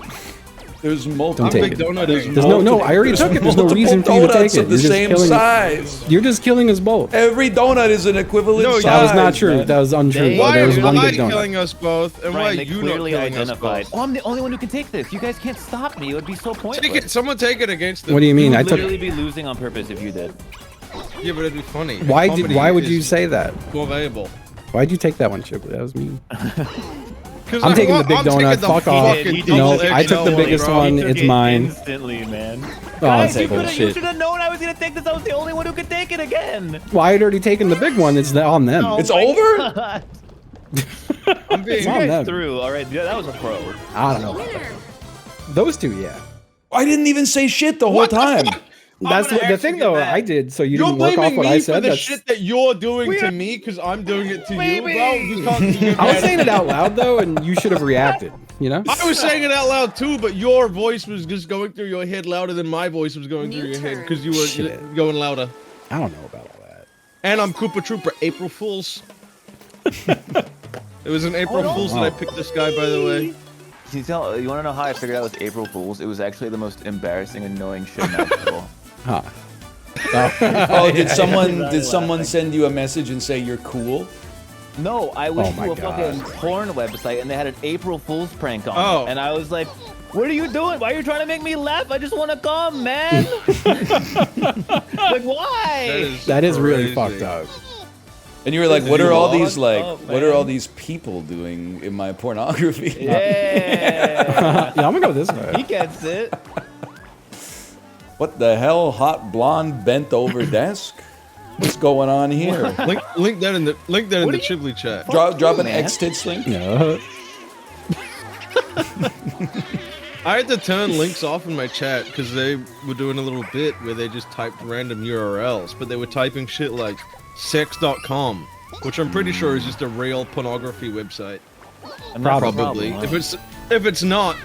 Speaker 1: There's multiple.
Speaker 10: Don't take
Speaker 9: big
Speaker 10: it.
Speaker 9: donutting.
Speaker 10: There's no. I already took it. There's no reason for you to take
Speaker 1: donuts
Speaker 10: it.
Speaker 1: of the
Speaker 10: You're just
Speaker 1: same
Speaker 10: killing
Speaker 1: size.
Speaker 10: You're just killing us both.
Speaker 1: Every donut is an equivalent size.
Speaker 10: That was not true.
Speaker 1: man.
Speaker 10: That was untrue.
Speaker 9: Why
Speaker 10: There was
Speaker 9: am
Speaker 10: one
Speaker 9: I
Speaker 10: big donut.
Speaker 9: killing us both, and why
Speaker 11: Brian,
Speaker 9: are
Speaker 11: they
Speaker 9: you not
Speaker 11: clearly
Speaker 9: killing us
Speaker 11: identified.
Speaker 9: both?
Speaker 11: Oh, I'm the only one who can take this. You guys can't stop me. It would be so pointless.
Speaker 9: Take it. Someone take it against them.
Speaker 10: What do you mean?
Speaker 11: You
Speaker 10: I
Speaker 11: would
Speaker 10: took.
Speaker 11: literally be losing on purpose if you did.
Speaker 9: Yeah, but it'd be funny.
Speaker 10: Why
Speaker 9: Comedy
Speaker 10: would you
Speaker 9: is
Speaker 10: say that?
Speaker 9: more valuable?
Speaker 10: Why'd you take that one, Chip? That was mean.
Speaker 9: 'Cause
Speaker 10: I'm taking the big
Speaker 9: I'm taking
Speaker 10: donut.
Speaker 9: the
Speaker 10: Fuck off.
Speaker 9: fucking
Speaker 10: No,
Speaker 9: double
Speaker 10: I took the
Speaker 9: XL
Speaker 10: biggest
Speaker 9: bro.
Speaker 10: one.
Speaker 11: You took
Speaker 10: It's
Speaker 11: it
Speaker 10: mine.
Speaker 11: Instantly, man.
Speaker 10: Oh,
Speaker 11: Guys,
Speaker 10: that's
Speaker 11: you
Speaker 10: bullshit.
Speaker 11: should have known I was gonna take this. I was the only one who could take it again.
Speaker 10: Well, I had already taken the big one. It's on them.
Speaker 11: Oh
Speaker 1: It's
Speaker 11: my
Speaker 1: over?
Speaker 11: God.
Speaker 9: I'm being
Speaker 10: It's
Speaker 11: You
Speaker 10: on
Speaker 11: guys
Speaker 10: them.
Speaker 11: through. All right, yeah, that was a pro.
Speaker 10: I don't know about that. Those two, yeah.
Speaker 1: I didn't even say shit the whole time.
Speaker 10: That's
Speaker 9: gonna
Speaker 10: the thing,
Speaker 9: actually
Speaker 10: though.
Speaker 9: get mad.
Speaker 10: I did, so you
Speaker 9: You're
Speaker 10: didn't work off
Speaker 9: blaming
Speaker 10: what
Speaker 9: me
Speaker 10: I
Speaker 9: for
Speaker 10: said.
Speaker 9: the
Speaker 10: That's.
Speaker 9: shit that you're doing to me because I'm doing it to you, bro. You can't. You
Speaker 10: I was saying it out loud though, and you should have reacted. You know.
Speaker 9: I was saying it out loud too, but your voice was just going through your head louder than my voice was going through your head because you were
Speaker 10: Shit.
Speaker 9: going louder.
Speaker 10: I don't know about all that.
Speaker 9: And I'm Koopa Trooper. April Fools. It was an April Fools that I picked this guy, by the way.
Speaker 11: You want to know how I figured out it was April Fool's? It was actually the most embarrassing, annoying shit imaginable.
Speaker 10: Huh.
Speaker 1: Oh, did someone send you a message and say you're cool?
Speaker 11: No, I went
Speaker 10: Oh my
Speaker 11: to a
Speaker 10: God.
Speaker 11: fucking porn website and they had an April Fool's prank on.
Speaker 9: Oh.
Speaker 11: And I was like, what are you doing? Why are you trying to make me laugh? I just want to come, man. Like, why?
Speaker 10: That is really
Speaker 9: crazy.
Speaker 10: fucked up.
Speaker 1: And you were like, what are all these
Speaker 11: Oh,
Speaker 1: what are all these people doing in my pornography?
Speaker 11: Yeah.
Speaker 10: Yeah, I'm gonna go this way.
Speaker 11: He gets it.
Speaker 1: What the hell? Hot blonde bent over desk? What's going on here?
Speaker 9: Link that in the Chibli chat.
Speaker 1: Drop an
Speaker 11: man.
Speaker 1: X-tits link?
Speaker 10: No.
Speaker 9: I had to turn links off in my chat because they were doing a little bit where they just typed random URLs, but they were typing shit like sex.com, which I'm pretty sure is just a real pornography website.
Speaker 11: And that's the
Speaker 9: Probably.
Speaker 11: problem, huh?
Speaker 9: If it's not,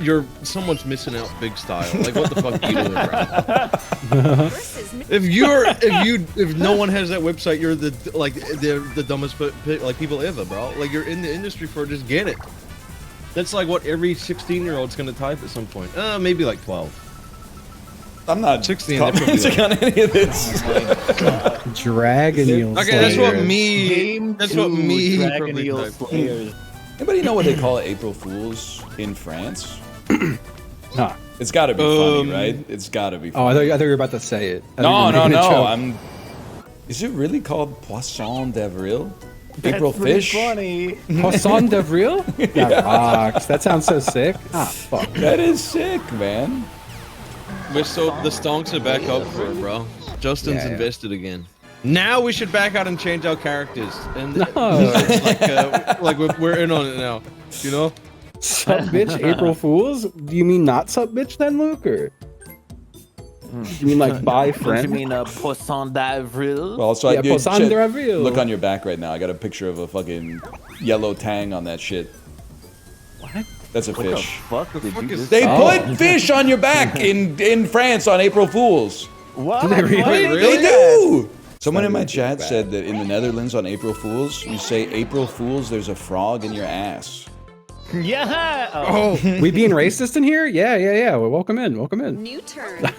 Speaker 9: someone's missing out big style. Like what the fuck are you doing, bro? If no one has that website, you're the dumbest like people ever, bro. Like you're in the industry for just get it. That's like what every 16-year-old's gonna type at some point. Maybe like 12.
Speaker 1: I'm not
Speaker 9: 16.
Speaker 1: commenting on any of this.
Speaker 10: Dragon Eel
Speaker 9: Okay, that's what
Speaker 10: Slayer.
Speaker 9: me. That's what me.
Speaker 11: Dragon
Speaker 9: probably
Speaker 11: Eel
Speaker 9: typed.
Speaker 11: Slayers.
Speaker 1: Anybody know what they call April Fools in France?
Speaker 10: Huh.
Speaker 1: It's got to be funny, right? It's got to be
Speaker 10: Oh, I
Speaker 1: funny.
Speaker 10: thought you were about to say it. I
Speaker 1: No,
Speaker 10: thought you
Speaker 1: no,
Speaker 10: were making a
Speaker 1: no.
Speaker 10: joke.
Speaker 1: Is it really called Poisson d'avril?
Speaker 11: That's
Speaker 1: April
Speaker 11: pretty
Speaker 1: fish?
Speaker 11: funny.
Speaker 10: Poisson d'avril? That rocks. That sounds so sick. Ah, fuck.
Speaker 1: That is sick, man.
Speaker 9: The stonks are back up for it, bro. Justin's
Speaker 10: Yeah.
Speaker 9: invested again. Now we should back out and change our characters. And
Speaker 10: No.
Speaker 9: like we're in on it now. You know?
Speaker 10: Sup, bitch, April Fools? Do you mean not sup, bitch, then, Luke? Or you mean like bye,
Speaker 11: Don't you
Speaker 10: friend?
Speaker 11: mean Poisson d'Avril?
Speaker 1: Well, so
Speaker 10: Yeah, Poisson d'avril.
Speaker 1: look on your back right now. I got a picture of a fucking yellow tang on that shit.
Speaker 10: What?
Speaker 1: That's a
Speaker 11: What the
Speaker 1: fish.
Speaker 11: fuck did you just
Speaker 1: They
Speaker 10: Oh.
Speaker 1: put fish on your back in France on April Fools.
Speaker 11: What?
Speaker 10: Do they really?
Speaker 1: They do. Someone in my
Speaker 10: really
Speaker 1: chat
Speaker 10: bad.
Speaker 1: said that in the Netherlands on April Fools, you say April Fools, there's a frog in your ass.
Speaker 11: Yeah. Oh.
Speaker 10: We being racist in here? Yeah. Well, welcome in.
Speaker 3: New turn.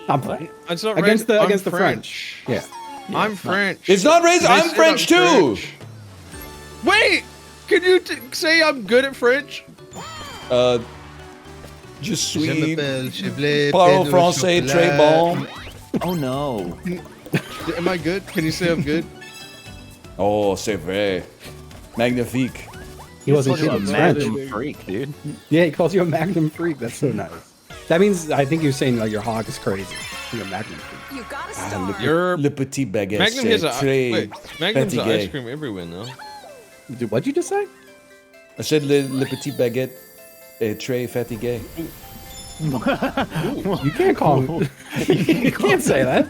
Speaker 10: I'm playing.
Speaker 9: It's not
Speaker 10: Against
Speaker 9: racist.
Speaker 10: the
Speaker 9: I'm
Speaker 10: French. Yeah.
Speaker 9: I'm French.
Speaker 1: It's not racist.
Speaker 9: They
Speaker 1: I'm
Speaker 9: said
Speaker 1: French too.
Speaker 9: French. Wait, can you say I'm good at French?
Speaker 1: Je suis parle français très bon.
Speaker 11: Oh no.
Speaker 9: Am I good? Can you say I'm good?
Speaker 1: Oh, c'est vrai. Magnifique.
Speaker 10: He wasn't
Speaker 11: You're a
Speaker 10: kidding. It's French.
Speaker 11: magnum freak, dude.
Speaker 10: Yeah, he calls you a magnum freak. That's so nice. That means I think he was saying like your hog is crazy. Yeah, Magnum.
Speaker 3: You gotta
Speaker 1: Ah,
Speaker 3: start.
Speaker 9: Your
Speaker 1: Le petit baguette.
Speaker 9: Magnum has a
Speaker 1: très
Speaker 9: wait. Magnum's an
Speaker 1: fatigué.
Speaker 9: ice cream everywhere now.
Speaker 10: Dude, what'd you just say?
Speaker 1: I said le petit baguette est très fatigué.
Speaker 10: You can't call me. You can't say that.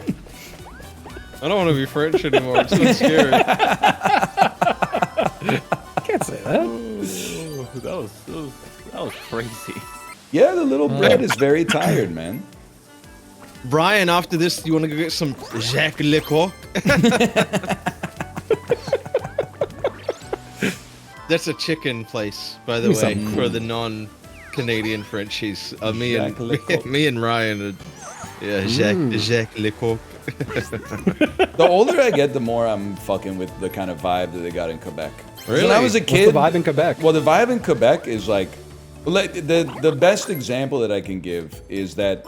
Speaker 9: I don't want to be French anymore. It's so scary.
Speaker 10: You can't say that.
Speaker 11: That was crazy.
Speaker 1: Yeah, the little bread is very tired, man.
Speaker 9: Brian, after this, you want to go get some Jacques Lecoq? That's a chicken place, by the way, for the non-Canadian Frenchies. Me and Ryan. Jacques Lecoq.
Speaker 1: The older I get, the more I'm fucking with the kind of vibe that they got in Quebec.
Speaker 9: Really?
Speaker 1: When I was a kid,
Speaker 10: What's the vibe in Quebec?
Speaker 1: Well, the vibe in Quebec is like the best example that I can give is that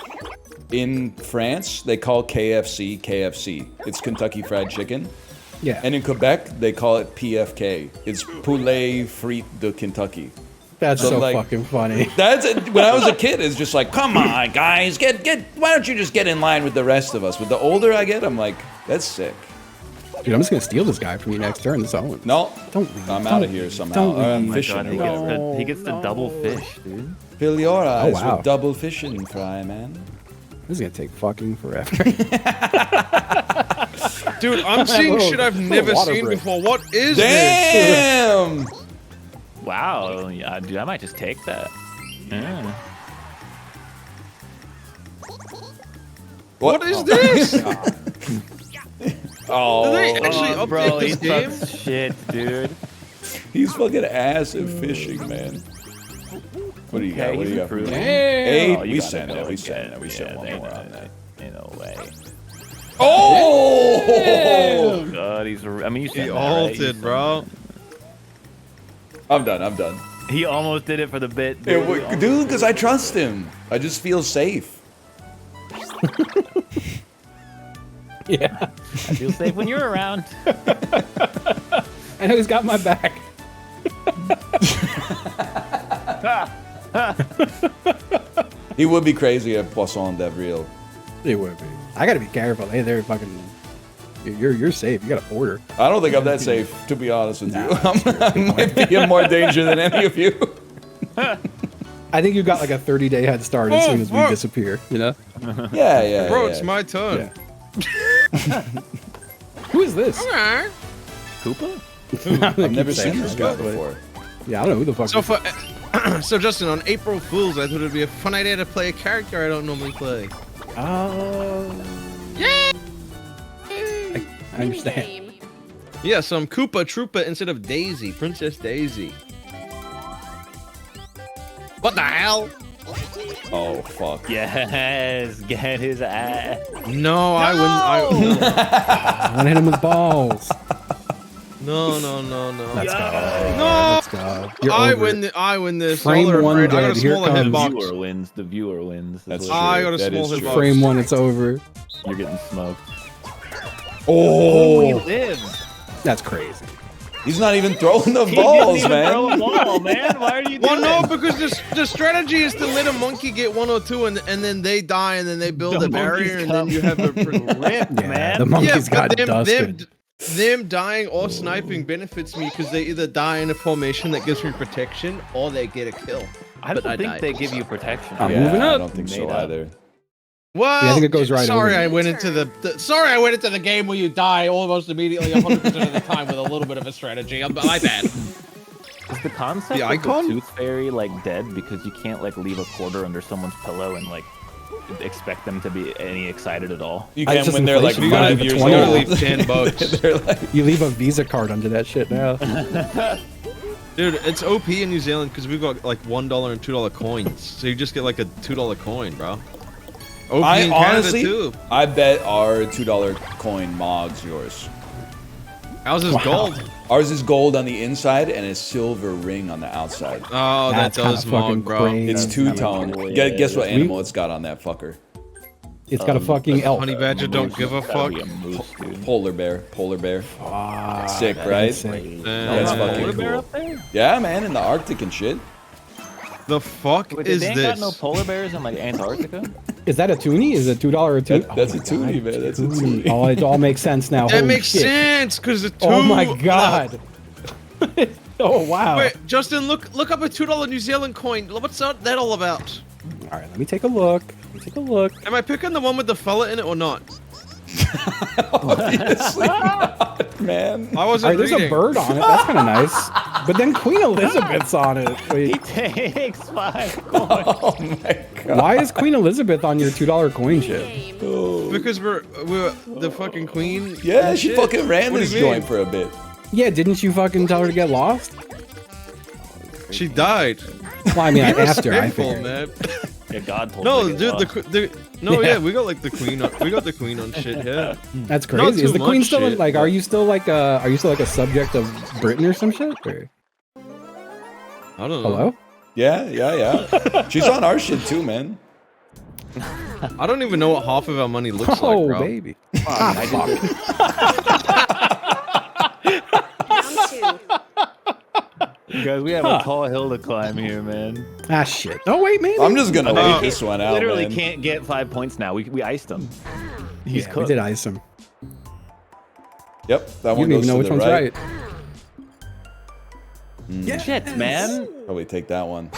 Speaker 1: in France they call KFC KFC. It's Kentucky Fried Chicken.
Speaker 10: Yeah.
Speaker 1: And in Quebec they call it PFK. It's Poulet Frite de Kentucky.
Speaker 10: That's so fucking funny.
Speaker 1: That's when I was a kid. It's just like, come on, guys, get. Why don't you just get in line with the rest of us? But the older I get, I'm like, that's sick.
Speaker 10: Dude, I'm just gonna steal this guy from you next turn. This Owen.
Speaker 1: No,
Speaker 10: don't leave.
Speaker 1: I'm out of here somehow. I'm fishing.
Speaker 11: God, he gets the double fish, dude.
Speaker 1: Fill your eyes
Speaker 10: wow.
Speaker 1: with double fishing fry, man.
Speaker 10: This is gonna take fucking forever.
Speaker 9: Dude, I'm seeing shit I've never seen before. What is this?
Speaker 1: Damn!
Speaker 11: Wow, yeah, dude, I might just take that. Yeah.
Speaker 9: What is this?
Speaker 1: Oh,
Speaker 9: Did they actually update
Speaker 11: bro,
Speaker 9: this
Speaker 11: he
Speaker 9: game?
Speaker 11: sucks shit, dude.
Speaker 1: He's fucking ass at fishing, man. What do you got? What do you got?
Speaker 11: improving.
Speaker 1: Eight.
Speaker 11: Oh, you
Speaker 1: We
Speaker 11: gotta
Speaker 1: sent
Speaker 11: go
Speaker 1: it. We
Speaker 11: again.
Speaker 1: sent it. We sent one
Speaker 11: ain't
Speaker 1: more
Speaker 11: no-
Speaker 1: on that.
Speaker 11: Ain't no way.
Speaker 1: Oh!
Speaker 11: God, I mean, you
Speaker 9: He
Speaker 11: said that, right? You
Speaker 9: altered,
Speaker 11: said
Speaker 9: bro.
Speaker 1: I'm done.
Speaker 11: that. He almost did it for the bit,
Speaker 1: Dude, because I trust him. I just feel safe.
Speaker 10: Yeah.
Speaker 11: I feel safe when you're around.
Speaker 10: I know he's got my back.
Speaker 1: He would be crazy at Poisson d'Avril.
Speaker 10: He would be. I gotta be careful. Hey, they're fucking. You're safe. You got a border.
Speaker 1: I don't think I'm that safe, to be honest with you. I might be in more danger than any of you.
Speaker 10: I think you got like a 30-day head start as soon as we disappear. You know?
Speaker 1: Yeah.
Speaker 9: Bro, it's my turn.
Speaker 10: Yeah. Who is this?
Speaker 11: Koopa?
Speaker 1: I've never seen this guy before.
Speaker 10: Yeah, I don't know who the fuck.
Speaker 9: So so Justin, on April Fools, I thought it'd be a fun idea to play a character I don't normally play.
Speaker 10: Yeah. I understand.
Speaker 9: Yeah, so I'm Koopa Troopa instead of Daisy, Princess Daisy. What the hell?
Speaker 1: Oh fuck.
Speaker 11: Yes, get his ass.
Speaker 9: No, I wouldn't.
Speaker 10: I want to hit him with balls.
Speaker 9: No.
Speaker 10: Let's go.
Speaker 9: No.
Speaker 10: Let's go. You're
Speaker 9: I
Speaker 10: over
Speaker 9: win.
Speaker 10: it.
Speaker 9: I win this.
Speaker 10: Frame
Speaker 9: All are
Speaker 10: one
Speaker 9: afraid. I got
Speaker 10: dead.
Speaker 9: a
Speaker 10: Here
Speaker 9: smaller
Speaker 10: comes.
Speaker 9: hitbox.
Speaker 11: The viewer wins.
Speaker 1: That's
Speaker 11: what
Speaker 1: true.
Speaker 9: I got a
Speaker 1: That
Speaker 9: small
Speaker 1: is true.
Speaker 9: hitbox.
Speaker 10: Frame one, it's over.
Speaker 11: You're getting smoked.
Speaker 1: Oh,
Speaker 11: he lives.
Speaker 10: That's crazy.
Speaker 1: he's not even throwing the
Speaker 11: He
Speaker 1: balls,
Speaker 11: doesn't even throw a
Speaker 1: man.
Speaker 11: ball, man. Why are you doing
Speaker 9: Well, no,
Speaker 11: that?
Speaker 9: because the strategy is to let a monkey get 1 or 2, and then they die, and then they build
Speaker 11: The
Speaker 9: a barrier,
Speaker 11: monkeys
Speaker 9: and then you have a
Speaker 11: Rip,
Speaker 10: Yeah,
Speaker 11: man.
Speaker 10: the monkeys
Speaker 9: but
Speaker 10: got dusted.
Speaker 9: them dying or sniping benefits me because they either die in a formation that gives me protection or they get a kill.
Speaker 11: I
Speaker 9: But
Speaker 11: don't
Speaker 9: I
Speaker 11: think
Speaker 9: died
Speaker 11: they give
Speaker 9: also.
Speaker 11: you protection.
Speaker 10: I'm
Speaker 1: Yeah,
Speaker 10: moving
Speaker 1: I
Speaker 10: up.
Speaker 1: don't think so
Speaker 11: Made up.
Speaker 1: either.
Speaker 9: Well,
Speaker 10: Yeah, I think it goes right
Speaker 9: sorry,
Speaker 10: over.
Speaker 9: I went into sorry, I went into the game where you die almost immediately 100% of the time with a little bit of a strategy. My bad.
Speaker 11: Is the concept
Speaker 9: The
Speaker 11: of
Speaker 9: icon?
Speaker 11: the tooth fairy like dead because you can't like leave a quarter under someone's pillow and like expect them to be any excited at all?
Speaker 1: You
Speaker 10: I
Speaker 1: can
Speaker 10: just
Speaker 1: when they're like
Speaker 10: inflation.
Speaker 1: 5
Speaker 10: You
Speaker 1: years
Speaker 10: gotta
Speaker 1: old.
Speaker 10: leave
Speaker 9: $10.
Speaker 1: They're like,
Speaker 10: You leave a Visa card under that shit now.
Speaker 9: Dude, it's OP in New Zealand because we've got like $1 and $2 coins. So you just get like a $2 coin, bro. OP
Speaker 1: I
Speaker 9: in Canada
Speaker 1: honestly,
Speaker 9: too.
Speaker 1: I bet our $2 coin mogs yours.
Speaker 9: Ours is gold.
Speaker 1: Ours is gold on the inside and a silver ring on the outside.
Speaker 9: Oh,
Speaker 10: That's
Speaker 9: that does
Speaker 10: kinda fucking
Speaker 9: mog, bro.
Speaker 10: crazy.
Speaker 1: It's
Speaker 10: That's
Speaker 1: two-tone.
Speaker 11: kinda
Speaker 1: Guess what
Speaker 10: Sweet.
Speaker 1: animal it's got on that fucker?
Speaker 10: It's got a fucking elf.
Speaker 9: Honey badger don't give a
Speaker 11: Gotta
Speaker 9: fuck.
Speaker 11: be a moose, dude.
Speaker 1: Polar bear. Polar bear. Sick,
Speaker 10: That's
Speaker 1: right?
Speaker 10: sick.
Speaker 1: That's
Speaker 11: Is there a
Speaker 1: fucking
Speaker 11: polar bear
Speaker 1: cool.
Speaker 11: up there?
Speaker 1: Yeah, man, in the Arctic and shit.
Speaker 9: The fuck
Speaker 11: Wait,
Speaker 9: is
Speaker 11: they ain't
Speaker 9: this?
Speaker 11: got no polar bears in like Antarctica?
Speaker 10: Is that a toonie? Is it $2 a toonie?
Speaker 1: That's a toonie, man. That's a toonie.
Speaker 10: Oh, it all makes sense now.
Speaker 9: That
Speaker 10: Holy
Speaker 9: makes
Speaker 10: shit.
Speaker 9: sense because the two.
Speaker 10: Oh my god. Oh wow.
Speaker 9: Wait, Justin, look up a $2 New Zealand coin. What's that all about?
Speaker 10: All right, let me take a look.
Speaker 9: Am I picking the one with the fella in it or not?
Speaker 1: Obviously not, man.
Speaker 9: I
Speaker 10: All
Speaker 9: wasn't
Speaker 10: right, there's
Speaker 9: reading.
Speaker 10: a bird on it. That's kind of nice. But then Queen Elizabeth's on it.
Speaker 11: He
Speaker 10: Wait,
Speaker 11: takes 5 coins.
Speaker 1: Oh my god.
Speaker 10: why is Queen Elizabeth on your $2 coin ship?
Speaker 9: Because we're the fucking queen.
Speaker 1: Yeah,
Speaker 9: and
Speaker 1: she
Speaker 9: shit.
Speaker 1: fucking ran
Speaker 9: What do
Speaker 1: this
Speaker 9: you mean?
Speaker 1: joint for a bit.
Speaker 10: Yeah, didn't you fucking tell her to get lost?
Speaker 9: She died.
Speaker 10: Well, I mean, I
Speaker 9: Be
Speaker 10: asked her. I
Speaker 9: respectful,
Speaker 10: figured.
Speaker 9: man.
Speaker 11: Yeah, God told
Speaker 9: No,
Speaker 11: me to
Speaker 9: dude,
Speaker 11: get lost.
Speaker 9: yeah, we got like the queen. We got the queen on shit. Yeah.
Speaker 10: That's
Speaker 9: Not
Speaker 10: crazy. Is
Speaker 9: too
Speaker 10: the Queen
Speaker 9: much
Speaker 10: still
Speaker 9: shit,
Speaker 10: like?
Speaker 9: but-
Speaker 10: Are you still like a subject of Britain or some shit? Or?
Speaker 9: I don't know.
Speaker 10: Hello?
Speaker 1: Yeah. She's on our shit too, man.
Speaker 9: I don't even know what half of our money looks
Speaker 10: Oh
Speaker 9: like, bro.
Speaker 10: baby.
Speaker 11: Guys, we have a tall hill to climb here, man.
Speaker 10: Ah shit. Oh wait, maybe.
Speaker 1: I'm just gonna wait this one out,
Speaker 11: Literally
Speaker 1: man.
Speaker 11: can't get 5 points now. We iced him. He's
Speaker 10: Yeah, we
Speaker 11: cooked.
Speaker 10: did ice him.
Speaker 1: Yep, that
Speaker 10: You
Speaker 1: one
Speaker 10: don't
Speaker 1: goes
Speaker 10: even know
Speaker 1: to
Speaker 10: which
Speaker 1: the
Speaker 10: one's
Speaker 1: right.
Speaker 10: right.
Speaker 11: Shit, man.
Speaker 1: Probably take that one.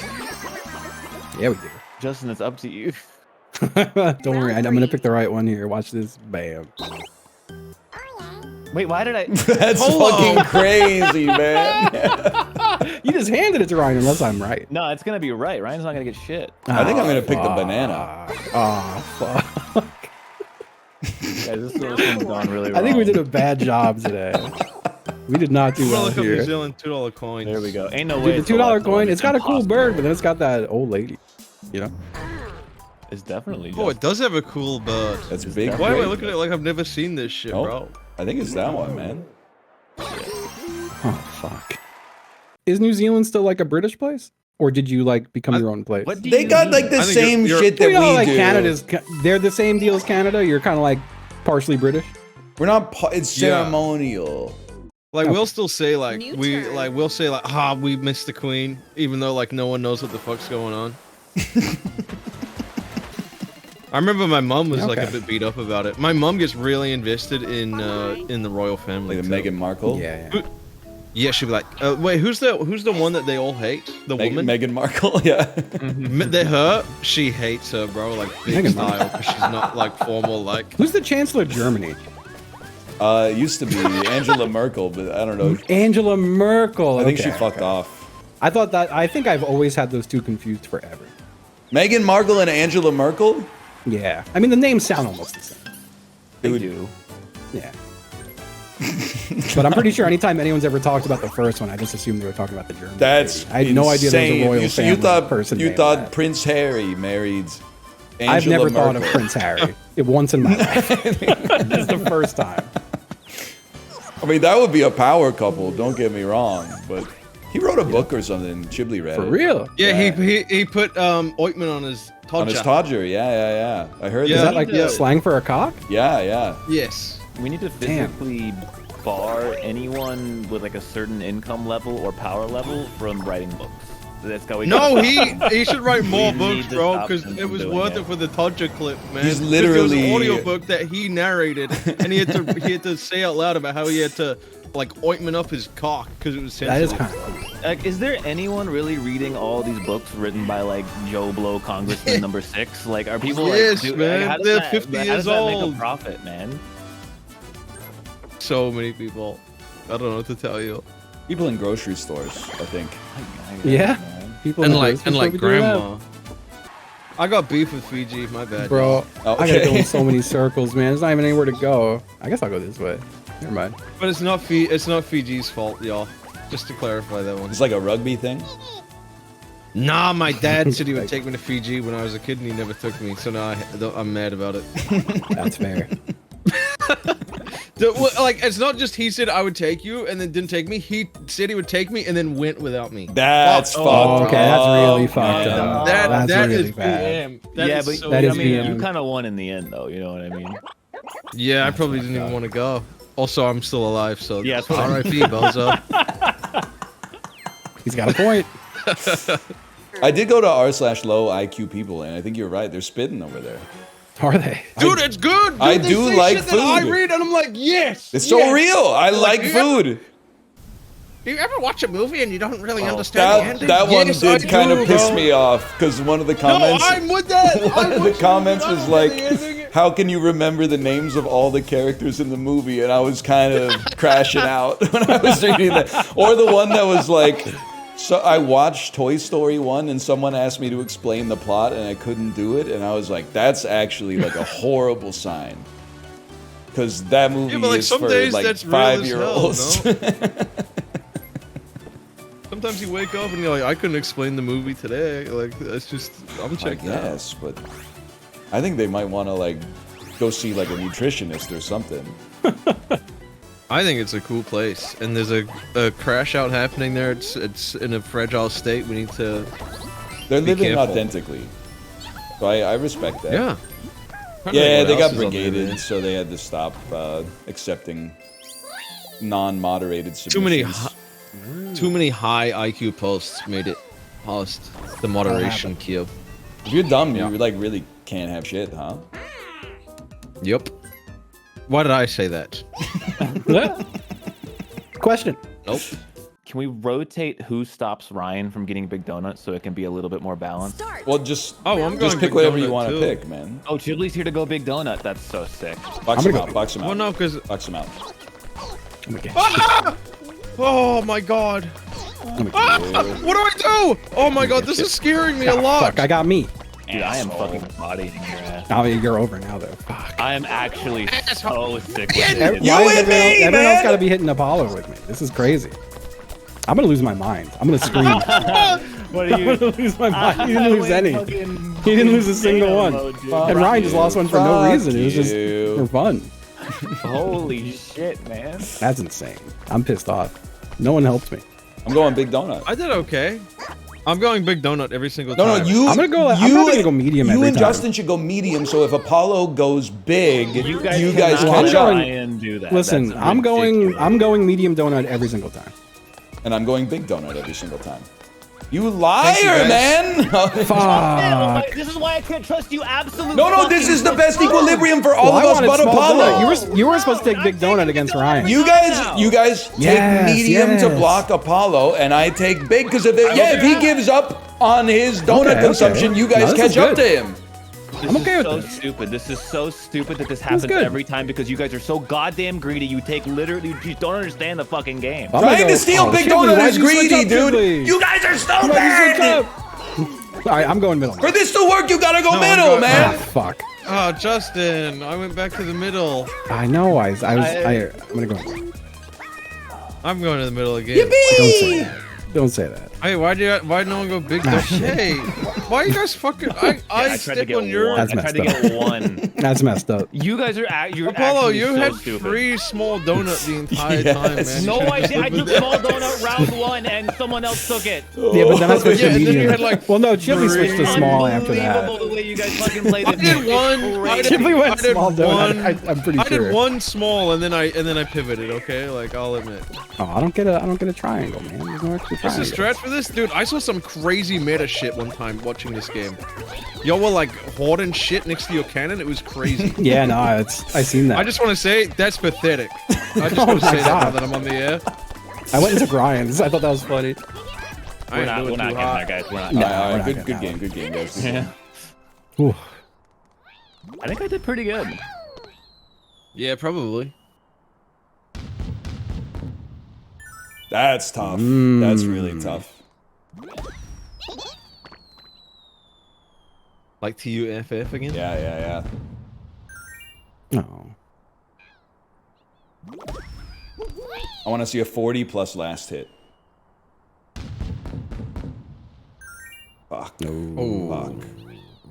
Speaker 10: Yeah, we do.
Speaker 11: Justin, it's up to you.
Speaker 10: Don't worry, I'm gonna pick the right one here. Watch this. Bam.
Speaker 11: Wait, why did I?
Speaker 1: That's fucking crazy, man.
Speaker 10: You just handed it to Ryan unless I'm right.
Speaker 11: No, it's gonna be right. Ryan's not gonna get shit.
Speaker 1: I think I'm gonna pick the banana.
Speaker 10: Oh fuck.
Speaker 11: Guys, this one's gone really wrong.
Speaker 10: I think we did a bad job today. We did not do
Speaker 9: I'm gonna
Speaker 10: well
Speaker 9: look up New
Speaker 10: here.
Speaker 9: Zealand $2 coins.
Speaker 11: There we go. Ain't no way.
Speaker 10: Dude,
Speaker 11: it's
Speaker 10: the
Speaker 11: the
Speaker 10: $2
Speaker 11: left one.
Speaker 10: coin, it's got a cool
Speaker 11: impossible.
Speaker 10: bird, but then it's got that old lady. You know?
Speaker 11: It's definitely.
Speaker 9: Oh, it does have a cool bird.
Speaker 1: That's big.
Speaker 9: Why am I
Speaker 1: great.
Speaker 9: looking at it like I've never seen this shit,
Speaker 1: Oh,
Speaker 9: bro?
Speaker 1: I think it's that one, man.
Speaker 10: Oh fuck. Is New Zealand still like a British place? Or did you like become your own place?
Speaker 11: What do
Speaker 1: They
Speaker 11: you
Speaker 1: got
Speaker 11: mean?
Speaker 1: like the
Speaker 9: I think
Speaker 1: same
Speaker 9: you're-
Speaker 1: shit that
Speaker 10: You know,
Speaker 1: we
Speaker 10: like
Speaker 1: do.
Speaker 10: Canada's, they're the same deal as Canada. You're kind of like partially British.
Speaker 1: We're not. It's
Speaker 9: Yeah.
Speaker 1: ceremonial.
Speaker 9: Like
Speaker 10: Okay.
Speaker 9: we'll still say like
Speaker 3: New
Speaker 9: we
Speaker 3: term.
Speaker 9: like we'll say like we missed the queen, even though like no one knows what the fuck's going on. I remember my mom was like a
Speaker 10: Okay.
Speaker 9: bit beat up about it. My mom gets really invested in the royal family.
Speaker 1: Like the
Speaker 9: too.
Speaker 1: Meghan Markle.
Speaker 10: Yeah.
Speaker 9: Yeah, she'd be like, wait, who's the one that they all hate? The woman?
Speaker 1: Meghan Markle. Yeah.
Speaker 9: Her, she hates her, bro, like big
Speaker 10: Meghan
Speaker 9: style,
Speaker 10: Markle.
Speaker 9: 'cause she's not like formal, like.
Speaker 10: Who's the Chancellor of Germany?
Speaker 1: It used to be Angela Merkel, but I don't know.
Speaker 10: Angela Merkel.
Speaker 1: I think she
Speaker 10: Okay,
Speaker 1: fucked
Speaker 10: okay.
Speaker 1: off.
Speaker 10: I thought that. I think I've always had those two confused forever.
Speaker 1: Meghan Markle and Angela Merkel.
Speaker 10: Yeah. I mean, the names sound almost the same.
Speaker 11: They do.
Speaker 10: Yeah. But I'm pretty sure anytime anyone's ever talked about the first one, I just assumed they were talking about the German.
Speaker 1: That's
Speaker 10: I had no idea there was a
Speaker 1: insane.
Speaker 10: royal
Speaker 1: you,
Speaker 10: family
Speaker 1: you thought
Speaker 10: person.
Speaker 1: you
Speaker 10: named
Speaker 1: thought
Speaker 10: that.
Speaker 1: Prince Harry married Angela
Speaker 10: I've never thought of
Speaker 1: Merkel.
Speaker 10: Prince Harry once in my life. This is the first time.
Speaker 1: I mean, that would be a power couple. Don't get me wrong, but he wrote a book or something. Chibli read
Speaker 10: For
Speaker 1: it.
Speaker 10: real?
Speaker 9: Yeah, he put ointment on his todger.
Speaker 1: On his Todger. Yeah. I heard
Speaker 9: Yeah.
Speaker 10: Is
Speaker 1: that.
Speaker 10: that like
Speaker 9: Yeah.
Speaker 10: slang for a cock?
Speaker 1: Yeah.
Speaker 9: Yes.
Speaker 11: We need to
Speaker 10: Damn.
Speaker 11: physically bar anyone with like a certain income level or power level from writing books. That's how we.
Speaker 9: No, he should write more
Speaker 11: We
Speaker 9: books,
Speaker 11: need to
Speaker 9: bro,
Speaker 11: stop
Speaker 9: because
Speaker 11: him
Speaker 9: it
Speaker 11: from
Speaker 9: was
Speaker 11: doing
Speaker 9: worth
Speaker 11: it.
Speaker 9: it for the Todger clip, man.
Speaker 1: He's
Speaker 9: 'Cause
Speaker 1: literally-
Speaker 9: there was an audiobook that he narrated, and he had to say out loud about how he had to like ointment up his cock because it was
Speaker 10: That is
Speaker 9: sensitive.
Speaker 10: kind of cool.
Speaker 11: Like, is there anyone really reading all these books written by like Joe Blow, Congressman number 6? Like, are people
Speaker 9: Yes,
Speaker 11: like,
Speaker 9: man,
Speaker 11: how does
Speaker 9: they're
Speaker 11: that,
Speaker 9: 50
Speaker 11: how
Speaker 9: years
Speaker 11: does that make
Speaker 9: old.
Speaker 11: a profit, man?
Speaker 9: So many people. I don't know what to tell you.
Speaker 1: People in grocery stores, I think.
Speaker 10: Yeah. People
Speaker 9: And
Speaker 10: in the
Speaker 9: like
Speaker 10: grocery store be doing that?
Speaker 9: grandma. I got beef with Fiji. My bad,
Speaker 10: Bro,
Speaker 1: Oh,
Speaker 10: I gotta go
Speaker 1: okay.
Speaker 10: in so many circles, man. There's not even anywhere to go. I guess I'll go this way. Never mind.
Speaker 9: But it's not Fiji's fault, y'all. Just to clarify that one.
Speaker 1: It's like a rugby thing.
Speaker 9: Nah, my dad said he would take me to Fiji when I was a kid, and he never took me. So now I'm mad about it.
Speaker 10: That's fair.
Speaker 9: Like, it's not just he said I would take you and then didn't take me. He said he would take me and then went without me.
Speaker 1: That's fucked
Speaker 10: Oh, okay, that's really
Speaker 1: up,
Speaker 10: fucked
Speaker 1: man.
Speaker 10: up.
Speaker 9: That
Speaker 10: That's
Speaker 9: is
Speaker 10: really bad.
Speaker 9: BM. That
Speaker 11: yeah,
Speaker 9: is
Speaker 11: but
Speaker 9: so
Speaker 10: that
Speaker 11: I
Speaker 10: is
Speaker 11: mean,
Speaker 10: BM.
Speaker 11: you kind of won in the end, though. You know what I mean?
Speaker 9: Yeah, I probably didn't even want to go. Also, I'm still alive, so
Speaker 11: Yeah, that's what I
Speaker 9: R.I.P. Bozo.
Speaker 10: He's got a point.
Speaker 1: I did go to r/lowIQpeople, and I think you're right. They're spitting over there.
Speaker 10: Are they?
Speaker 9: Dude, it's good. Dude,
Speaker 1: I
Speaker 9: they
Speaker 1: do
Speaker 9: say
Speaker 1: like
Speaker 9: shit that I
Speaker 1: food.
Speaker 9: read and I'm like, yes.
Speaker 1: It's so
Speaker 9: yes.
Speaker 1: real. I like
Speaker 9: do you
Speaker 1: food.
Speaker 9: Do you ever watch a movie and you don't really understand the ending?
Speaker 1: That one
Speaker 9: Yes,
Speaker 1: did
Speaker 9: I
Speaker 1: kind
Speaker 9: do,
Speaker 1: of piss
Speaker 9: bro.
Speaker 1: me off because one of the comments.
Speaker 9: No, I'm with that.
Speaker 1: One of the comments was like, "How can you remember the names of all the characters in the movie?" And I was kind of crashing out when I was reading that. Or the one that was like, so I watched Toy Story 1 and someone asked me to explain the plot and I couldn't do it, and I was like, that's actually like a horrible sign. Because that movie
Speaker 9: but, like,
Speaker 1: is
Speaker 9: some
Speaker 1: for
Speaker 9: days
Speaker 1: like
Speaker 9: that's real as
Speaker 1: 5-year-olds.
Speaker 9: hell, Sometimes you wake up and you're like, I couldn't explain the movie today. Like, that's just, I'm
Speaker 1: I
Speaker 9: checked out.
Speaker 1: guess, but I think they might want to like go see like a nutritionist or something.
Speaker 9: I think it's a cool place, and there's a crash out happening there. It's in a fragile state. We need to.
Speaker 1: They're
Speaker 9: be
Speaker 1: living
Speaker 9: careful.
Speaker 1: authentically, so I respect that.
Speaker 9: Yeah.
Speaker 1: Yeah, they got
Speaker 9: else is on there,
Speaker 1: brigaded,
Speaker 9: man.
Speaker 1: so they had to stop accepting non-moderated
Speaker 9: Too many,
Speaker 1: submissions.
Speaker 9: too many high IQ posts made it past the moderation queue.
Speaker 1: If you're dumb, you like really can't have shit, huh?
Speaker 9: Yep. Why did I say that?
Speaker 10: Question.
Speaker 9: Nope.
Speaker 11: Can we rotate who stops Ryan from getting Big Donut so it can be a little bit more balanced?
Speaker 1: Well, just
Speaker 9: I'm
Speaker 1: just
Speaker 9: going
Speaker 1: pick
Speaker 9: Big
Speaker 1: whatever you
Speaker 9: Donut,
Speaker 1: want to
Speaker 9: too.
Speaker 1: pick, man.
Speaker 11: Oh, Chibley's here to go Big Donut. That's so sick.
Speaker 1: Box him out. Box him out.
Speaker 9: Well, no, because.
Speaker 1: Box him out.
Speaker 9: Ah! Oh my god. Ah! What do I do? Oh my god, this is scaring me a lot.
Speaker 10: Fuck, I got me.
Speaker 11: Dude, I am fucking bodying your ass.
Speaker 10: Oh, you're over now, though. Fuck.
Speaker 11: I am actually so sick with
Speaker 10: Everyone
Speaker 11: it.
Speaker 10: everyone else got to be hitting Apollo with me. This is crazy. I'm gonna lose my mind. I'm gonna scream.
Speaker 11: What are you?
Speaker 10: I'm gonna lose my mind. He didn't lose any. He didn't lose a single one. And Ryan just lost one for no reason. It was just for fun.
Speaker 11: Holy shit, man.
Speaker 10: That's insane. I'm pissed off. No one helped me.
Speaker 1: I'm going Big Donut.
Speaker 9: I did okay. I'm going Big Donut every single
Speaker 1: No,
Speaker 9: time.
Speaker 1: no, you.
Speaker 10: I'm gonna go. I'm
Speaker 1: you,
Speaker 10: probably gonna go medium
Speaker 1: You
Speaker 10: every
Speaker 1: and
Speaker 10: time.
Speaker 1: Justin should go medium. So if Apollo goes big, you guys
Speaker 11: cannot
Speaker 1: catch up.
Speaker 11: Ryan do that.
Speaker 10: Listen,
Speaker 11: That's
Speaker 10: I'm
Speaker 11: ridiculous.
Speaker 10: going medium donut every single time.
Speaker 1: And I'm going Big Donut every single time. You liar, man!
Speaker 10: Fuck.
Speaker 11: This is why I can't trust you. Absolutely.
Speaker 1: No, this is the best equilibrium for all
Speaker 10: Well,
Speaker 1: of
Speaker 10: I
Speaker 1: us
Speaker 10: wanted
Speaker 1: but
Speaker 10: small
Speaker 1: Apollo.
Speaker 10: donut. You were supposed to take big donut against Ryan.
Speaker 1: You guys take
Speaker 10: Yes,
Speaker 1: medium to
Speaker 10: yes.
Speaker 1: block Apollo, and I take big because if he gives up on his donut
Speaker 10: Okay,
Speaker 1: consumption,
Speaker 10: okay.
Speaker 1: you guys
Speaker 10: No, this is
Speaker 1: catch up
Speaker 10: good.
Speaker 1: to him.
Speaker 10: I'm okay with
Speaker 11: so
Speaker 10: this.
Speaker 11: stupid. This is so stupid that this happens
Speaker 10: good.
Speaker 11: every time because you guys are so goddamn greedy. You take literally, you don't understand the fucking game.
Speaker 10: I'm gonna
Speaker 1: Trying
Speaker 10: go-
Speaker 1: to steal
Speaker 10: oh,
Speaker 1: Big
Speaker 10: Chibley,
Speaker 1: Donut
Speaker 10: why'd
Speaker 1: is
Speaker 10: you switch
Speaker 1: greedy,
Speaker 10: up,
Speaker 1: dude.
Speaker 10: Chibley?
Speaker 1: You guys are so
Speaker 10: Why'd you switch
Speaker 1: bad.
Speaker 10: up? All right, I'm going middle.
Speaker 1: For this to work, you gotta go
Speaker 9: No, I'm
Speaker 1: middle,
Speaker 9: going-
Speaker 10: Ah,
Speaker 1: man.
Speaker 10: fuck.
Speaker 9: Oh, Justin, I went back to the middle.
Speaker 10: I know. I'm gonna go.
Speaker 9: I'm going to the middle again.
Speaker 10: Don't say that. Don't say that.
Speaker 9: Hey, why no one go Big Donut? Hey, why you guys fucking? I
Speaker 11: I tried to
Speaker 9: step
Speaker 11: get
Speaker 9: on your.
Speaker 11: one.
Speaker 10: That's
Speaker 11: I tried to
Speaker 10: messed
Speaker 11: get one.
Speaker 10: That's messed up.
Speaker 11: You guys are you're
Speaker 9: Apollo,
Speaker 11: actually
Speaker 9: you
Speaker 11: so
Speaker 9: had
Speaker 11: stupid.
Speaker 9: 3 small donuts the entire
Speaker 1: Yes.
Speaker 9: time, man.
Speaker 11: No, I did. I took small donut round 1 and someone else took it.
Speaker 10: Yeah, but then I switched
Speaker 9: Yeah,
Speaker 10: to
Speaker 9: and then you
Speaker 10: medium.
Speaker 9: had, like,
Speaker 10: Well, no, Chibley switched to small after that.
Speaker 11: Unbelievable the way you guys fucking played
Speaker 9: I
Speaker 11: this.
Speaker 9: did one. I did,
Speaker 10: Chibley went
Speaker 9: I did
Speaker 10: small
Speaker 9: one.
Speaker 10: donut. I'm pretty
Speaker 9: I
Speaker 10: sure.
Speaker 9: did one small and then I pivoted. Okay, like I'll admit.
Speaker 10: Oh, I don't get a triangle, man. There's no extra
Speaker 9: What's
Speaker 10: triangle.
Speaker 9: the stretch for this, dude? I saw some crazy meta shit one time watching this game. Y'all were like hoarding shit next to your cannon. It was crazy.
Speaker 10: Yeah, no, I seen that.
Speaker 9: I just want to say that's pathetic. I just
Speaker 10: Oh
Speaker 9: want to
Speaker 10: my
Speaker 9: say that now
Speaker 10: God.
Speaker 9: that I'm on the air.
Speaker 10: I went into Ryan's. I thought that was funny.
Speaker 9: I ain't doing
Speaker 11: We're not
Speaker 9: too
Speaker 11: getting
Speaker 9: hot.
Speaker 11: there, guys. We're not.
Speaker 10: No,
Speaker 1: All
Speaker 10: we're
Speaker 1: right,
Speaker 10: not
Speaker 1: good
Speaker 10: getting
Speaker 1: game,
Speaker 10: that
Speaker 1: good game, guys. Good
Speaker 11: Yeah.
Speaker 1: game.
Speaker 10: Ooh.
Speaker 11: I think I did pretty good.
Speaker 9: Yeah, probably.
Speaker 1: That's tough. That's really tough.
Speaker 9: Like TUFF again?
Speaker 1: Yeah.
Speaker 10: No.
Speaker 1: I want to see a 40 plus last hit. Fuck.
Speaker 9: Oh.
Speaker 1: Fuck.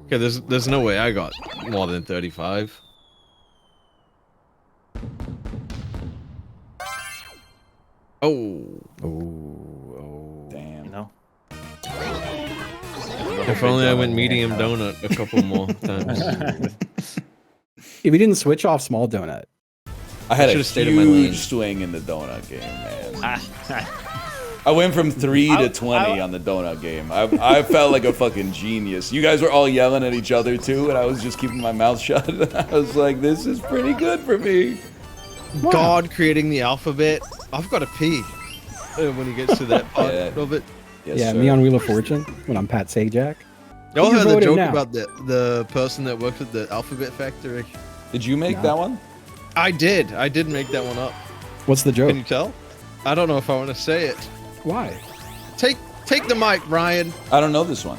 Speaker 9: Okay, there's no way I got more than 35. Oh.
Speaker 1: Damn.
Speaker 11: No.
Speaker 9: If only I went medium donut a couple more times.
Speaker 10: If he didn't switch off small donut.
Speaker 1: I had a
Speaker 9: should've stayed in my lane.
Speaker 1: huge swing in the donut game, man. I went from 3 to 20 on the donut game. I felt like a fucking genius. You guys were all yelling at each other too, and I was just keeping my mouth shut. I was like, this is pretty good for me.
Speaker 9: God creating the alphabet. I've got to pee when he gets to that part of it.
Speaker 1: Yes,
Speaker 10: yeah,
Speaker 1: sir.
Speaker 10: me on Wheel of Fortune when I'm Pat Sajak.
Speaker 9: Y'all
Speaker 10: You
Speaker 9: heard the
Speaker 10: voted
Speaker 9: joke
Speaker 10: now.
Speaker 9: about the person that works at the alphabet factory?
Speaker 1: Did you make that one?
Speaker 9: I did make that one up.
Speaker 10: What's the joke?
Speaker 9: Can you tell? I don't know if I want to say it.
Speaker 10: Why?
Speaker 9: Take the mic, Brian.
Speaker 1: I don't know this one.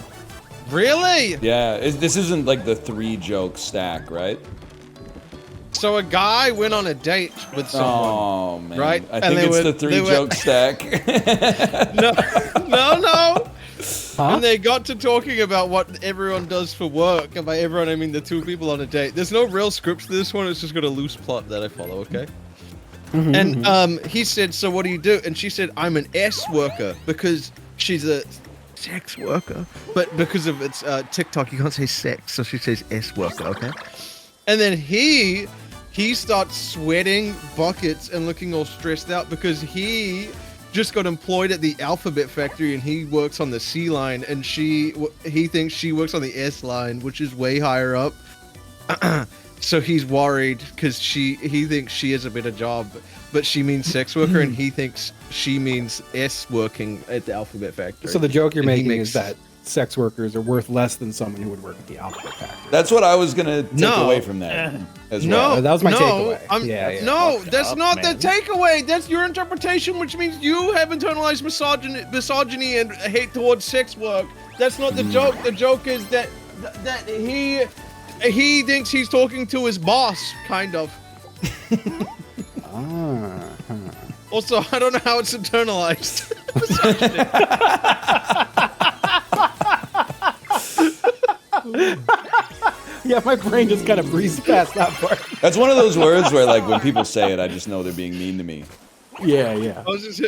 Speaker 9: Really?
Speaker 1: Yeah, this isn't like the 3 joke stack, right?
Speaker 9: So a guy went on a date with someone.
Speaker 1: Oh man,
Speaker 9: right?
Speaker 1: I think it's the 3 joke stack.
Speaker 9: No.
Speaker 10: Huh?
Speaker 9: And they got to talking about what everyone does for work. And by everyone, I mean the 2 people on a date. There's no real script to this one. It's just got a loose plot that I follow, okay? And he said, so what do you do? And she said, I'm an S worker because she's a sex worker. But because of its TikTok, you can't say sex. So she says S worker, okay? And then he starts sweating buckets and looking all stressed out because he just got employed at the alphabet factory and he works on the C line and he thinks she works on the S line, which is way higher up. So he's worried because he thinks she has a better job, but she means sex worker and he thinks she means S working at the alphabet factory.
Speaker 10: So the joke you're
Speaker 9: And he
Speaker 10: making
Speaker 9: makes-
Speaker 10: is that sex workers are worth less than someone who would work at the alphabet factory.
Speaker 1: That's what I was gonna take
Speaker 9: No.
Speaker 1: away from that as
Speaker 9: No,
Speaker 1: well.
Speaker 10: That was my takeaway.
Speaker 9: Yeah.
Speaker 10: Yeah.
Speaker 9: No,
Speaker 11: Fucked
Speaker 9: that's
Speaker 11: up,
Speaker 9: not
Speaker 11: man.
Speaker 9: the takeaway. That's your interpretation, which means you have internalized misogyny and hate towards sex work. That's not the joke. The joke is that he thinks he's talking to his boss, kind of. Also, I don't know how it's internalized.
Speaker 10: Yeah, my brain just kind of breezed past that part.
Speaker 1: That's one of those words where, like, when people say it, I just know they're being mean to me.
Speaker 10: Yeah.
Speaker 9: I was just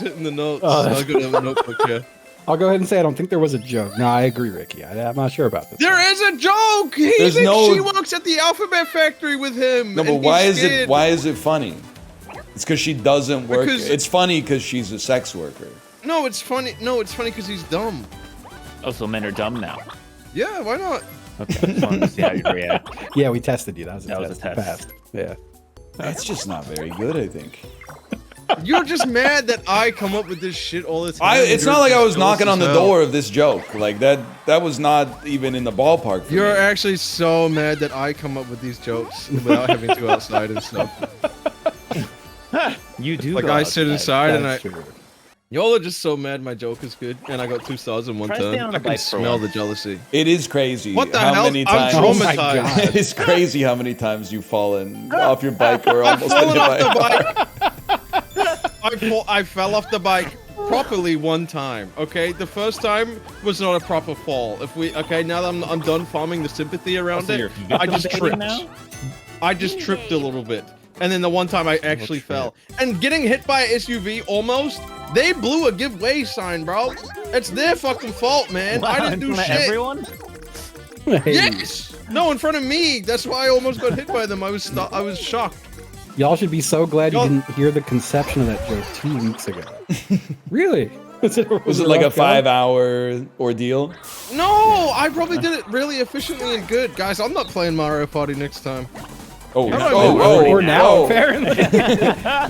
Speaker 9: hitting the notes.
Speaker 10: Oh,
Speaker 9: I'll go to the notebook here.
Speaker 10: I'll go ahead and say I don't think there was a joke. No, I agree, Ricky. I'm not sure about this.
Speaker 9: There is a joke. He
Speaker 1: There's
Speaker 9: thinks
Speaker 1: no-
Speaker 9: she works at the alphabet factory with him.
Speaker 1: No, but
Speaker 9: and
Speaker 1: why
Speaker 9: he's
Speaker 1: is it?
Speaker 9: scared.
Speaker 1: Why is it funny? It's because she doesn't work.
Speaker 9: Because-
Speaker 1: It's funny because she's a sex worker.
Speaker 9: No, it's funny. No, it's funny because he's dumb.
Speaker 11: Oh, so men are dumb now.
Speaker 9: Yeah, why not?
Speaker 11: Okay, just wanted to see how you react.
Speaker 10: Yeah, we tested you. That was a
Speaker 11: That was
Speaker 10: test.
Speaker 11: a
Speaker 10: You
Speaker 11: test.
Speaker 10: passed. Yeah.
Speaker 1: That's just not very good, I think.
Speaker 9: You're just mad that I come up with this shit all the time.
Speaker 1: It's
Speaker 9: You're
Speaker 1: not like I
Speaker 9: just
Speaker 1: was knocking
Speaker 9: jealous
Speaker 1: on the
Speaker 9: as hell.
Speaker 1: door of this joke. Like that was not even in the ballpark for
Speaker 9: You're
Speaker 1: me.
Speaker 9: actually so mad that I come up with these jokes without having to go outside and stuff.
Speaker 11: You do.
Speaker 9: Like
Speaker 11: go
Speaker 9: I sit
Speaker 11: outside.
Speaker 9: inside and I.
Speaker 10: That's true.
Speaker 9: Y'all are just so mad my joke is good, and I got 2 stars in one
Speaker 11: Try
Speaker 9: turn.
Speaker 11: staying on
Speaker 9: I
Speaker 11: a
Speaker 9: can
Speaker 11: bike for
Speaker 9: smell
Speaker 11: once.
Speaker 9: the jealousy.
Speaker 1: It is crazy.
Speaker 9: What the
Speaker 1: how
Speaker 9: hell?
Speaker 1: many
Speaker 9: I'm
Speaker 1: times?
Speaker 10: Oh my
Speaker 9: traumatized.
Speaker 10: God.
Speaker 1: It's crazy how many times you've fallen off your bike or
Speaker 9: I've
Speaker 1: almost been
Speaker 9: fallen
Speaker 1: hit
Speaker 9: off
Speaker 1: by
Speaker 9: the bike. I fell off the bike properly one time. Okay, the first time was not a proper fall. Now that I'm done farming the sympathy around
Speaker 11: So
Speaker 9: it,
Speaker 11: you're
Speaker 9: I just
Speaker 11: victim
Speaker 9: tripped.
Speaker 11: baiting now?
Speaker 9: I just tripped a little bit, and then the one time I actually fell. And getting hit by an SUV almost. They blew a give way sign, bro. It's their fucking fault, man.
Speaker 11: Wow,
Speaker 9: I didn't
Speaker 11: in
Speaker 9: do
Speaker 11: front of
Speaker 9: shit.
Speaker 11: everyone?
Speaker 10: Hey,
Speaker 9: Yes. No, in front of me. That's why I almost got hit by them. I was shocked.
Speaker 10: Y'all should be so glad you
Speaker 9: Y'all-
Speaker 10: didn't hear the conception of that joke 2 weeks ago. Really? Was it
Speaker 1: like a
Speaker 10: rough going?
Speaker 1: 5-hour ordeal?
Speaker 9: No, I probably did it really efficiently and good, guys. I'm not playing Mario Party next time.
Speaker 1: Oh,
Speaker 9: How
Speaker 1: oh,
Speaker 9: about
Speaker 1: oh,
Speaker 10: Or now,
Speaker 1: oh.
Speaker 10: apparently.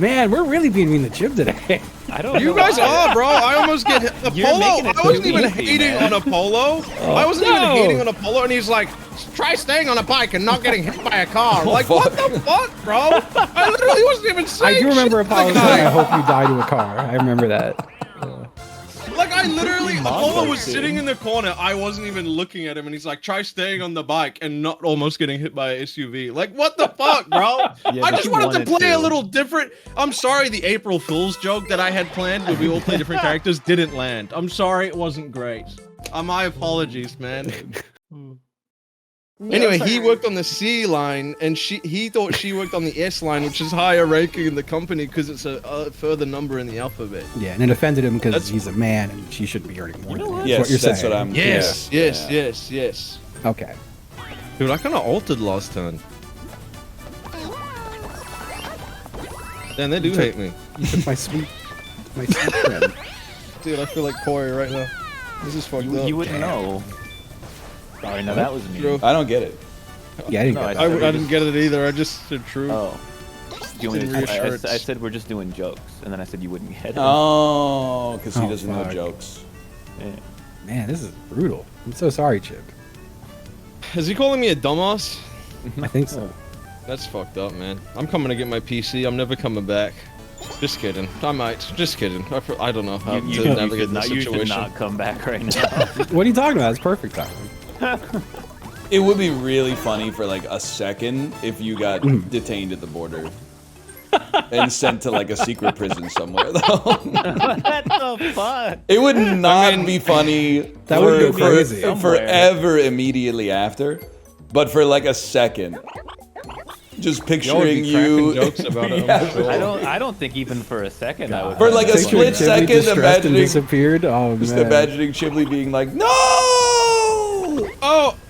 Speaker 10: Man, we're really being mean to Jib today.
Speaker 11: I don't know.
Speaker 9: You guys
Speaker 11: why.
Speaker 9: are, bro. I almost get hit.
Speaker 11: You're
Speaker 9: Apollo.
Speaker 11: making it
Speaker 9: I wasn't
Speaker 11: too
Speaker 9: even
Speaker 11: easy,
Speaker 9: hating
Speaker 11: man.
Speaker 9: on Apollo. I wasn't
Speaker 10: no.
Speaker 9: even hating on Apollo, and he's like, "Try staying on a bike and not getting hit by a car." Like, what the fuck, bro? I literally wasn't even saying.
Speaker 10: I do remember
Speaker 9: shit to the
Speaker 10: Apollo
Speaker 9: guy.
Speaker 10: saying, I hope you die to a car. I remember that.
Speaker 9: Like, I literally, Apollo was
Speaker 11: dude.
Speaker 9: sitting in the corner. I wasn't even looking at him, and he's like, "Try staying on the bike and not almost getting hit by an SUV." Like, what the fuck, bro?
Speaker 11: Yeah,
Speaker 9: I
Speaker 11: but
Speaker 9: just
Speaker 11: you
Speaker 9: wanted to
Speaker 11: wanted
Speaker 9: play a
Speaker 11: to.
Speaker 9: little different. I'm sorry, the April Fool's joke that I had planned where we all play different characters didn't land. I'm sorry, it wasn't great. My apologies, man. Anyway, he worked on the C line, and he thought she worked on the S line, which is higher ranking in the company because it's a further number in the alphabet.
Speaker 10: Yeah, and it offended him because
Speaker 9: That's-
Speaker 10: he's a man and she should be earning more than him.
Speaker 1: Yes,
Speaker 10: what you're
Speaker 1: that's
Speaker 10: saying.
Speaker 1: what I'm.
Speaker 9: Yes,
Speaker 1: yeah,
Speaker 9: yes,
Speaker 1: yeah.
Speaker 9: yes, yes.
Speaker 10: Okay.
Speaker 9: Dude, I kind of altered last turn. Damn, they do hate me.
Speaker 10: You took my sweet My sweet friend.
Speaker 9: Dude, I feel like Corey right now. This is fucked up.
Speaker 11: You wouldn't know. Sorry, no, that was me.
Speaker 9: True.
Speaker 1: I don't get it.
Speaker 10: Yeah, I didn't
Speaker 11: No,
Speaker 10: get
Speaker 11: I
Speaker 10: that.
Speaker 9: I didn't get it either. I just said true.
Speaker 11: Oh. You want me to-
Speaker 9: Reassurance.
Speaker 11: I said we're just doing jokes, and then I said you wouldn't get it.
Speaker 1: Oh, because he
Speaker 10: Oh,
Speaker 1: doesn't know
Speaker 10: fuck.
Speaker 1: jokes.
Speaker 11: Yeah.
Speaker 10: Man, this is brutal. I'm so sorry, Chib.
Speaker 9: Is he calling me a dumbass?
Speaker 10: I think so.
Speaker 9: That's fucked up, man. I'm coming to get my PC. I'm never coming back. Just kidding. I might. Just kidding. I don't know how
Speaker 11: You
Speaker 9: to navigate this
Speaker 11: you should
Speaker 9: situation.
Speaker 11: not come back right now.
Speaker 10: What are you talking about? It's perfect time.
Speaker 1: It would be really funny for like a second if you got detained at the border and sent to like a secret prison somewhere, though.
Speaker 11: What the fuck?
Speaker 1: It would not be funny
Speaker 10: That would go crazy.
Speaker 1: forever immediately after, but for like a second. Just
Speaker 9: Y'all would
Speaker 1: picturing
Speaker 9: be cracking
Speaker 1: you.
Speaker 9: jokes about it, I'm
Speaker 1: Yeah.
Speaker 9: sure.
Speaker 11: I don't think even for a second I would.
Speaker 1: For like a
Speaker 10: Picture
Speaker 1: split
Speaker 10: Chiblee
Speaker 1: second,
Speaker 10: distressed and
Speaker 1: imagining,
Speaker 10: disappeared. Oh
Speaker 1: just
Speaker 10: man.
Speaker 1: imagining Chiblee being like, "No!"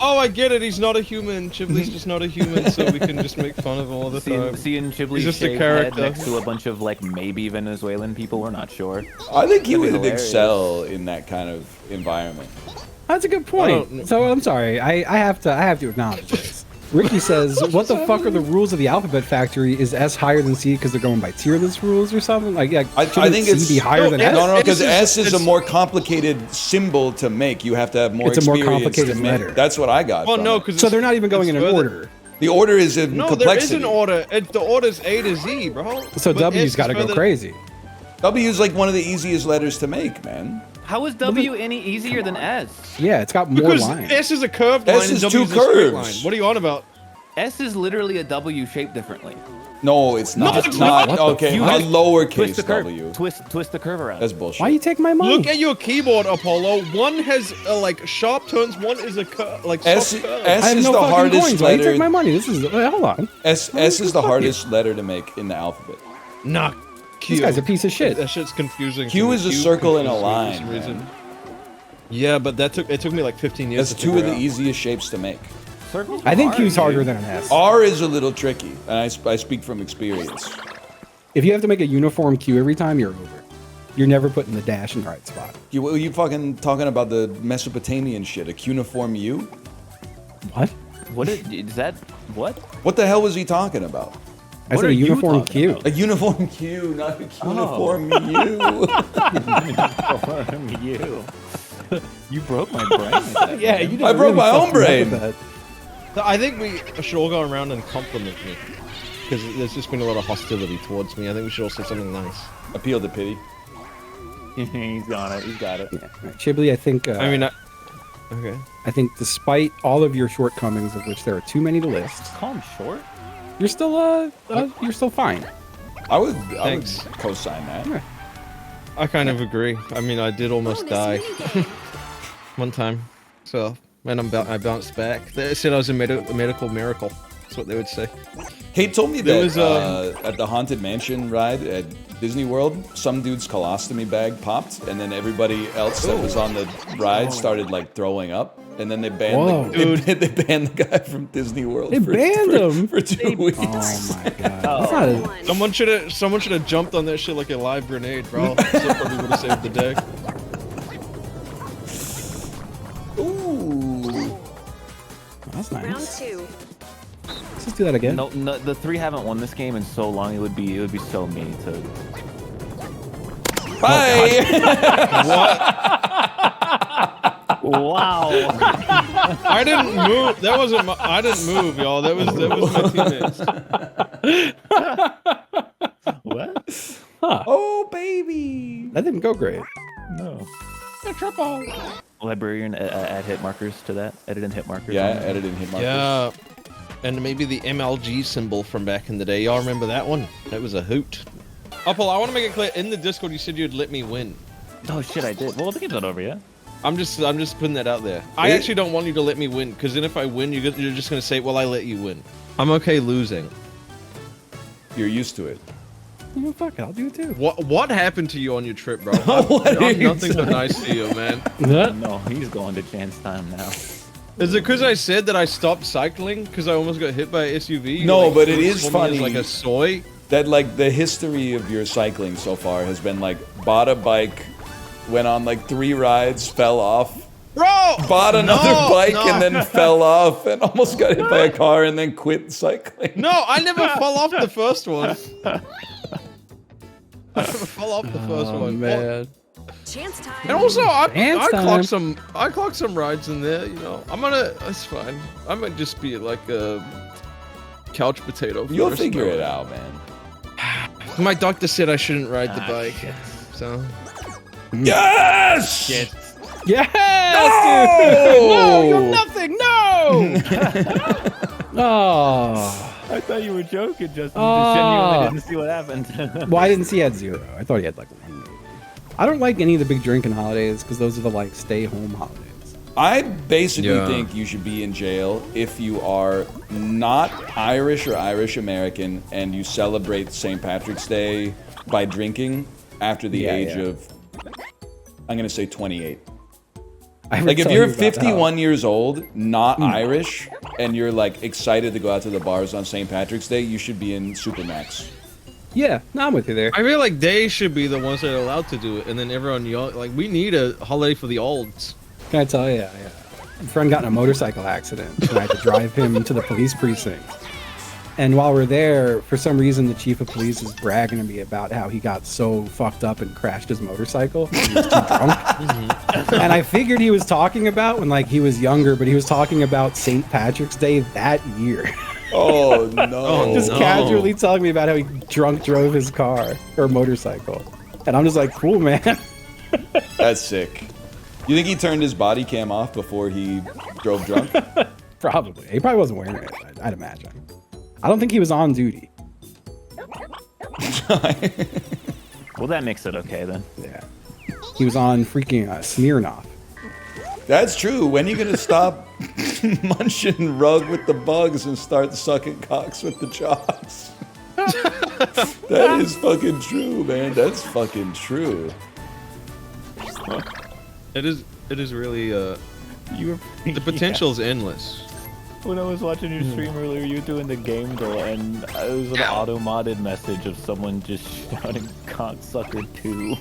Speaker 9: Oh, I get it. He's not a human. Chiblee's just not a human, so we can just make fun of him all the time.
Speaker 11: Seeing Chiblee's
Speaker 9: He's just a
Speaker 11: shaved head
Speaker 9: character.
Speaker 11: next to a bunch of like maybe Venezuelan people, we're not sure.
Speaker 1: I think he
Speaker 11: That'd be
Speaker 1: would
Speaker 11: hilarious.
Speaker 1: excel in that kind of environment.
Speaker 10: That's a good point. So I'm sorry. I have to acknowledge this. Ricky says, "What the fuck are the rules of the Alphabet Factory? Is S higher than C because they're going by tier list rules or something? Like, yeah,
Speaker 1: I
Speaker 10: shouldn't
Speaker 1: think
Speaker 10: C
Speaker 1: it's
Speaker 10: be higher than S?
Speaker 1: No, because
Speaker 9: S
Speaker 1: S is a more complicated symbol to make. You have to have more
Speaker 10: It's a more
Speaker 1: experience
Speaker 10: complicated
Speaker 1: to make.
Speaker 10: letter.
Speaker 1: That's what I got.
Speaker 9: Well,
Speaker 1: from
Speaker 9: no,
Speaker 1: it.
Speaker 9: because
Speaker 10: So they're not even going in an order.
Speaker 1: The order is in
Speaker 9: No,
Speaker 1: complexity.
Speaker 9: there is an order. The order's A to Z, bro.
Speaker 10: So
Speaker 9: But
Speaker 10: W's
Speaker 9: S
Speaker 10: got to
Speaker 9: is
Speaker 10: go
Speaker 9: further-
Speaker 10: crazy.
Speaker 1: W is like one of the easiest letters to make, man.
Speaker 11: How is W any easier than S?
Speaker 10: Yeah, it's got more
Speaker 9: Because
Speaker 10: lines.
Speaker 9: S is a curved line
Speaker 1: S
Speaker 9: and
Speaker 1: is
Speaker 9: W
Speaker 1: two
Speaker 9: is a straight
Speaker 1: curves.
Speaker 9: line. What are you on about?
Speaker 11: S is literally a W shaped differently.
Speaker 1: No, it's not.
Speaker 9: it's not.
Speaker 10: What the
Speaker 1: Okay,
Speaker 11: You
Speaker 1: a
Speaker 11: twist
Speaker 1: lowercase
Speaker 11: the curve.
Speaker 1: W.
Speaker 11: Twist the curve around.
Speaker 1: That's bullshit.
Speaker 10: Why you take my money?
Speaker 9: Look at your keyboard, Apollo. One has like sharp turns. One is a like
Speaker 1: S,
Speaker 9: soft curve.
Speaker 10: I
Speaker 1: S
Speaker 10: have
Speaker 1: is
Speaker 10: no
Speaker 1: the
Speaker 10: fucking
Speaker 1: hardest
Speaker 10: coins. Why you take
Speaker 1: letter.
Speaker 10: my money? This is hold on.
Speaker 1: S is the hardest letter to make in the alphabet.
Speaker 9: Nah, Q.
Speaker 10: This guy's a piece of shit.
Speaker 9: That shit's confusing.
Speaker 1: Q
Speaker 9: to me.
Speaker 1: is a circle and a
Speaker 9: confuses me for
Speaker 1: line,
Speaker 9: some
Speaker 1: man.
Speaker 9: reason. Yeah, but it took me like 15 years.
Speaker 1: That's
Speaker 9: to
Speaker 1: two of
Speaker 9: figure
Speaker 1: the
Speaker 9: out.
Speaker 1: easiest shapes to make.
Speaker 11: Circles
Speaker 10: I think
Speaker 11: are
Speaker 10: Q's
Speaker 11: hard,
Speaker 10: harder
Speaker 11: dude.
Speaker 10: than an S.
Speaker 1: R is a little tricky, and I speak from experience.
Speaker 10: If you have to make a uniform Q every time, you're over. You're never putting the dash in the right spot.
Speaker 1: You fucking talking about the Mesopotamian shit? A cuneiform U?
Speaker 10: What?
Speaker 11: Is that what?
Speaker 1: What the hell was he talking about?
Speaker 10: I
Speaker 11: What
Speaker 10: said
Speaker 11: are
Speaker 10: a
Speaker 11: you
Speaker 10: uniform
Speaker 11: talking
Speaker 10: Q.
Speaker 11: about?
Speaker 1: A uniform Q, not a cuneiform U.
Speaker 11: You broke my brain. with that,
Speaker 10: Yeah,
Speaker 11: man.
Speaker 10: you didn't
Speaker 1: I broke
Speaker 10: really
Speaker 1: my
Speaker 10: fuck
Speaker 1: own
Speaker 10: me up
Speaker 1: brain.
Speaker 10: with that.
Speaker 9: So I think we should all go around and compliment me. Because there's just been a lot of hostility towards me. I think we should all say something nice.
Speaker 1: Appeal to pity.
Speaker 11: He's got it. He's got it.
Speaker 10: Yeah. Right. Chiblee, I think.
Speaker 9: okay.
Speaker 10: I think despite all of your shortcomings, of which there are too many to list,
Speaker 11: Call him short.
Speaker 10: you're still fine.
Speaker 1: I would
Speaker 9: Thanks.
Speaker 1: co-sign that.
Speaker 10: Yeah.
Speaker 9: I kind of agree. I mean, I did almost die one time. So, and I bounced back. They said I was a medical miracle. That's what they would say.
Speaker 1: Kate told me
Speaker 9: There
Speaker 1: that
Speaker 9: was,
Speaker 1: at the Haunted Mansion ride at Disney World, some dude's colostomy bag popped, and then everybody else that was on the ride started like throwing up, and then they banned they banned the guy from Disney World.
Speaker 10: They banned him
Speaker 1: for 2 weeks.
Speaker 10: Oh my god. That's not a-
Speaker 9: Someone should have jumped on that shit like a live grenade, bro. So probably would have saved the day.
Speaker 1: Ooh.
Speaker 10: That's nice.
Speaker 3: Round two.
Speaker 10: Let's just do that again.
Speaker 11: No, the three haven't won this game in so long. It would be so mean to.
Speaker 1: Bye.
Speaker 11: Wow.
Speaker 9: I didn't move. That wasn't my. I didn't move, y'all. That was my teammates.
Speaker 11: What?
Speaker 10: Huh.
Speaker 1: Oh baby.
Speaker 10: That didn't go great.
Speaker 11: No. Librarian add hit markers to that. Edit and hit markers.
Speaker 1: Yeah,
Speaker 11: on that.
Speaker 1: edit and hit markers.
Speaker 9: Yeah. And maybe the MLG symbol from back in the day. Y'all remember that one? That was a hoot. Apple, I want to make it clear. In the Discord, you said you'd let me win.
Speaker 11: Oh shit, I did. Well, the game's not over yet.
Speaker 9: I'm just putting that out there. I actually don't want you to let me win, because then if I win, you're just gonna say, "Well, I let you win." I'm okay losing.
Speaker 1: You're used to it.
Speaker 10: Oh, fuck it, I'll do it too.
Speaker 9: What happened to you on your trip, bro?
Speaker 1: What are
Speaker 9: I'm
Speaker 1: you
Speaker 9: nothing but nice to you, man.
Speaker 11: No, he's going to chance time now.
Speaker 9: Is it because I said that I stopped cycling because I almost got hit by a SUV?
Speaker 1: No,
Speaker 9: Like,
Speaker 1: but it
Speaker 9: told
Speaker 1: is
Speaker 9: me as,
Speaker 1: funny.
Speaker 9: like a soy.
Speaker 1: that like the history of your cycling so far has been like bought a bike, went on like 3 rides, fell off, bought another bike and then fell off and almost got hit by a car and then quit cycling.
Speaker 9: No, I never fell off the first one. I never fell off the first one.
Speaker 10: Man.
Speaker 8: Chance time.
Speaker 9: And also, I
Speaker 10: Chance time.
Speaker 9: clocked some rides in there. You know, it's fine. I might just be like a couch potato.
Speaker 1: You'll figure it out, man.
Speaker 9: My doctor said I shouldn't ride the bike, so.
Speaker 1: Yes!
Speaker 11: Shit.
Speaker 10: Yes,
Speaker 1: No!
Speaker 10: dude. No, you're nothing. No. Oh.
Speaker 11: I thought you were joking, Justin.
Speaker 10: Oh.
Speaker 11: You just genuinely didn't see what happened.
Speaker 10: Well, I didn't see he had 0. I thought he had like 1. Maybe. I don't like any of the big drinking holidays because those are the like stay-home holidays.
Speaker 1: I basically think you should be in jail if you are not Irish or Irish American and you celebrate St. Patrick's Day by drinking after the age of, I'm going to say 28. Like if you're 51 years old, not Irish, and you're like excited to go out to the bars on St. Patrick's Day, you should be in Supermax.
Speaker 10: Yeah, no, I'm with you there.
Speaker 9: I feel like they should be the ones that are allowed to do it, and then everyone young, like we need a holiday for the olds.
Speaker 10: Can I tell you? Yeah. A friend got in a motorcycle accident, and I had to drive him to the police precinct. And while we're there, for some reason, the chief of police is bragging to me about how he got so fucked up and crashed his motorcycle. He was too drunk. And I figured he was talking about when like he was younger, but he was talking about St. Patrick's Day that year.
Speaker 1: Oh no!
Speaker 10: Just casually telling me about how he drunk drove his car or motorcycle, and I'm just like, cool, man.
Speaker 1: That's sick. You think he turned his body cam off before he drove drunk?
Speaker 10: Probably. He probably wasn't wearing it, I'd imagine. I don't think he was on duty.
Speaker 11: Well, that makes it okay then.
Speaker 10: Yeah. He was on freaking Smirnoff.
Speaker 1: That's true. When are you gonna stop munching rug with the bugs and start sucking cocks with the jaws? That is fucking true, man. That's fucking true.
Speaker 9: It is really the potential is endless.
Speaker 11: When I was watching your stream earlier, you were doing the game though, and it was an auto-modded message of someone just shouting "cocksucker 2."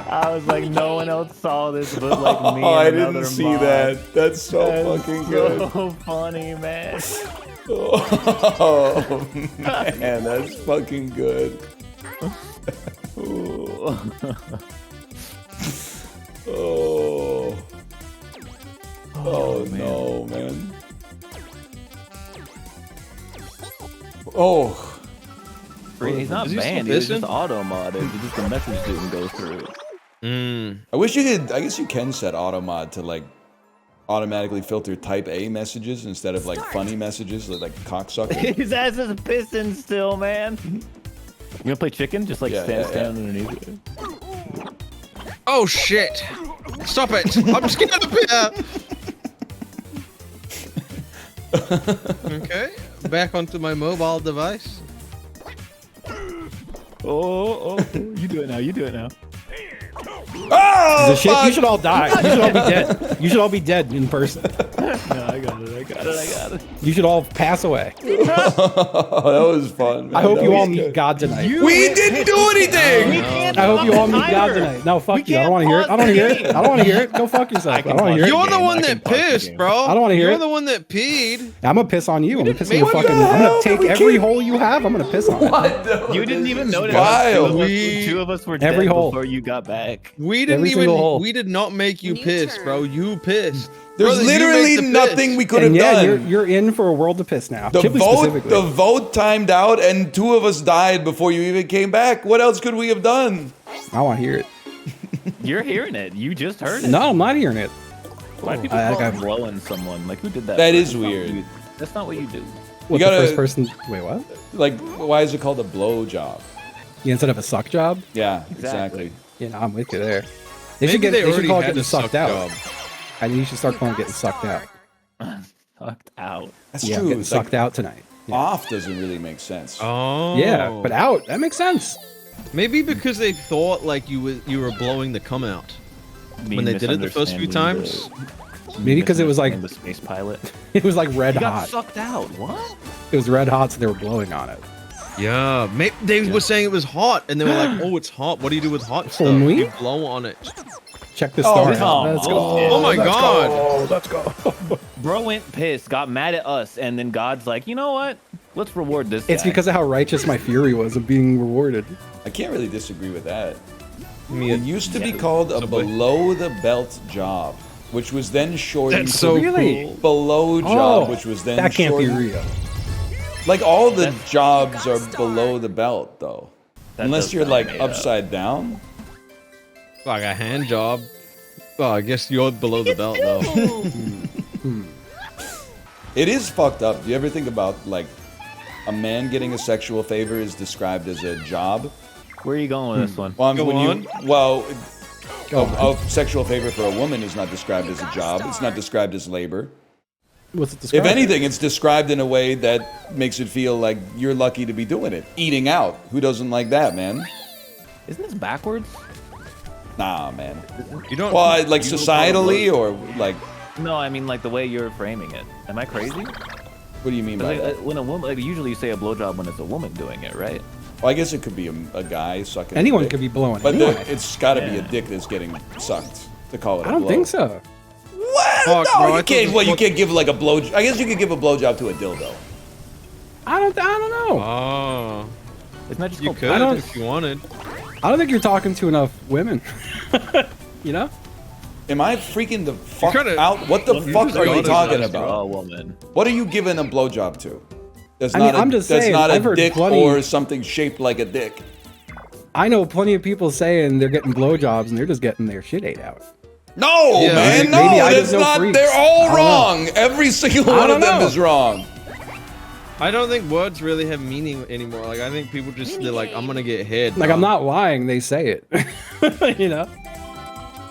Speaker 11: I was like, no one else saw this but like me and
Speaker 1: I
Speaker 11: another
Speaker 1: didn't see
Speaker 11: mod.
Speaker 1: that. That's so fucking good.
Speaker 11: So funny, man.
Speaker 1: Oh man, that's fucking good. Oh. Oh no, man. Oh.
Speaker 11: He's not banned, he was just auto-modded. Just the message didn't go through.
Speaker 1: I wish you could, I guess you can set auto-mod to like automatically filter type A messages instead of like funny messages like cocksucker.
Speaker 11: His ass is pissing still, man. You gonna play chicken? Just like stand underneath it.
Speaker 9: Oh shit! Stop it! I'm scared of beer! Okay, back onto my mobile device.
Speaker 11: Oh, you do it now, you do it now.
Speaker 1: Oh,
Speaker 10: the shit, you should all die. You should all be dead. You should all be dead in person.
Speaker 11: No, I got it.
Speaker 10: You should all pass away.
Speaker 1: Oh, that was fun, man.
Speaker 10: I hope
Speaker 1: That
Speaker 10: you
Speaker 1: was
Speaker 10: all meet
Speaker 1: good.
Speaker 10: God tonight.
Speaker 1: We didn't do anything!
Speaker 10: I hope you all meet God tonight. No, fuck you. I don't want to hear it. I don't want to hear it. I don't want to hear it. Go fuck yourself. I don't want to hear it.
Speaker 9: You're the one that pissed, bro.
Speaker 10: I don't want to hear
Speaker 9: You're
Speaker 10: it.
Speaker 9: the one that peed.
Speaker 10: I'm gonna piss on you. I'm gonna piss on your
Speaker 9: What
Speaker 10: fucking.
Speaker 9: the
Speaker 10: I'm
Speaker 9: hell
Speaker 10: gonna take
Speaker 1: did we
Speaker 10: every
Speaker 1: keep-
Speaker 10: hole you have. I'm gonna piss on it.
Speaker 1: What?
Speaker 11: You didn't even notice.
Speaker 1: Wild.
Speaker 11: Two of us were
Speaker 10: Every
Speaker 11: dead
Speaker 10: hole.
Speaker 11: before you got back.
Speaker 9: We didn't
Speaker 10: Every
Speaker 9: even.
Speaker 10: single hole.
Speaker 9: We did not make you piss, bro. You pissed.
Speaker 1: There's
Speaker 9: Brother, you
Speaker 1: literally
Speaker 9: made the
Speaker 1: nothing
Speaker 9: piss.
Speaker 1: we could have
Speaker 10: And yeah,
Speaker 1: done.
Speaker 10: you're in for a world to piss now.
Speaker 1: The
Speaker 10: Chipley
Speaker 1: vote,
Speaker 10: specifically.
Speaker 1: the vote timed out, and 2 of us died before you even came back. What else could we have done?
Speaker 10: I want to hear it.
Speaker 11: You're hearing it. You just heard it.
Speaker 10: No, I'm not hearing it.
Speaker 11: Why do people
Speaker 10: I-
Speaker 11: call
Speaker 10: I-
Speaker 11: him blowing someone? Like, who did that?
Speaker 1: That
Speaker 11: first?
Speaker 1: is
Speaker 11: That's not
Speaker 1: weird.
Speaker 11: what you- That's not what you do.
Speaker 10: What's
Speaker 1: gotta-
Speaker 10: the first person? Wait, what?
Speaker 1: Like, why is it called a blow job?
Speaker 10: Yeah, instead of a suck job?
Speaker 1: Yeah, exactly.
Speaker 10: Yeah, no, I'm with you there. They
Speaker 9: Maybe
Speaker 10: should get.
Speaker 9: they
Speaker 10: They should
Speaker 9: already
Speaker 10: call it
Speaker 9: had
Speaker 10: getting
Speaker 9: a suck
Speaker 10: sucked out.
Speaker 9: job.
Speaker 10: I think you should start calling it getting sucked out.
Speaker 11: Sucked out.
Speaker 1: That's
Speaker 10: Yeah,
Speaker 1: true.
Speaker 10: getting
Speaker 1: It's
Speaker 10: sucked
Speaker 1: like,
Speaker 10: out tonight. Yeah.
Speaker 1: off doesn't really make sense.
Speaker 9: Oh.
Speaker 10: Yeah, but out, that makes sense.
Speaker 9: Maybe because they thought like you were blowing the cum out when they did it the first few times.
Speaker 10: Maybe because it was like
Speaker 11: the space pilot.
Speaker 10: It was like red
Speaker 11: He got
Speaker 10: hot.
Speaker 11: sucked out. What?
Speaker 10: It was red hot, so they were blowing on it.
Speaker 9: Yeah, they were saying it was hot, and they were like, "Oh, it's hot. What do you do with hot stuff?
Speaker 10: me?
Speaker 9: You blow on it."
Speaker 10: Check the story out. Let's go.
Speaker 9: Oh my god.
Speaker 10: Let's go.
Speaker 11: Bro went pissed, got mad at us, and then God's like, you know what? Let's reward this
Speaker 10: It's
Speaker 11: guy.
Speaker 10: because of how righteous my fury was of being rewarded.
Speaker 1: I can't really disagree with that.
Speaker 9: Me
Speaker 1: It used to be called a below-the-belt job, which was then shortened
Speaker 9: That's so
Speaker 1: to
Speaker 10: Really?
Speaker 9: cool.
Speaker 1: below job, which was then
Speaker 10: that can't be
Speaker 1: shortened.
Speaker 10: real.
Speaker 1: Like all the jobs are below the belt, though,
Speaker 11: That
Speaker 1: unless
Speaker 11: does
Speaker 1: you're
Speaker 11: sound
Speaker 1: like
Speaker 11: made up.
Speaker 1: upside down.
Speaker 9: Like a hand job. Oh, I guess you're below the belt though.
Speaker 1: It is fucked up. Do you ever think about like a man getting a sexual favor is described as a job?
Speaker 11: Where are you going with this one?
Speaker 1: Well,
Speaker 9: Go on.
Speaker 1: A sexual favor for a woman is not described as a job. It's not described as labor.
Speaker 10: What's it described?
Speaker 1: If anything, it's described in a way that makes it feel like you're lucky to be doing it. Eating out. Who doesn't like that, man?
Speaker 11: Isn't this backwards?
Speaker 1: Nah, man.
Speaker 9: You don't.
Speaker 1: Well, like
Speaker 9: you don't
Speaker 1: societally or like,
Speaker 11: No, I mean like the way you're framing it. Am I crazy?
Speaker 1: what do you mean by
Speaker 11: Like,
Speaker 1: that?
Speaker 11: when a woman, like usually you say a blowjob when it's a woman doing it, right?
Speaker 1: Well, I guess it could be a guy sucking.
Speaker 10: Anyone
Speaker 1: a dick.
Speaker 10: could be blowing
Speaker 1: But
Speaker 10: anyway.
Speaker 1: it's got to be a
Speaker 11: Yeah.
Speaker 1: dick that's getting sucked to call it.
Speaker 10: I don't think so.
Speaker 1: What?
Speaker 9: Fuck,
Speaker 1: No,
Speaker 9: bro, I
Speaker 1: you
Speaker 9: thought
Speaker 1: can't.
Speaker 9: this
Speaker 1: Well, you
Speaker 9: was-
Speaker 1: can't give like a blow. I guess you could give a blowjob to a dildo.
Speaker 10: I don't know.
Speaker 9: Oh,
Speaker 11: Isn't that just
Speaker 9: you
Speaker 11: called
Speaker 9: could
Speaker 10: don't-
Speaker 9: if you wanted.
Speaker 10: I don't think you're talking to enough women. You know?
Speaker 1: Am I freaking the fuck
Speaker 9: kinda-
Speaker 1: out? What the
Speaker 11: You
Speaker 1: fuck
Speaker 11: just
Speaker 1: are you
Speaker 11: got
Speaker 1: talking
Speaker 11: us to
Speaker 1: about?
Speaker 11: a woman.
Speaker 1: What are you giving a blowjob to? That's
Speaker 10: I mean,
Speaker 1: not a,
Speaker 10: I'm just
Speaker 1: that's
Speaker 10: saying,
Speaker 1: not a
Speaker 10: I've heard
Speaker 1: dick
Speaker 10: plenty-
Speaker 1: or something shaped like a dick.
Speaker 10: I know plenty of people saying they're getting blowjobs and they're just getting their shit ate out.
Speaker 1: No,
Speaker 9: Yeah,
Speaker 1: man, no,
Speaker 10: maybe I
Speaker 1: that's
Speaker 10: just know
Speaker 1: not.
Speaker 10: freaks.
Speaker 1: They're
Speaker 10: I
Speaker 1: all
Speaker 10: don't know.
Speaker 1: wrong. Every single
Speaker 10: I
Speaker 1: one of
Speaker 10: don't
Speaker 1: them
Speaker 10: know.
Speaker 1: is wrong.
Speaker 9: I don't think words really have meaning anymore. Like I think people just they're like, I'm gonna get head.
Speaker 10: Like,
Speaker 9: bro.
Speaker 10: I'm not lying, they say it. You know?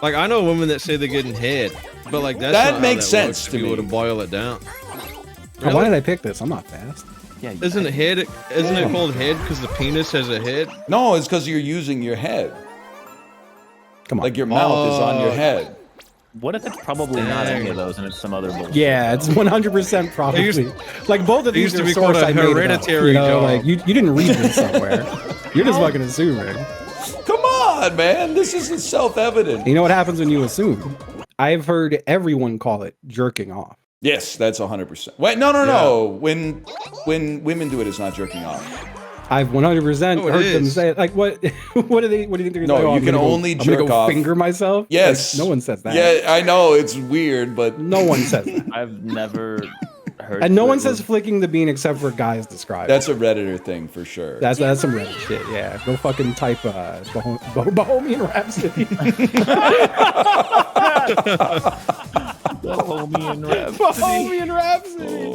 Speaker 9: Like I know women that say they're getting head, but like that's
Speaker 1: That
Speaker 9: not how
Speaker 1: makes
Speaker 9: that
Speaker 1: sense
Speaker 9: works,
Speaker 1: to
Speaker 9: if you
Speaker 1: me.
Speaker 9: were to boil it down.
Speaker 10: Why did I pick this? I'm not fast.
Speaker 11: Yeah.
Speaker 9: Isn't it head? Isn't it called head because the penis has a head?
Speaker 1: No, it's because you're using your head.
Speaker 10: Come on.
Speaker 1: Like your mouth is on your
Speaker 9: Oh.
Speaker 1: head.
Speaker 11: What if it's probably not any of those and it's some other bullshit?
Speaker 10: Yeah, it's 100% probably. Like both of
Speaker 9: They
Speaker 10: these
Speaker 9: used to
Speaker 10: are
Speaker 9: be called
Speaker 10: source
Speaker 9: a
Speaker 10: I made it up,
Speaker 9: hereditary
Speaker 10: you know?
Speaker 9: job.
Speaker 10: Like you didn't read this somewhere. You're just fucking assuming.
Speaker 1: Come on, man. This is self-evident.
Speaker 10: You know what happens when you assume? I've heard everyone call it jerking off.
Speaker 1: Yes, that's 100%. Wait, no. When women do it, it's not jerking off.
Speaker 10: I've 100%
Speaker 9: Oh, it
Speaker 10: heard them
Speaker 9: is.
Speaker 10: say it. Like what? What do you think they're gonna
Speaker 1: No,
Speaker 10: say? Oh,
Speaker 1: you
Speaker 10: I'm
Speaker 1: can
Speaker 10: gonna go-
Speaker 1: only
Speaker 10: I'm gonna
Speaker 1: jerk
Speaker 10: go
Speaker 1: off.
Speaker 10: finger myself.
Speaker 1: Yes.
Speaker 10: Like, no one says that.
Speaker 1: Yeah, I know it's weird, but
Speaker 10: No one says that.
Speaker 11: I've never heard.
Speaker 10: And no
Speaker 11: it
Speaker 10: one
Speaker 11: was-
Speaker 10: says flicking the bean except for guys describe.
Speaker 1: that's a Redditor thing for sure.
Speaker 10: That's some Reddit shit. Yeah, go fucking type Bohemian Rhapsody.
Speaker 11: Bohemian Rhapsody.
Speaker 10: Bohemian Rhapsody.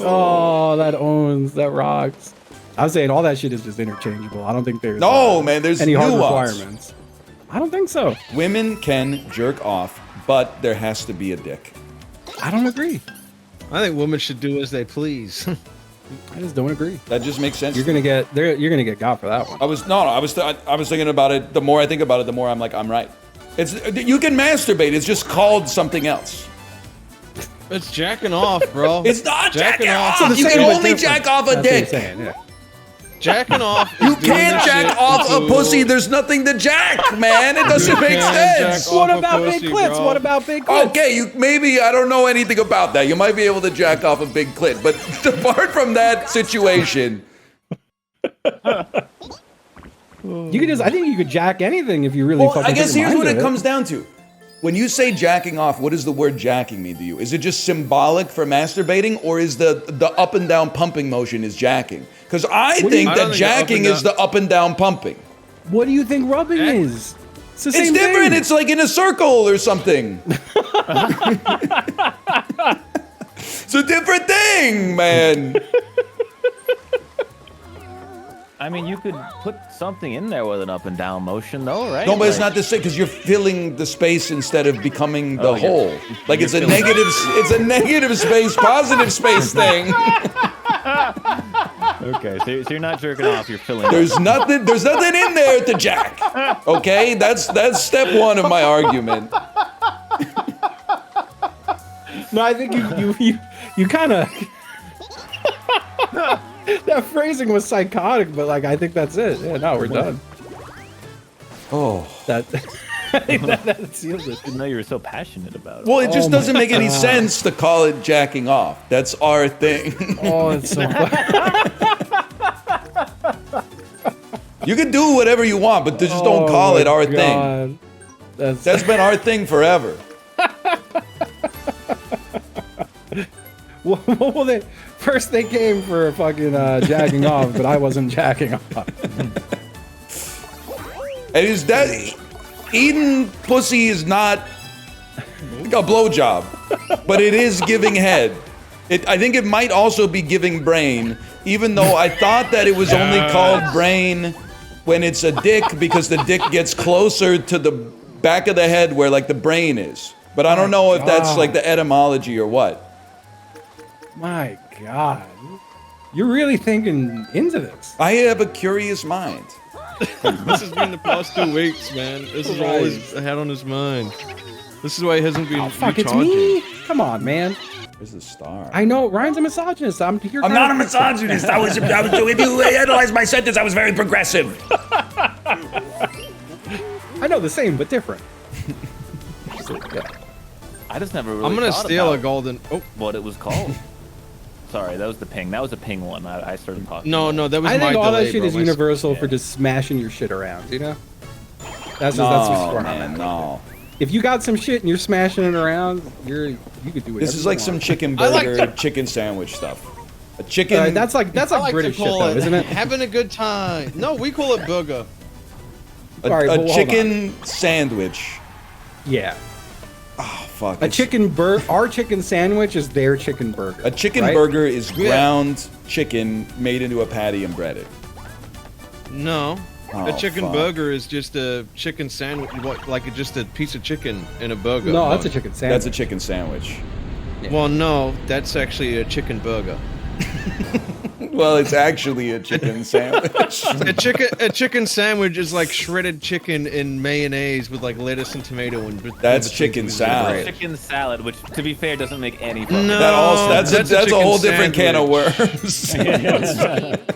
Speaker 10: Oh, that owns, that rocks. I'm saying all that shit is just interchangeable. I don't think there's
Speaker 1: No, man, there's
Speaker 10: any hard
Speaker 1: nuance.
Speaker 10: requirements. I don't think so.
Speaker 1: Women can jerk off, but there has to be a dick.
Speaker 10: I don't agree.
Speaker 9: I think women should do as they please.
Speaker 10: I just don't agree.
Speaker 1: That just makes sense.
Speaker 10: You're gonna get there. You're gonna get got for that one.
Speaker 1: I was thinking about it. The more I think about it, the more I'm like, I'm right. It's you can masturbate. It's just called something else.
Speaker 9: It's jacking off, bro.
Speaker 1: It's not jacking off.
Speaker 10: So the
Speaker 1: You
Speaker 10: same
Speaker 1: can
Speaker 10: but
Speaker 1: only
Speaker 10: different.
Speaker 1: jack off a
Speaker 10: That's what I'm
Speaker 1: dick.
Speaker 10: saying, yeah.
Speaker 9: Jacking off.
Speaker 1: You can't jack off a pussy. There's nothing to jack, man. It doesn't make sense.
Speaker 10: What about big clits? What about big clits?
Speaker 1: Okay, maybe I don't know anything about that. You might be able to jack off a big clit, but apart from that situation,
Speaker 10: You could just. I think you could jack anything if you really.
Speaker 1: well,
Speaker 10: fucking
Speaker 1: I guess
Speaker 10: put your
Speaker 1: here's
Speaker 10: mind
Speaker 1: what
Speaker 10: to
Speaker 1: it comes down to. When you say jacking off, what does the word jacking mean to you? Is it just symbolic for masturbating, or is the up and down pumping motion is jacking? Because I think that jacking is the up and down pumping.
Speaker 10: What do you think rubbing is? It's the same
Speaker 1: different.
Speaker 10: thing.
Speaker 1: It's like in a circle or something. It's a different thing, man.
Speaker 11: I mean, you could put something in there with an up and down motion, though, right?
Speaker 1: No, but it's
Speaker 11: Like-
Speaker 1: not the same because you're filling the space instead of becoming the
Speaker 11: Oh, you're-
Speaker 1: whole. Like
Speaker 11: you're
Speaker 1: it's a
Speaker 11: filling-
Speaker 1: negative. It's a negative space, positive space thing.
Speaker 11: Okay, so you're not jerking off. You're filling.
Speaker 1: There's nothing. There's nothing in there to jack. Okay, that's step one of my argument.
Speaker 10: No, I think you kind of that phrasing was psychotic, but like I think that's it. Yeah, no, we're done.
Speaker 1: Oh,
Speaker 10: that I think that seals it.
Speaker 11: I didn't know you were so passionate about it.
Speaker 1: well, it just doesn't make any sense to call it jacking off. That's our thing.
Speaker 10: Oh, it's so
Speaker 1: You can do whatever you want, but just don't call it our thing. That's been our thing forever.
Speaker 10: Well, first they came for fucking jacking off, but I wasn't jacking off.
Speaker 1: And is that eating pussy is not a blowjob, but it is giving head. I think it might also be giving brain, even though I thought that it was only called brain when it's a dick because the dick gets closer to the back of the head where like the brain is. But I don't know if that's like the etymology or what.
Speaker 10: My God. You're really thinking into this.
Speaker 1: I have a curious mind.
Speaker 9: This has been the past 2 weeks, man. This is all he's had on his mind. This is why he hasn't been
Speaker 10: Fuck, it's me? Come on, man.
Speaker 1: Where's the star?
Speaker 10: I know, Ryan's a misogynist. I'm
Speaker 5: not a misogynist. If you analyze my sentence, I was very progressive.
Speaker 10: I know, the same, but different.
Speaker 11: I just never really
Speaker 9: I'm gonna
Speaker 11: thought
Speaker 9: steal a
Speaker 11: about
Speaker 9: golden. Oh,
Speaker 11: what it was called. Sorry, that was the ping. That was a ping one. I started talking.
Speaker 9: no, that was
Speaker 10: I
Speaker 9: my
Speaker 10: think all
Speaker 9: delay,
Speaker 10: that shit
Speaker 9: bro.
Speaker 10: is universal for just smashing your shit around, you know? That's what's smart.
Speaker 1: Man, no.
Speaker 10: If you got some shit and you're smashing it around, you could do it.
Speaker 1: This is like some chicken burger, chicken sandwich stuff. A chicken.
Speaker 10: That's like British shit, though, isn't it?
Speaker 9: Having a good time. No, we call it burger.
Speaker 1: A chicken sandwich.
Speaker 10: Yeah.
Speaker 1: Oh fuck.
Speaker 10: Our chicken sandwich is their chicken burger.
Speaker 1: A chicken burger is ground chicken made into a patty and breaded.
Speaker 9: No.
Speaker 1: Oh,
Speaker 9: A chicken
Speaker 1: fuck.
Speaker 9: burger is just a chicken sandwich, like just a piece of chicken in a burger.
Speaker 10: No, that's a chicken sandwich.
Speaker 1: That's a chicken sandwich.
Speaker 10: Yeah.
Speaker 9: Well, no, that's actually a chicken burger.
Speaker 1: Well, it's actually a chicken sandwich.
Speaker 9: a chicken sandwich is like shredded chicken in mayonnaise with like lettuce and tomato and.
Speaker 1: That's chicken salad.
Speaker 11: Chicken salad, which to be fair doesn't make any. Fucking
Speaker 9: No,
Speaker 1: That also, that's a whole
Speaker 9: chicken
Speaker 1: different can of
Speaker 9: sandwich.
Speaker 1: worms.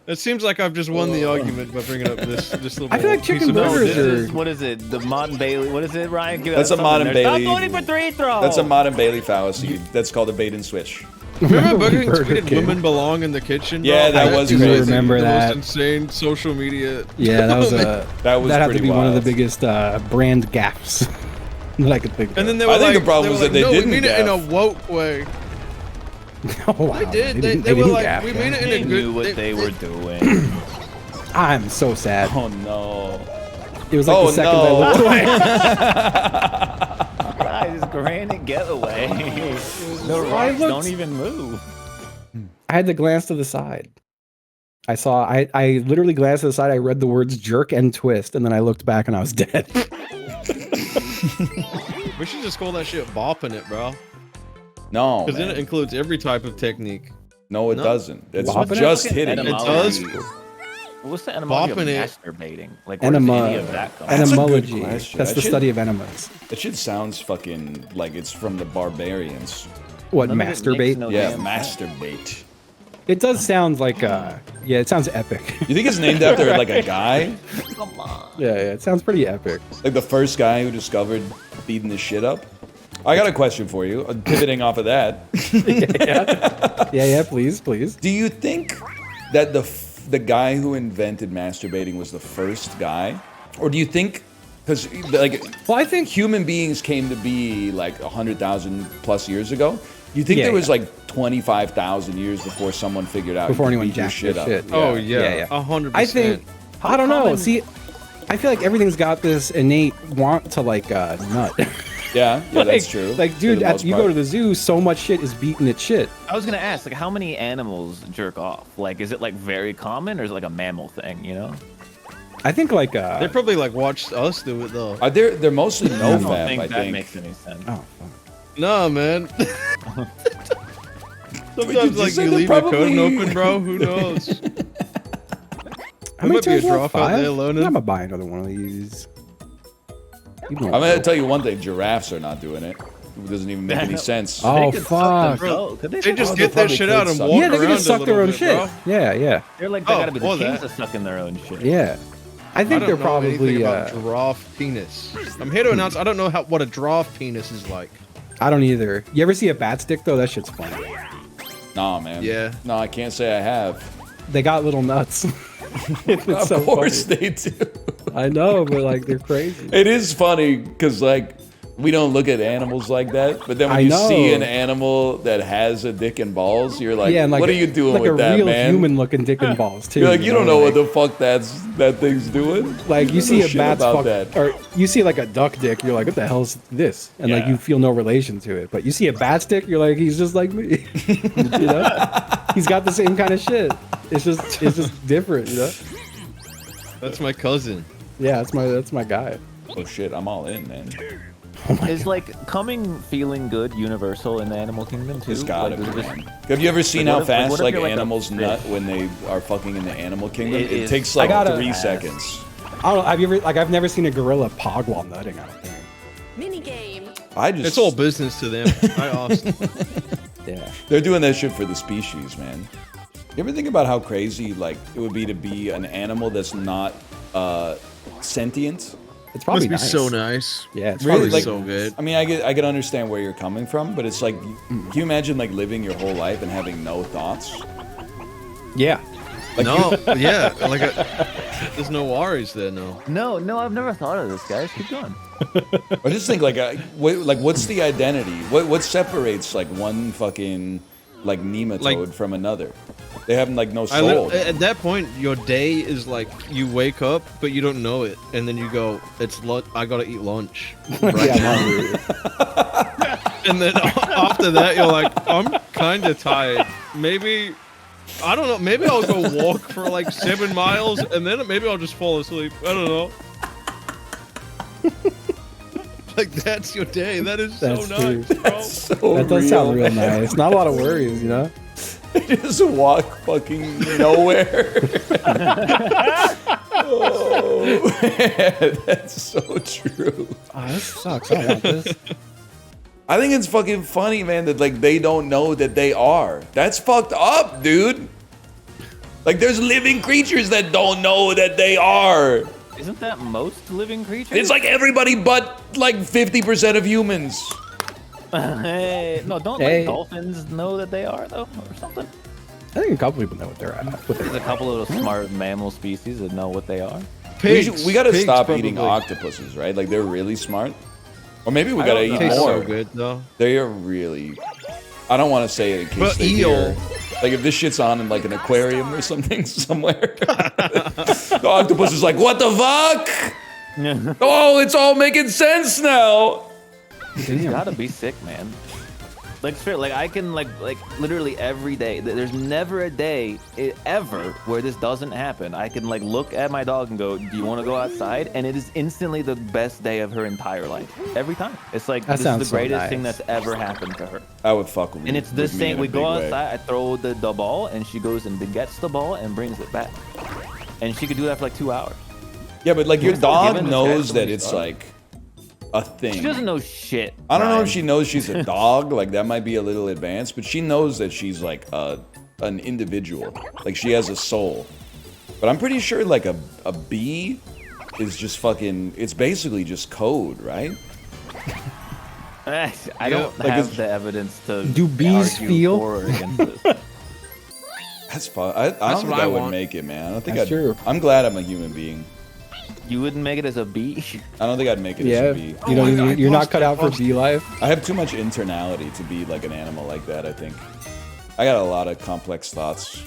Speaker 9: It seems like I've just won the argument by bringing up this little.
Speaker 10: I feel like
Speaker 9: piece
Speaker 10: chicken
Speaker 9: of
Speaker 10: burgers
Speaker 9: evidence.
Speaker 10: are.
Speaker 11: What is it? The Mon Bailey. What is it, Ryan? Give
Speaker 1: That's
Speaker 11: us
Speaker 1: a Mon
Speaker 11: something
Speaker 1: and
Speaker 11: there.
Speaker 1: Bailey.
Speaker 11: Stop voting for three throw.
Speaker 1: That's a Mon and Bailey fallacy. That's called a bait and switch.
Speaker 9: Remember Burger King tweeted
Speaker 10: King.
Speaker 9: "Women belong in the kitchen"? Bro?
Speaker 1: Yeah, that was
Speaker 9: is
Speaker 1: crazy.
Speaker 10: Remember
Speaker 9: the
Speaker 10: that.
Speaker 9: most insane social media.
Speaker 10: Yeah, that was
Speaker 1: That was
Speaker 10: that had to
Speaker 1: pretty
Speaker 10: be one of the
Speaker 1: wild.
Speaker 10: biggest brand gaps that I could think of.
Speaker 9: And then they were
Speaker 1: I think
Speaker 9: like,
Speaker 1: the problem was that they
Speaker 9: no,
Speaker 1: didn't
Speaker 9: we mean it in a
Speaker 1: gaff.
Speaker 9: woke way.
Speaker 10: Oh, wow.
Speaker 9: They did.
Speaker 10: didn't-
Speaker 9: They were
Speaker 10: didn't
Speaker 9: like,
Speaker 10: gaff,
Speaker 9: we
Speaker 10: yeah.
Speaker 9: mean it in
Speaker 11: They
Speaker 9: a
Speaker 11: knew
Speaker 9: good.
Speaker 11: what they were doing.
Speaker 10: I'm so sad.
Speaker 1: Oh no.
Speaker 10: It was like
Speaker 1: Oh,
Speaker 10: the second
Speaker 1: no.
Speaker 10: I looked away.
Speaker 11: Guys, granite getaway. The
Speaker 10: I
Speaker 11: rocks
Speaker 10: looked-
Speaker 11: don't even move.
Speaker 10: I had to glance to the side. I literally glanced to the side. I read the words jerk and twist, and then I looked back and I was dead.
Speaker 9: We should just call that shit bopping it, bro.
Speaker 1: No,
Speaker 9: Because then it
Speaker 1: man.
Speaker 9: includes every type of technique.
Speaker 1: No, it
Speaker 9: No.
Speaker 1: doesn't. It's
Speaker 10: Bopping it?
Speaker 1: just
Speaker 11: Fucking
Speaker 1: hitting.
Speaker 9: It does.
Speaker 11: What's the etymology of
Speaker 9: Bopping it.
Speaker 11: masturbating? Like, where does any of that come from?
Speaker 1: That's a good
Speaker 10: Etymology.
Speaker 1: question.
Speaker 10: That's
Speaker 1: I
Speaker 10: the
Speaker 1: should-
Speaker 10: study of enemas.
Speaker 1: That shit sounds fucking like it's from the barbarians.
Speaker 10: What,
Speaker 11: None of it makes
Speaker 10: masturbate?
Speaker 11: no
Speaker 1: Yeah,
Speaker 11: damn sense.
Speaker 1: masturbate.
Speaker 10: It does sound like, yeah, it sounds epic.
Speaker 1: You think it's named after like a guy?
Speaker 10: Yeah, it sounds pretty epic.
Speaker 1: Like the first guy who discovered beating the shit up? I got a question for you, pivoting off of that.
Speaker 10: Yeah, please.
Speaker 1: Do you think that the guy who invented masturbating was the first guy? Or do you think, because like,
Speaker 10: Well, I think
Speaker 1: human beings came to be like 100,000 plus years ago? You think
Speaker 10: Yeah,
Speaker 1: there was
Speaker 10: yeah.
Speaker 1: like 25,000 years before someone figured out
Speaker 10: Before
Speaker 1: you
Speaker 10: anyone
Speaker 1: beat your
Speaker 10: jacked
Speaker 1: shit
Speaker 10: their
Speaker 1: up?
Speaker 10: shit.
Speaker 9: Oh
Speaker 10: Yeah,
Speaker 9: yeah, 100%.
Speaker 10: I think, I don't know.
Speaker 11: common-
Speaker 10: See, I feel like everything's got this innate want to like nut.
Speaker 1: Yeah,
Speaker 10: Like-
Speaker 1: that's true.
Speaker 10: Like,
Speaker 1: for
Speaker 10: dude,
Speaker 1: the most
Speaker 10: you
Speaker 1: part.
Speaker 10: go to the zoo, so much shit is beating its shit.
Speaker 11: I was gonna ask, like, how many animals jerk off? Like, is it like very common, or is it like a mammal thing? You know?
Speaker 10: I think like
Speaker 9: They probably like watched us do it though.
Speaker 1: They're mostly
Speaker 11: I
Speaker 1: no
Speaker 11: don't
Speaker 1: fap,
Speaker 11: think
Speaker 1: I
Speaker 11: that
Speaker 1: think.
Speaker 11: makes any sense.
Speaker 10: oh, fuck.
Speaker 9: Nah, man.
Speaker 1: Did
Speaker 9: Sometimes
Speaker 1: you
Speaker 9: like
Speaker 1: say
Speaker 9: you
Speaker 1: they're
Speaker 9: leave a code
Speaker 1: probably-
Speaker 9: open, bro. Who knows?
Speaker 10: How many
Speaker 9: might be a
Speaker 10: times
Speaker 9: drop
Speaker 10: left?
Speaker 9: out
Speaker 10: Five?
Speaker 9: there, Lonan.
Speaker 10: I'm gonna buy another one of these. You know
Speaker 1: I'm gonna tell you one thing: giraffes are not doing it. It doesn't even make any sense.
Speaker 10: Oh fuck!
Speaker 9: They just get their shit out and walk around.
Speaker 10: Yeah, they can just suck their own
Speaker 9: bit,
Speaker 10: shit.
Speaker 9: bro.
Speaker 10: Yeah.
Speaker 11: They're like they gotta be the kings of sucking their own shit.
Speaker 10: Yeah. I think they're
Speaker 9: don't know anything
Speaker 10: probably.
Speaker 9: about giraffe penis. I'm here to announce I don't know what a giraffe penis is like.
Speaker 10: I don't either. You ever see a bat stick though? That shit's funny.
Speaker 1: Nah, man.
Speaker 9: Yeah.
Speaker 1: No, I can't say I have.
Speaker 10: They got little nuts.
Speaker 1: Of course they do.
Speaker 10: I know, but like they're crazy.
Speaker 1: It is funny because like we don't look at animals like that, but then when you see an animal that has a dick and balls, you're like,
Speaker 10: and like
Speaker 1: what are you doing with that,
Speaker 10: Like a real
Speaker 1: man?
Speaker 10: human-looking dick and balls too.
Speaker 1: You're like, you don't know what the fuck that thing's doing.
Speaker 10: Like you see a bat's
Speaker 1: about
Speaker 10: fuck,
Speaker 1: that.
Speaker 10: or you see like a duck dick, you're like, what the hell's this? And like you feel no relation to it. But you see a bat's dick, you're like, he's just like me. You know, he's got the same kind of shit. It's just different, you know.
Speaker 9: That's my cousin.
Speaker 10: Yeah, that's my guy.
Speaker 1: Oh shit, I'm all in, man.
Speaker 11: Is like feeling good universal in the animal kingdom too?
Speaker 1: It's gotta
Speaker 11: like,
Speaker 1: be, man. Have you ever seen how fast like
Speaker 11: you're,
Speaker 1: animals nut when they are fucking in the animal kingdom? It takes
Speaker 10: I
Speaker 1: like
Speaker 10: gotta
Speaker 1: 3 seconds.
Speaker 10: I don't know. Have you ever I've never seen a gorilla pog while nutting. I don't think.
Speaker 3: Mini game.
Speaker 9: It's all business to them. I asked.
Speaker 10: Yeah.
Speaker 1: They're doing that shit for the species, man. You ever think about how crazy like it would be to be an animal that's not sentient?
Speaker 10: It's probably
Speaker 9: Must be so nice.
Speaker 10: Yeah, it's
Speaker 1: Really,
Speaker 10: probably
Speaker 1: like,
Speaker 9: so good.
Speaker 1: I mean, I can understand where you're coming from, but it's like, can you imagine like living your whole life and having no thoughts?
Speaker 10: Yeah.
Speaker 1: Like,
Speaker 9: yeah. Like there's no worries there, no.
Speaker 11: No, I've never thought of this, guys. Keep going.
Speaker 1: I just think like, what's the identity? What separates like one fucking like nematode from another? They have like no soul.
Speaker 9: At that point, your day is like you wake up, but you don't know it, and then you go, "It's I gotta eat lunch." Right and then after that, you're like, "I'm kind of tired. Maybe I don't know. Maybe I'll go walk for like 7 miles, and then maybe I'll just fall asleep. I don't know." Like that's your day. That is so nice, bro.
Speaker 10: That does sound real nice. Not a lot of worries, you know.
Speaker 1: Just walk fucking nowhere. Oh man, that's so true.
Speaker 10: Oh, this sucks. I don't want this.
Speaker 1: I think it's fucking funny, man, that like they don't know that they are. That's fucked up, dude. Like there's living creatures that don't know that they are.
Speaker 11: Isn't that most living creatures?
Speaker 1: It's like everybody but like 50% of humans.
Speaker 11: Hey, no, don't like dolphins know that they are though, or something?
Speaker 10: I think a couple people know what they're at.
Speaker 11: There's a couple of smart mammal species that know what they are.
Speaker 1: We gotta stop eating octopuses, right? Like they're really smart. Or maybe we gotta eat more.
Speaker 9: So good though.
Speaker 1: They are really. I don't want to say it in case they hear. Like if this shit's on in like an aquarium or something somewhere, the octopus is like, "What the fuck? Oh, it's all making sense now."
Speaker 11: It's gotta be sick, man. Like straight, like I can like literally every day. There's never a day ever where this doesn't happen. I can like look at my dog and go, "Do you want to go outside?" And it is instantly the best day of her entire life. Every time. It's like this is the greatest thing that's ever happened to her.
Speaker 1: I would fuck with.
Speaker 11: And it's the same. We go outside. I throw the ball, and she goes and gets the ball and brings it back. And she could do that for like 2 hours.
Speaker 1: Yeah, but like your dog knows that it's like a thing.
Speaker 11: She doesn't know shit.
Speaker 1: I don't know if she knows she's a dog. Like that might be a little advanced, but she knows that she's like an individual. Like she has a soul. But I'm pretty sure like a bee is just fucking. It's basically just code, right?
Speaker 11: I don't have the evidence to.
Speaker 10: Do bees feel?
Speaker 11: For or against this.
Speaker 1: That's fun. I don't think I would make it, man. I don't think
Speaker 10: That's true.
Speaker 1: I'm glad I'm a human being.
Speaker 11: You wouldn't make it as a bee?
Speaker 1: I don't think I'd make it as a bee.
Speaker 10: You know, you're not cut out for bee life.
Speaker 1: I have too much internality to be like an animal like that, I think. I got a lot of complex thoughts.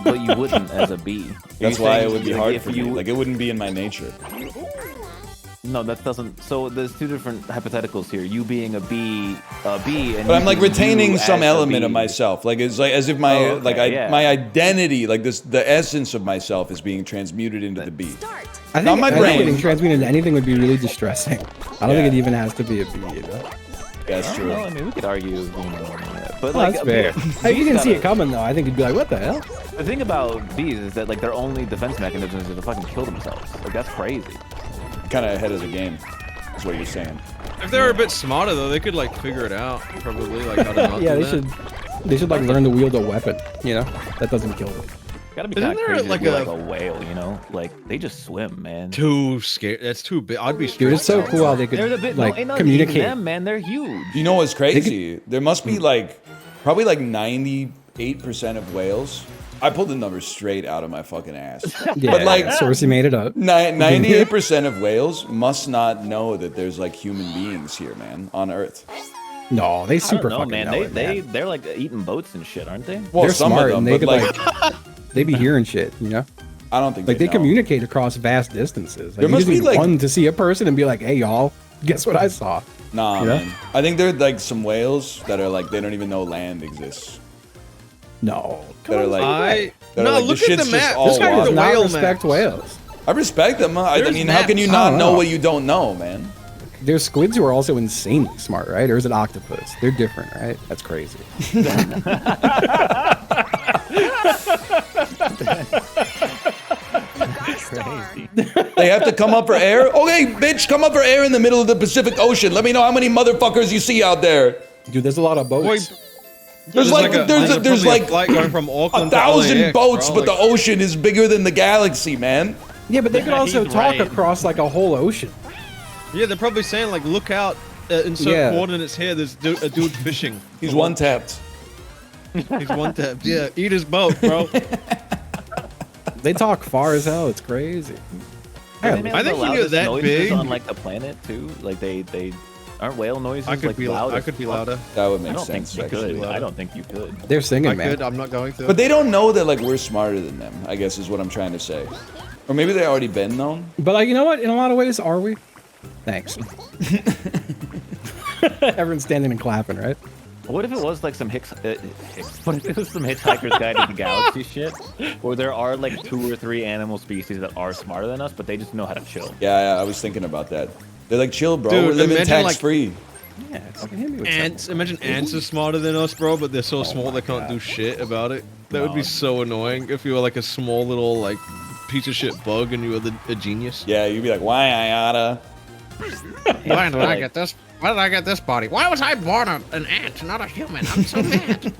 Speaker 11: But you wouldn't as a bee.
Speaker 1: That's why it would be hard for me. Like, it wouldn't be in my nature.
Speaker 11: No, that doesn't. So there's two different hypotheticals here. You being a bee, and
Speaker 1: but I'm like retaining some element of myself. Like it's like as if my my identity, like this, the essence of myself, is being transmuted into the bee.
Speaker 10: I think getting transmuted into anything would be really distressing. I don't think it even has to be a bee. You know?
Speaker 1: Yeah, that's true.
Speaker 11: I mean, we could argue, but
Speaker 10: well, that's fair. If you didn't see it coming, though, I think you'd be like, "What the hell?"
Speaker 11: The thing about bees is that like their only defense mechanism is to fucking kill themselves. Like that's crazy.
Speaker 1: Kind of ahead of the game, is what you're saying.
Speaker 9: If they were a bit smarter though, they could like figure it out. Probably like how to not
Speaker 10: Yeah,
Speaker 9: do
Speaker 10: they
Speaker 9: that.
Speaker 10: should like learn to wield a weapon. You know, that doesn't kill them.
Speaker 11: Gotta be
Speaker 9: Isn't
Speaker 11: kind of
Speaker 9: there,
Speaker 11: crazy
Speaker 9: like,
Speaker 11: to be
Speaker 9: a-
Speaker 11: like a whale, you know? Like they just swim, man.
Speaker 9: Too scared. That's too big. I'd be.
Speaker 10: Dude, it's so cool how they could
Speaker 11: They're the bit,
Speaker 10: like
Speaker 11: no, ain't nothing
Speaker 10: communicate.
Speaker 11: eating them, man. They're huge.
Speaker 1: You know what's crazy? There must be like probably like 98% of whales. I pulled the numbers straight out of my fucking ass.
Speaker 10: Yeah,
Speaker 1: But like
Speaker 10: Sourcey made it up.
Speaker 1: 98% of whales must not know that there's like human beings here, man, on Earth.
Speaker 10: No, they
Speaker 11: I
Speaker 10: super
Speaker 11: don't know,
Speaker 10: fucking
Speaker 11: man.
Speaker 10: know
Speaker 11: They're like eating boats and shit, aren't they?
Speaker 1: Well,
Speaker 10: They're
Speaker 1: some
Speaker 10: smart
Speaker 1: of them,
Speaker 10: and they
Speaker 1: but
Speaker 10: could
Speaker 1: like,
Speaker 10: they be hearing shit. You know,
Speaker 1: I don't think
Speaker 10: like they
Speaker 1: know.
Speaker 10: communicate across vast distances. Like,
Speaker 1: There
Speaker 10: you
Speaker 1: must
Speaker 10: just
Speaker 1: be,
Speaker 10: need
Speaker 1: like-
Speaker 10: one to see a person and be like, "Hey, y'all, guess what I saw?"
Speaker 1: Nah,
Speaker 10: You know?
Speaker 1: man. I think there are like some whales that are like they don't even know land exists.
Speaker 10: No,
Speaker 1: That are like that are
Speaker 9: No,
Speaker 1: like,
Speaker 9: look
Speaker 1: this
Speaker 9: at the
Speaker 1: shit's just
Speaker 9: map.
Speaker 1: all
Speaker 10: this guy
Speaker 1: water.
Speaker 10: does not
Speaker 9: whale
Speaker 10: respect
Speaker 9: maps.
Speaker 10: whales.
Speaker 1: I respect them. I
Speaker 9: There's
Speaker 1: mean, how can you
Speaker 9: maps.
Speaker 1: not
Speaker 10: I don't
Speaker 1: know
Speaker 10: know.
Speaker 1: what you don't know, man?
Speaker 10: There's squids who are also insanely smart, right? Or is it octopus? They're different, right? That's crazy.
Speaker 11: Crazy.
Speaker 1: They have to come up for air? Okay, bitch, come up for air in the middle of the Pacific Ocean. Let me know how many motherfuckers you see out there.
Speaker 10: Dude, there's a lot of boats.
Speaker 9: Wait,
Speaker 1: There's like there's
Speaker 9: probably
Speaker 1: like
Speaker 9: a flight going from Auckland to
Speaker 1: 1,000
Speaker 9: LAX,
Speaker 1: boats,
Speaker 9: bro,
Speaker 1: but
Speaker 9: like-
Speaker 1: the ocean is bigger than the galaxy, man.
Speaker 10: Yeah, but they could also
Speaker 11: He's
Speaker 10: talk
Speaker 11: right.
Speaker 10: across like a whole ocean.
Speaker 9: Yeah, they're probably saying like, look out, insert
Speaker 10: Yeah.
Speaker 9: coordinates here. There's a dude fishing.
Speaker 1: He's one tapped.
Speaker 9: He's one tapped. Yeah, eat his boat, bro.
Speaker 10: They talk far as hell. It's crazy.
Speaker 11: Aren't
Speaker 9: I think
Speaker 11: the
Speaker 9: when you're
Speaker 11: loudest
Speaker 9: that
Speaker 11: noises
Speaker 9: big-
Speaker 11: on like the planet too. Like they aren't whale noises.
Speaker 9: I could
Speaker 11: like
Speaker 9: be
Speaker 11: loud.
Speaker 9: I
Speaker 11: as
Speaker 9: could be
Speaker 11: fuck?
Speaker 9: louder.
Speaker 1: That would
Speaker 11: I
Speaker 1: make
Speaker 11: don't think
Speaker 1: sense.
Speaker 11: you
Speaker 1: actually.
Speaker 11: could. I don't think you could.
Speaker 10: They're singing,
Speaker 9: I
Speaker 10: man.
Speaker 9: could. I'm not going to.
Speaker 1: But they don't know that like we're smarter than them, I guess is what I'm trying to say. Or maybe they already been known.
Speaker 10: But like, you know what? In a lot of ways, are we? Thanks. Everyone's standing and clapping, right?
Speaker 11: What if it was like some what if it was some Hitchhiker's Guide to the Galaxy shit, where there are like 2 or 3 animal species that are smarter than us, but they just know how to chill.
Speaker 1: Yeah, I was thinking about that. They're like, chill, bro.
Speaker 9: Dude,
Speaker 1: we're living
Speaker 9: imagine,
Speaker 1: tax free.
Speaker 10: Yeah, fucking hit me with
Speaker 9: Ants.
Speaker 10: something.
Speaker 9: Imagine ants are smarter than us, bro, but they're so small they can't do shit about it. That would be so annoying if you were like a small little like piece of shit bug and you were a genius.
Speaker 1: Yeah, you'd be like, why I oughta?
Speaker 9: Why did I get this? Why did I get this body? Why was I born an ant, not a human? I'm so mad.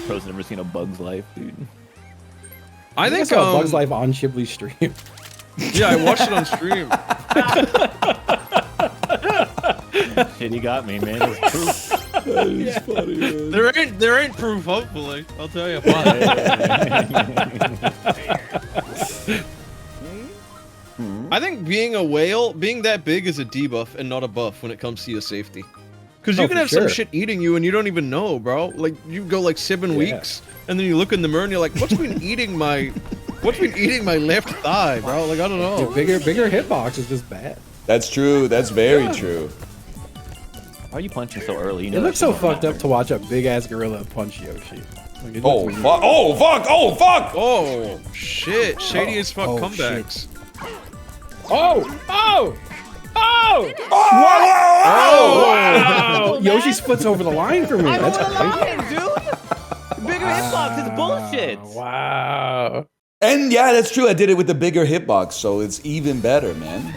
Speaker 11: Bro's never seen A Bug's Life, dude.
Speaker 9: I
Speaker 10: think
Speaker 9: think
Speaker 10: I saw Bug's Life on Shibley's stream.
Speaker 9: Yeah, I watched it on stream.
Speaker 11: Shit, he got me, man. It's proof.
Speaker 1: Funny, man.
Speaker 9: There ain't proof. Hopefully, I'll tell you. I think being a whale, being that big is a debuff and not a buff when it comes to your safety. Because you
Speaker 10: Oh,
Speaker 9: can
Speaker 10: for
Speaker 9: have some
Speaker 10: sure.
Speaker 9: shit eating you and you don't even know, bro. Like you go like 7 weeks and then you look in the mirror and you're like, what's been eating my left thigh, bro? Like I don't know.
Speaker 10: Bigger hitbox is just bad.
Speaker 1: That's true. That's very true.
Speaker 11: Why are you punching so early? You
Speaker 10: It
Speaker 11: know
Speaker 10: looks
Speaker 11: that
Speaker 10: so
Speaker 11: shit don't
Speaker 10: fucked up
Speaker 11: matter.
Speaker 10: to watch a big ass gorilla punch Yoshi. Like, it
Speaker 1: Oh,
Speaker 10: looks weird.
Speaker 1: fuck. Oh, fuck. Oh, fuck.
Speaker 9: Oh shit! Shady as fuck
Speaker 10: Oh,
Speaker 9: comebacks.
Speaker 10: Oh! Oh! Oh!
Speaker 1: Oh,
Speaker 10: Wow! Yoshi splits over the line for me. That's crazy.
Speaker 11: Dude! Bigger hitbox is bullshit.
Speaker 10: Wow.
Speaker 1: And yeah, that's true. I did it with the bigger hitbox, so it's even better, man.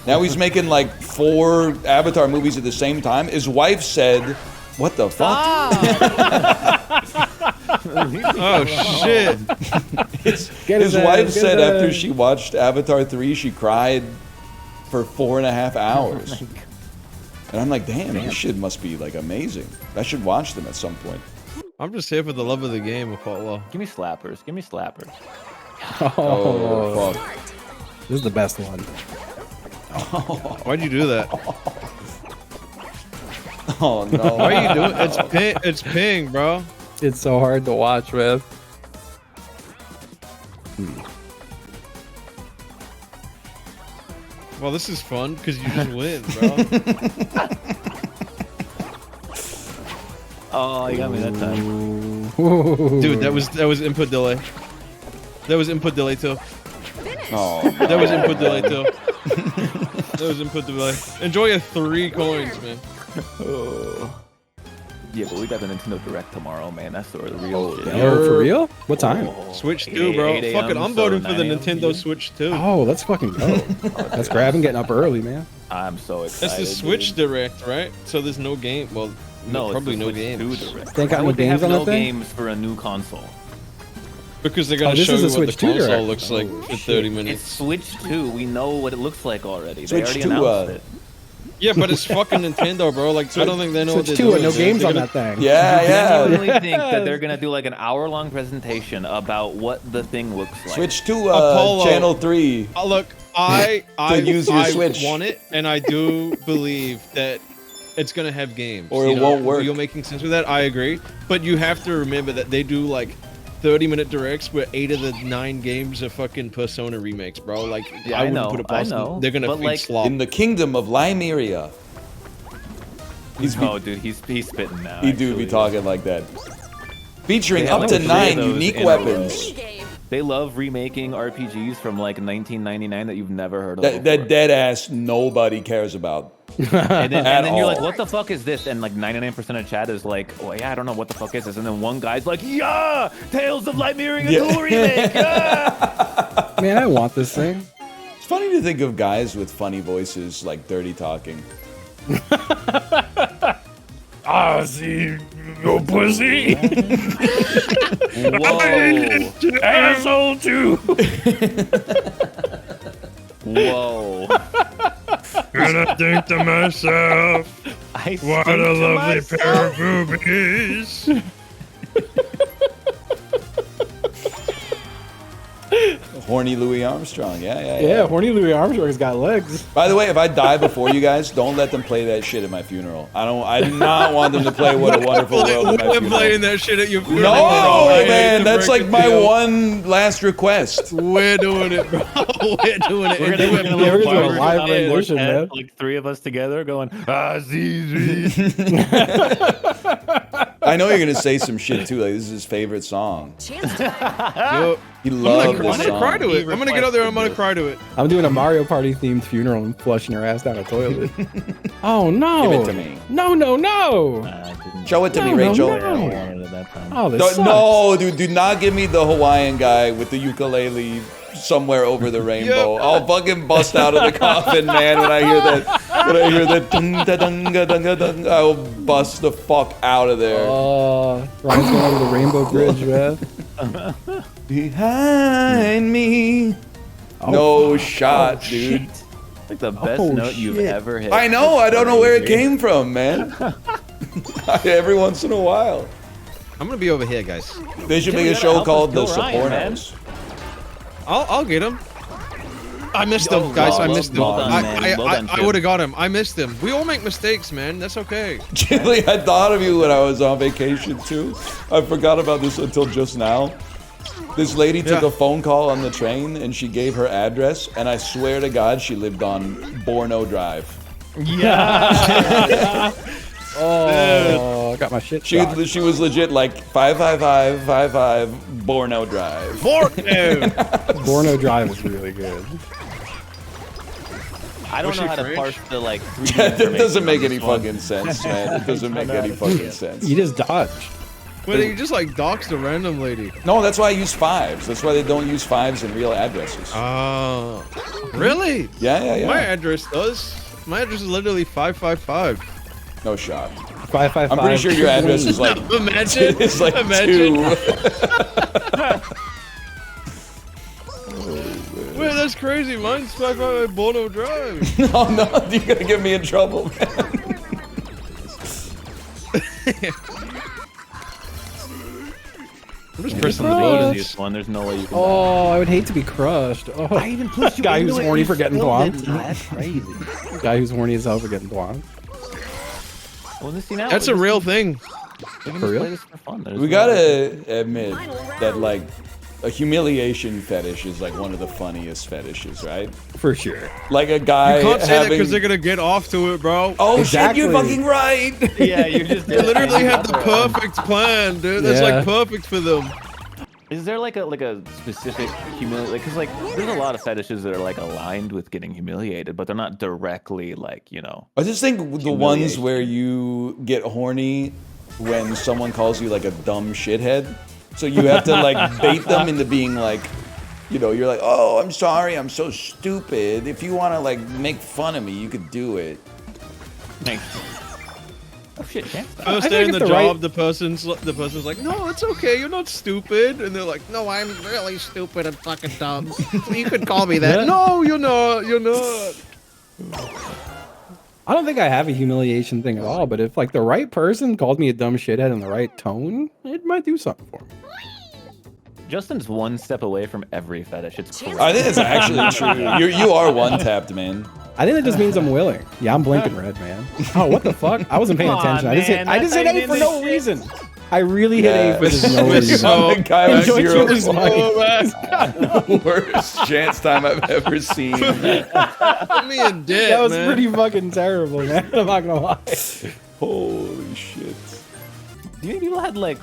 Speaker 1: Now he's making like 4 Avatar movies at the same time. His wife said, what the fuck?
Speaker 9: Oh shit!
Speaker 1: His wife said after she watched Avatar 3, she cried for 4.5 hours. And I'm like, damn, this shit must be like amazing. I should watch them at some point.
Speaker 9: I'm just here for the love of the game, Apollo.
Speaker 11: Give me slappers. Give me slappers.
Speaker 1: Oh, fuck.
Speaker 10: This is the best one.
Speaker 9: Why'd you do that?
Speaker 1: Oh, no.
Speaker 9: Why are you doing? It's ping, bro.
Speaker 10: It's so hard to watch, man.
Speaker 9: Well, this is fun because you just win, bro.
Speaker 11: Oh, you got me that time.
Speaker 9: Dude, that was input delay. That was input delay too.
Speaker 1: Oh,
Speaker 9: That was input delay too. That was input delay. Enjoy your 3 coins, man.
Speaker 11: Yeah, but we got the Nintendo Direct tomorrow, man. That's the real shit.
Speaker 10: Oh, for real? What time?
Speaker 9: Switch 2, bro.
Speaker 11: 8
Speaker 9: Fuck it,
Speaker 11: a.m.,
Speaker 9: I'm voting
Speaker 11: so
Speaker 9: for the
Speaker 11: 9 a.m.
Speaker 9: Nintendo Switch 2.
Speaker 10: Oh, let's fucking go. Let's grab and getting up early, man.
Speaker 11: I'm so excited.
Speaker 9: That's the Switch
Speaker 11: dude.
Speaker 9: Direct, right? So there's no game. Well,
Speaker 11: No,
Speaker 9: probably
Speaker 11: it's the
Speaker 9: no
Speaker 11: Switch
Speaker 9: games.
Speaker 11: 2 Direct.
Speaker 10: They got
Speaker 11: Why
Speaker 10: no
Speaker 11: would they
Speaker 10: games
Speaker 11: have
Speaker 10: on
Speaker 11: no
Speaker 10: that thing?
Speaker 11: games for a new console?
Speaker 9: Because they're gonna
Speaker 10: this
Speaker 9: show
Speaker 10: is
Speaker 9: you
Speaker 10: the
Speaker 9: what the
Speaker 10: Switch 2
Speaker 9: console
Speaker 10: Direct.
Speaker 9: looks like
Speaker 10: Oh,
Speaker 9: for
Speaker 10: shit.
Speaker 9: 30
Speaker 11: It's
Speaker 9: minutes.
Speaker 11: Switch 2. We know what it looks like already. They
Speaker 1: Switch
Speaker 11: already
Speaker 1: 2,
Speaker 11: announced it.
Speaker 9: Yeah, but it's fucking Nintendo, bro. Like, I don't think they know what
Speaker 10: Switch
Speaker 9: they're
Speaker 10: 2
Speaker 9: doing.
Speaker 10: and no
Speaker 9: man.
Speaker 10: games
Speaker 9: They're
Speaker 10: on
Speaker 9: gonna-
Speaker 10: that thing.
Speaker 1: Yeah,
Speaker 11: I
Speaker 1: yeah.
Speaker 11: genuinely think that they're gonna do like an hour-long presentation about what the thing looks like.
Speaker 1: Switch to
Speaker 9: Apollo.
Speaker 1: channel 3.
Speaker 9: Look, I
Speaker 1: use your Switch.
Speaker 9: want it, and I do believe that it's gonna have games.
Speaker 1: Or
Speaker 9: you
Speaker 1: it
Speaker 9: know?
Speaker 1: won't work.
Speaker 9: You're making sense with that. I agree, but you have to remember that they do like 30-minute directs where 8 of the 9 games are fucking Persona remakes, bro. Like,
Speaker 11: Yeah,
Speaker 9: I
Speaker 11: I
Speaker 9: wouldn't
Speaker 11: know,
Speaker 9: put it
Speaker 11: I
Speaker 9: past
Speaker 11: know,
Speaker 9: them. They're gonna
Speaker 11: but,
Speaker 9: feed
Speaker 11: like,
Speaker 9: slop.
Speaker 1: In the kingdom of Limeria.
Speaker 11: Oh, dude, he's spitting now.
Speaker 1: He do be
Speaker 11: actually.
Speaker 1: talking like that. Featuring
Speaker 11: They have
Speaker 1: up to
Speaker 11: like 3 of
Speaker 1: 9
Speaker 11: those
Speaker 1: unique
Speaker 11: in a
Speaker 1: weapons.
Speaker 11: row. They love remaking RPGs from like 1999 that you've never heard of.
Speaker 1: That dead ass nobody cares about.
Speaker 11: And then,
Speaker 1: At
Speaker 11: and then you're
Speaker 1: all.
Speaker 11: like, what the fuck is this? And like 99% of chat is like, oh yeah, I don't know what the fuck is this. And then one guy's like, yeah, Tales of Limeria 2 remake. Yeah.
Speaker 10: Man, I want this thing.
Speaker 1: It's funny to think of guys with funny voices like dirty talking.
Speaker 5: I see no pussy.
Speaker 11: Whoa.
Speaker 5: Asshole too.
Speaker 11: Whoa.
Speaker 5: And I think to myself, what a lovely pair of boobies.
Speaker 1: Horny Louis Armstrong. Yeah.
Speaker 10: Yeah, horny Louis Armstrong's got legs.
Speaker 1: By the way, if I die before you guys, don't let them play that shit at my funeral. I do not want them to play What a Wonderful World at my
Speaker 9: We're
Speaker 1: funeral.
Speaker 9: playing that shit at your funeral.
Speaker 1: No,
Speaker 9: bro. I hate
Speaker 1: man,
Speaker 9: to
Speaker 1: that's
Speaker 9: break
Speaker 1: like
Speaker 9: it
Speaker 1: my
Speaker 9: to you.
Speaker 1: one last request.
Speaker 9: We're doing it, bro. We're doing it.
Speaker 11: We're
Speaker 9: And
Speaker 11: gonna,
Speaker 9: do it
Speaker 10: Yeah, we're gonna do a
Speaker 9: barbecue.
Speaker 10: live
Speaker 9: Yeah.
Speaker 10: rendition, man.
Speaker 11: like 3 of us together going,
Speaker 1: I know you're gonna say some shit too. Like this is his favorite song.
Speaker 9: Yo,
Speaker 1: He
Speaker 9: I'm
Speaker 1: loved
Speaker 9: gonna
Speaker 1: this
Speaker 9: cry
Speaker 1: song.
Speaker 9: to it. I'm gonna get out there and I'm gonna cry to it.
Speaker 10: I'm doing a Mario Party themed funeral and flushing her ass down a toilet. Oh no!
Speaker 1: Give it to me.
Speaker 10: No, no, no!
Speaker 1: Show it to me,
Speaker 10: No,
Speaker 1: Rachel.
Speaker 10: no. Oh, this
Speaker 1: Don't-
Speaker 10: sucks.
Speaker 1: no, dude, do not give me the Hawaiian guy with the ukulele somewhere over the rainbow. I'll fucking bust out of the coffin, man, when I hear that. When I hear that, dung-da-dung-ga-dung-ga-dung, I will bust the fuck out of there.
Speaker 10: Oh, Ryan's going over the Rainbow Bridge, man.
Speaker 1: Behind me. No shot, dude.
Speaker 11: like the best
Speaker 10: Oh,
Speaker 11: note you've
Speaker 10: shit.
Speaker 11: ever hit.
Speaker 1: I know. I don't know where it
Speaker 11: Crazy.
Speaker 1: came from, man. Every once in a while.
Speaker 9: I'm gonna be over here, guys.
Speaker 1: They should
Speaker 11: Dude,
Speaker 1: make
Speaker 11: you
Speaker 1: a
Speaker 11: gotta
Speaker 1: show
Speaker 11: help us
Speaker 1: called The
Speaker 11: kill Ryan, man.
Speaker 1: Sopranos.
Speaker 9: I'll get him. I missed him,
Speaker 11: Yo,
Speaker 9: guys. I
Speaker 11: well
Speaker 9: missed him.
Speaker 11: well done, man. Well done,
Speaker 9: I
Speaker 11: Chip.
Speaker 9: would have got him. I missed him. We all make mistakes, man. That's okay.
Speaker 1: Chili, I thought of you when I was on vacation too. I forgot about this until just now. This lady took
Speaker 9: Yeah.
Speaker 1: a phone call on the train and she gave her address, and I swear to God she lived on Borno Drive.
Speaker 11: Yeah.
Speaker 10: Oh, I got my shit shocked.
Speaker 1: She was legit like 55555 Borno Drive.
Speaker 9: Borno.
Speaker 10: Borno Drive is really good.
Speaker 11: I don't
Speaker 9: Was
Speaker 11: know
Speaker 9: she
Speaker 11: how to
Speaker 9: French?
Speaker 11: parse the like 3D
Speaker 1: That doesn't
Speaker 11: information
Speaker 1: make
Speaker 11: on
Speaker 1: any
Speaker 11: this one.
Speaker 1: fucking sense, man. It doesn't make any fucking sense.
Speaker 10: You just dodged.
Speaker 9: Wait, you just like doxed a random lady.
Speaker 1: No, that's why I use fives. That's why they don't use fives in real addresses.
Speaker 9: Oh, really?
Speaker 1: Yeah.
Speaker 9: My address does. My address is literally 555.
Speaker 1: No shot.
Speaker 10: 555.
Speaker 1: I'm pretty sure your address is like
Speaker 9: Imagine.
Speaker 1: it's like
Speaker 9: Imagine.
Speaker 1: 2.
Speaker 9: Wait, that's crazy. Mine's 555 Borno Drive.
Speaker 1: No, you're gonna get me in trouble, man.
Speaker 9: I'm just
Speaker 11: This
Speaker 9: pressing
Speaker 11: one's
Speaker 9: the
Speaker 11: the
Speaker 9: buttons.
Speaker 11: easiest one. There's no way you can.
Speaker 10: Oh, I would hate to be crushed. Oh,
Speaker 11: I even pushed you
Speaker 10: guy
Speaker 11: into
Speaker 10: who's
Speaker 11: it,
Speaker 10: horny
Speaker 11: you
Speaker 10: for getting
Speaker 11: still
Speaker 10: blonde.
Speaker 11: didn't. That's crazy.
Speaker 10: Guy who's horny as hell for getting blonde.
Speaker 11: Well, let's see now.
Speaker 9: That's a real thing.
Speaker 11: We can
Speaker 10: For
Speaker 11: just
Speaker 10: real?
Speaker 11: play this for fun. There's
Speaker 1: We
Speaker 11: no-
Speaker 1: gotta admit that like a humiliation fetish is like one of the funniest fetishes, right?
Speaker 10: For sure.
Speaker 1: Like a guy
Speaker 9: You can't say that
Speaker 1: having.
Speaker 9: because they're gonna get off to it, bro.
Speaker 1: Oh
Speaker 10: Exactly.
Speaker 1: shit! You're fucking right.
Speaker 11: Yeah, you just.
Speaker 9: They literally have the perfect plan, dude. That's
Speaker 10: Yeah.
Speaker 9: like perfect for them.
Speaker 11: Is there like a specific because like there's a lot of fetishes that are like aligned with getting humiliated, but they're not directly like
Speaker 1: I just think the ones
Speaker 11: Humiliation.
Speaker 1: where you get horny when someone calls you like a dumb shithead. So you have to like bait them into being like, you know, you're like, oh, I'm sorry, I'm so stupid. If you want to like make fun of me, you could do it.
Speaker 11: Thanks. Oh shit, can't stop.
Speaker 9: First day in the job, the person's like, no, it's okay, you're not stupid, and they're like, no, I'm really stupid and fucking dumb. You could call me that. No, you're not. You're not.
Speaker 10: I don't think I have a humiliation thing at all, but if like the right person called me a dumb shithead in the right tone, it might do something for me.
Speaker 11: Justin's one step away from every fetish. It's crazy.
Speaker 1: I think it's actually true. You are one-tapped, man.
Speaker 10: I think that just means I'm willing. Yeah, I'm blinking red, man. Oh, what the fuck? I wasn't paying attention. I just hit A for no reason. I really hit A for no reason.
Speaker 1: The guy with
Speaker 10: Enjoy
Speaker 1: 0
Speaker 10: yours, Mike.
Speaker 1: the worst chance time I've ever seen.
Speaker 9: Me and Dick,
Speaker 10: That was
Speaker 9: man.
Speaker 10: pretty fucking terrible, man. I'm not gonna lie.
Speaker 1: Holy shit.
Speaker 11: Do you think people had like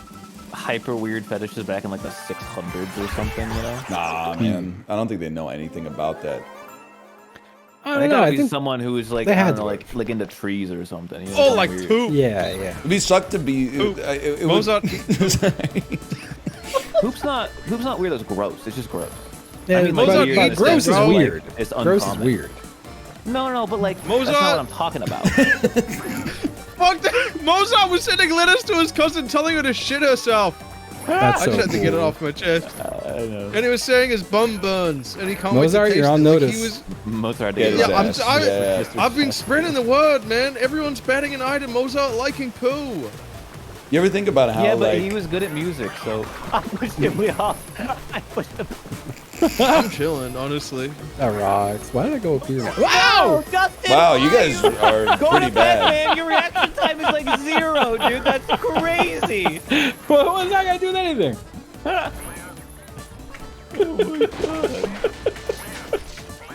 Speaker 11: hyper weird fetishes back in like the 600s or something, you know?
Speaker 1: Nah, man. I don't think they know anything about that.
Speaker 10: I don't know. I think
Speaker 11: someone who was like,
Speaker 10: they
Speaker 11: I
Speaker 10: had
Speaker 11: don't know,
Speaker 10: to.
Speaker 11: like into trees or something. You know,
Speaker 9: Oh, like
Speaker 11: weird.
Speaker 9: poop.
Speaker 10: Yeah, yeah.
Speaker 1: It'd be sucked to be. It was
Speaker 11: Poop's not weird. It's gross. It's just gross.
Speaker 10: Yeah,
Speaker 11: I mean, like,
Speaker 10: but
Speaker 11: weird in the
Speaker 10: gross
Speaker 11: sense
Speaker 10: is
Speaker 11: of, like,
Speaker 10: weird.
Speaker 11: it's
Speaker 10: Gross is
Speaker 11: uncommon.
Speaker 10: weird.
Speaker 11: No, but like
Speaker 9: Mozart.
Speaker 11: that's not what I'm talking about.
Speaker 9: Fuck that. Mozart was sending letters to his cousin telling her to shit herself.
Speaker 10: That's
Speaker 9: I
Speaker 10: so
Speaker 9: just had to get it
Speaker 10: cool.
Speaker 9: off my chest.
Speaker 11: I know.
Speaker 9: And he was saying his bum burns, and he can't wait to
Speaker 10: Mozart,
Speaker 9: taste
Speaker 10: you're
Speaker 9: it.
Speaker 10: on
Speaker 9: Like,
Speaker 10: notice.
Speaker 9: he was,
Speaker 11: Mozart
Speaker 1: Yeah,
Speaker 11: did.
Speaker 9: yeah, I've been spreading the word, man. Everyone's batting an eye to Mozart liking poo.
Speaker 1: You ever think about how
Speaker 11: Yeah, but
Speaker 1: like
Speaker 11: he was good at music, so I pushed him way off. I pushed him.
Speaker 9: I'm chilling, honestly.
Speaker 10: That rocks. Why did I go up here?
Speaker 11: Wow, Justin!
Speaker 1: wow, you guys are
Speaker 11: Go
Speaker 1: pretty
Speaker 11: to bed,
Speaker 1: bad.
Speaker 11: man. Your reaction time is like 0, dude. That's crazy.
Speaker 10: Well, what's not gonna do anything?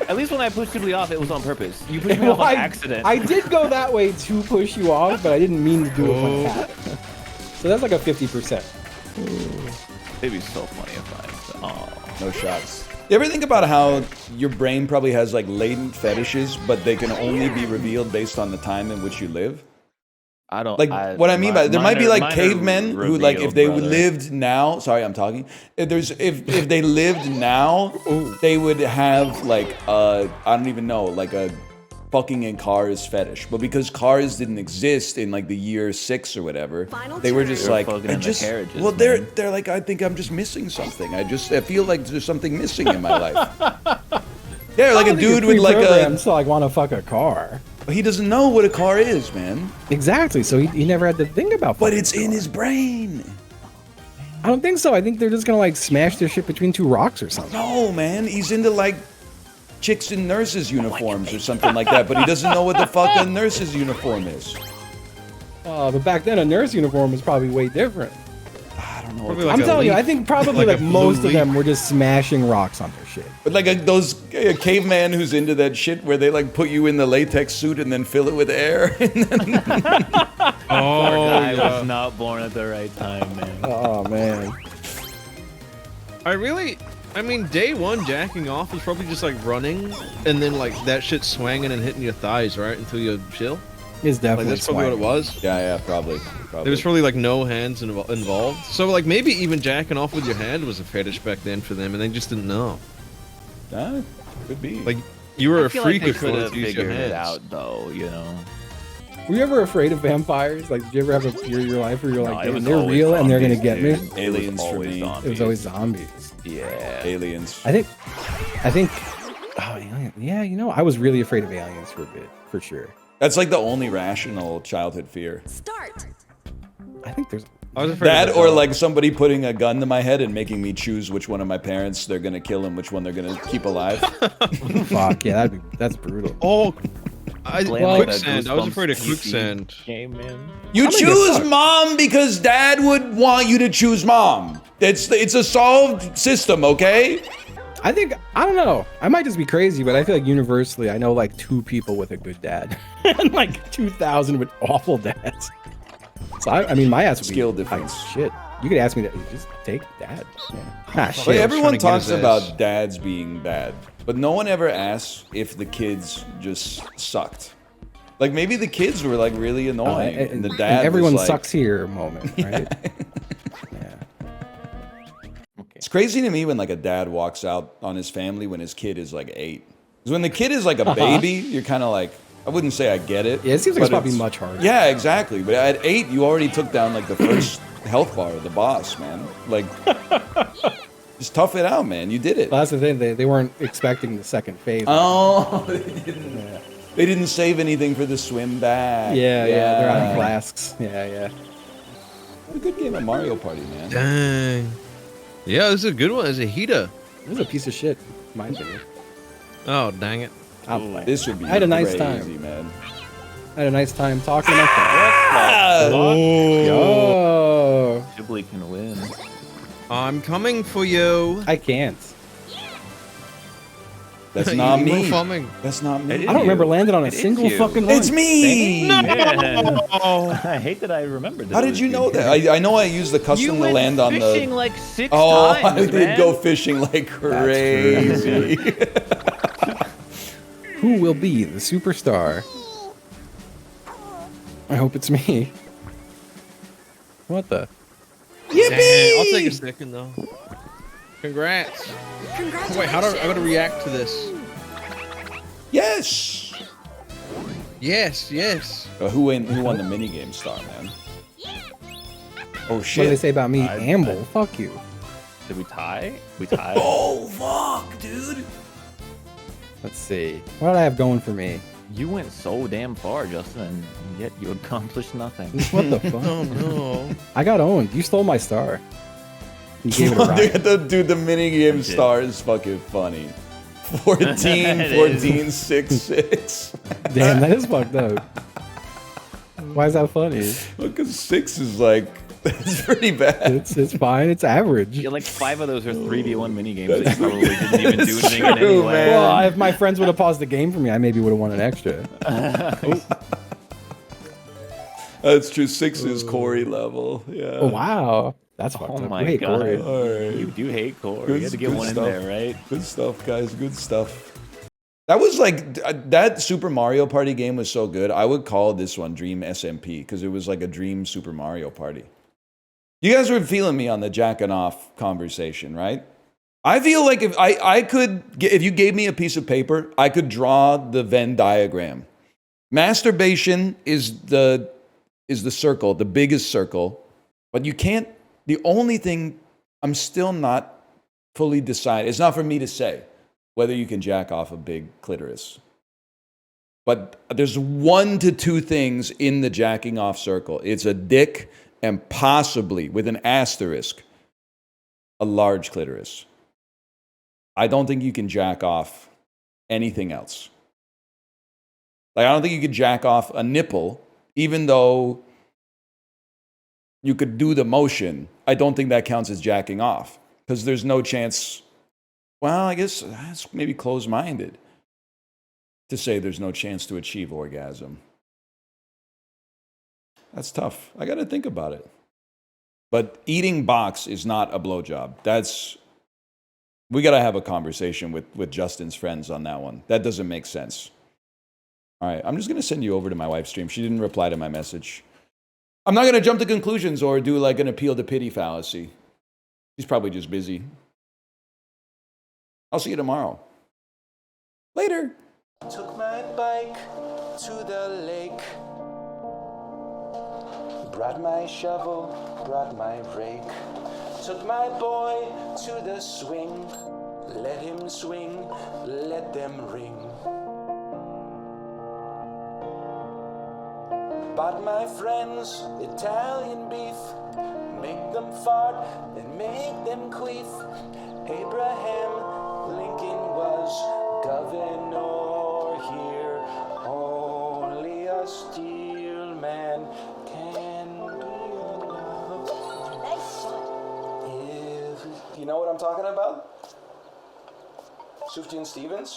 Speaker 11: At least when I pushed Ghibli off, it was on purpose. You pushed me off on accident.
Speaker 10: I did go that way to push you off, but I didn't mean to do it when it happened. So that's like a 50%.
Speaker 11: It'd be so funny if I. Oh.
Speaker 1: No shots. You ever think about how your brain probably has like latent fetishes, but they can only be revealed based on the time in which you live?
Speaker 11: I don't
Speaker 1: like what I mean by there might be like cavemen who like if they
Speaker 11: brother.
Speaker 1: lived now. Sorry, I'm talking. If they lived now, they would have like I don't even know, like a fucking in cars fetish. But because cars didn't exist in like the year 6 or whatever, they were just like
Speaker 11: fucking in the carriages,
Speaker 1: well
Speaker 11: man.
Speaker 1: they're like I think I'm just missing something. I feel like there's something missing in my life. Yeah, like a dude with like a.
Speaker 10: So like want to fuck a car.
Speaker 1: He doesn't know what a car is, man.
Speaker 10: Exactly. So he never had to think about.
Speaker 1: But it's in his brain.
Speaker 10: I don't think so. I think they're just gonna like smash their shit between two rocks or something.
Speaker 1: No, man. He's into like chicks in nurses' uniforms or something like that. But he doesn't know what the fuck a nurse's uniform is.
Speaker 10: But back then a nurse uniform was probably way different.
Speaker 1: I don't know.
Speaker 9: Probably like
Speaker 10: I'm
Speaker 9: a
Speaker 10: telling you,
Speaker 9: leaf.
Speaker 10: I think probably
Speaker 9: Like
Speaker 10: like
Speaker 9: a
Speaker 10: most
Speaker 9: blue
Speaker 10: of them were just smashing rocks on their shit.
Speaker 1: But like those caveman who's into that shit where they like put you in the latex suit and then fill it with air.
Speaker 11: I was not born at the right time, man.
Speaker 10: Oh man.
Speaker 9: I mean, day one jacking off was probably just like running, and then like that shit swanging and hitting your thighs, right, until you chill.
Speaker 10: It's definitely
Speaker 9: Like that's probably what it was.
Speaker 1: Yeah, probably.
Speaker 9: There was probably like no hands involved. So like maybe even jacking off with your hand was a fetish back then for them, and they just didn't know.
Speaker 1: Could be.
Speaker 9: Like you were
Speaker 11: I
Speaker 9: a
Speaker 11: feel
Speaker 9: freak
Speaker 11: like they
Speaker 9: if you
Speaker 11: could
Speaker 9: wanted
Speaker 11: have
Speaker 9: to use your
Speaker 11: figured
Speaker 9: hands.
Speaker 11: it out, though. You know.
Speaker 10: Were you ever afraid of vampires? Like, did you ever have a period of your life where you're like,
Speaker 11: No, it
Speaker 10: damn,
Speaker 11: was
Speaker 10: they're
Speaker 11: always
Speaker 10: real and they're gonna
Speaker 11: zombies,
Speaker 10: get me?
Speaker 11: dude.
Speaker 1: Aliens for
Speaker 11: always
Speaker 1: me.
Speaker 11: zombies.
Speaker 10: It was always zombies.
Speaker 11: Yeah.
Speaker 1: Aliens.
Speaker 10: I think. Oh, alien. Yeah, you know, I was really afraid of aliens for a bit, for sure.
Speaker 1: That's like the only rational childhood fear.
Speaker 3: Start.
Speaker 10: I think there's.
Speaker 9: I was afraid
Speaker 1: That
Speaker 9: of
Speaker 1: or
Speaker 9: dog.
Speaker 1: like somebody putting a gun to my head and making me choose which one of my parents they're gonna kill and which one they're gonna keep alive.
Speaker 10: Fuck yeah, that's brutal.
Speaker 9: Oh,
Speaker 11: Playing like
Speaker 9: quicksand.
Speaker 11: that
Speaker 9: I was
Speaker 11: Goosebumps
Speaker 9: afraid of
Speaker 11: PC
Speaker 9: quicksand.
Speaker 11: Game, man.
Speaker 1: You
Speaker 10: I'm gonna get
Speaker 1: choose
Speaker 10: fucked.
Speaker 1: mom because dad would want you to choose mom. It's a solved system, okay?
Speaker 10: I think I don't know. I might just be crazy, but I feel like universally, I know like 2 people with a good dad, and like 2,000 with awful dads. So I mean, my ass would
Speaker 1: Skill
Speaker 10: be
Speaker 1: difference.
Speaker 10: Like, shit. You could ask me that. Just take dad. Yeah. Ah, shit.
Speaker 1: But everyone
Speaker 9: trying to get
Speaker 1: talks
Speaker 9: his
Speaker 1: about
Speaker 9: ass.
Speaker 1: dads being bad, but no one ever asks if the kids just sucked. Like maybe the kids were like really annoying, and the dad
Speaker 10: everyone
Speaker 1: was like,
Speaker 10: sucks here moment, right? Yeah.
Speaker 11: Okay.
Speaker 1: It's crazy to me when like a dad walks out on his family when his kid is like 8. Because when the kid is like a baby, you're kind of like, I wouldn't say I get it.
Speaker 10: Yeah, it seems like it's probably much harder.
Speaker 1: Yeah, exactly. But at 8, you already took down like the first health bar of the boss, man. Like, just tough it out, man. You did it.
Speaker 10: Well, that's the thing. They weren't expecting the second phase.
Speaker 1: Oh, they didn't save anything for the swim back.
Speaker 10: Yeah, they're out of flasks. Yeah.
Speaker 1: What a good game of Mario Party, man.
Speaker 9: Dang. Yeah, this is a good one. It's a heater.
Speaker 10: This is a piece of shit, in my opinion.
Speaker 9: Oh, dang it.
Speaker 1: This would be
Speaker 10: I had a nice
Speaker 1: crazy,
Speaker 10: time.
Speaker 1: Man.
Speaker 10: I had a nice time talking to my friends. Yo.
Speaker 11: Ghibli can win.
Speaker 9: I'm coming for you.
Speaker 10: I can't.
Speaker 1: That's not me.
Speaker 9: Farming.
Speaker 1: That's not me.
Speaker 10: I don't remember landing on a single fucking one.
Speaker 1: It's me.
Speaker 11: No. I hate that I remembered that.
Speaker 1: How did you know that? I know I used the custom to land on the.
Speaker 11: Fishing like 6
Speaker 1: Oh,
Speaker 11: times,
Speaker 1: I did
Speaker 11: man.
Speaker 1: go fishing like crazy.
Speaker 10: Who will be the superstar? I hope it's me. What the?
Speaker 9: Yippee! I'll take a second though. Congrats. Wait, how do I gotta react to this?
Speaker 1: Yes.
Speaker 9: Yes.
Speaker 1: Who won the minigame star, man? Oh shit!
Speaker 10: What do they say about me? Amble. Fuck you.
Speaker 11: Did we tie? We tied.
Speaker 1: Oh fuck, dude.
Speaker 10: Let's see. What did I have going for me?
Speaker 11: You went so damn far, Justin, and yet you accomplished nothing.
Speaker 10: What the fuck?
Speaker 9: Oh no.
Speaker 10: I got owned. You stole my star. You gave it a ride.
Speaker 1: Dude, the minigame star is fucking funny. 14, 6.
Speaker 10: Damn, that is fucked up. Why is that funny?
Speaker 1: Because 6 is like, that's pretty bad.
Speaker 10: It's fine. It's average.
Speaker 11: Yeah, like 5 of those are 3v1 minigames that you probably didn't even do anything in any way.
Speaker 10: Well, if my friends would have paused the game for me, I maybe would have won an extra.
Speaker 1: That's true. 6 is Corey level. Yeah.
Speaker 10: Oh, wow. That's fucked up.
Speaker 11: My
Speaker 10: You hate
Speaker 11: God.
Speaker 10: Corey.
Speaker 1: All right.
Speaker 11: You do hate Corey. You had to get one
Speaker 1: stuff.
Speaker 11: in there, right?
Speaker 1: Good stuff, guys. Good stuff. That was like, that Super Mario Party game was so good. I would call this one Dream SMP because it was like a Dream Super Mario Party. You guys were feeling me on the jacking off conversation, right? I feel like if if you gave me a piece of paper, I could draw the Venn diagram. Masturbation is the circle, the biggest circle, but you can't. The only thing I'm still not fully decided. It's not for me to say whether you can jack off a big clitoris. But there's 1 to 2 things in the jacking off circle. It's a dick and possibly, with an asterisk, a large clitoris. I don't think you can jack off anything else. Like, I don't think you could jack off a nipple, even though you could do the motion. I don't think that counts as jacking off because there's no chance. Well, I guess that's maybe closed-minded to say there's no chance to achieve orgasm. That's tough. I got to think about it. But eating box is not a blowjob. We got to have a conversation with Justin's friends on that one. That doesn't make sense. All right, I'm just going to send you over to my wife's stream. She didn't reply to my message. I'm not going to jump to conclusions or do like an appeal to pity fallacy. She's probably just busy. I'll see you tomorrow. Later.
Speaker 12: Took my bike to the lake. Brought my shovel, brought my rake. Took my boy to the swing. Let him swing, let them ring. Bought my friends Italian beef. Make them fart and make them queef. Abraham Lincoln was governor here. Only a steel man can be enough. You know what I'm talking about? Sufjan Stevens?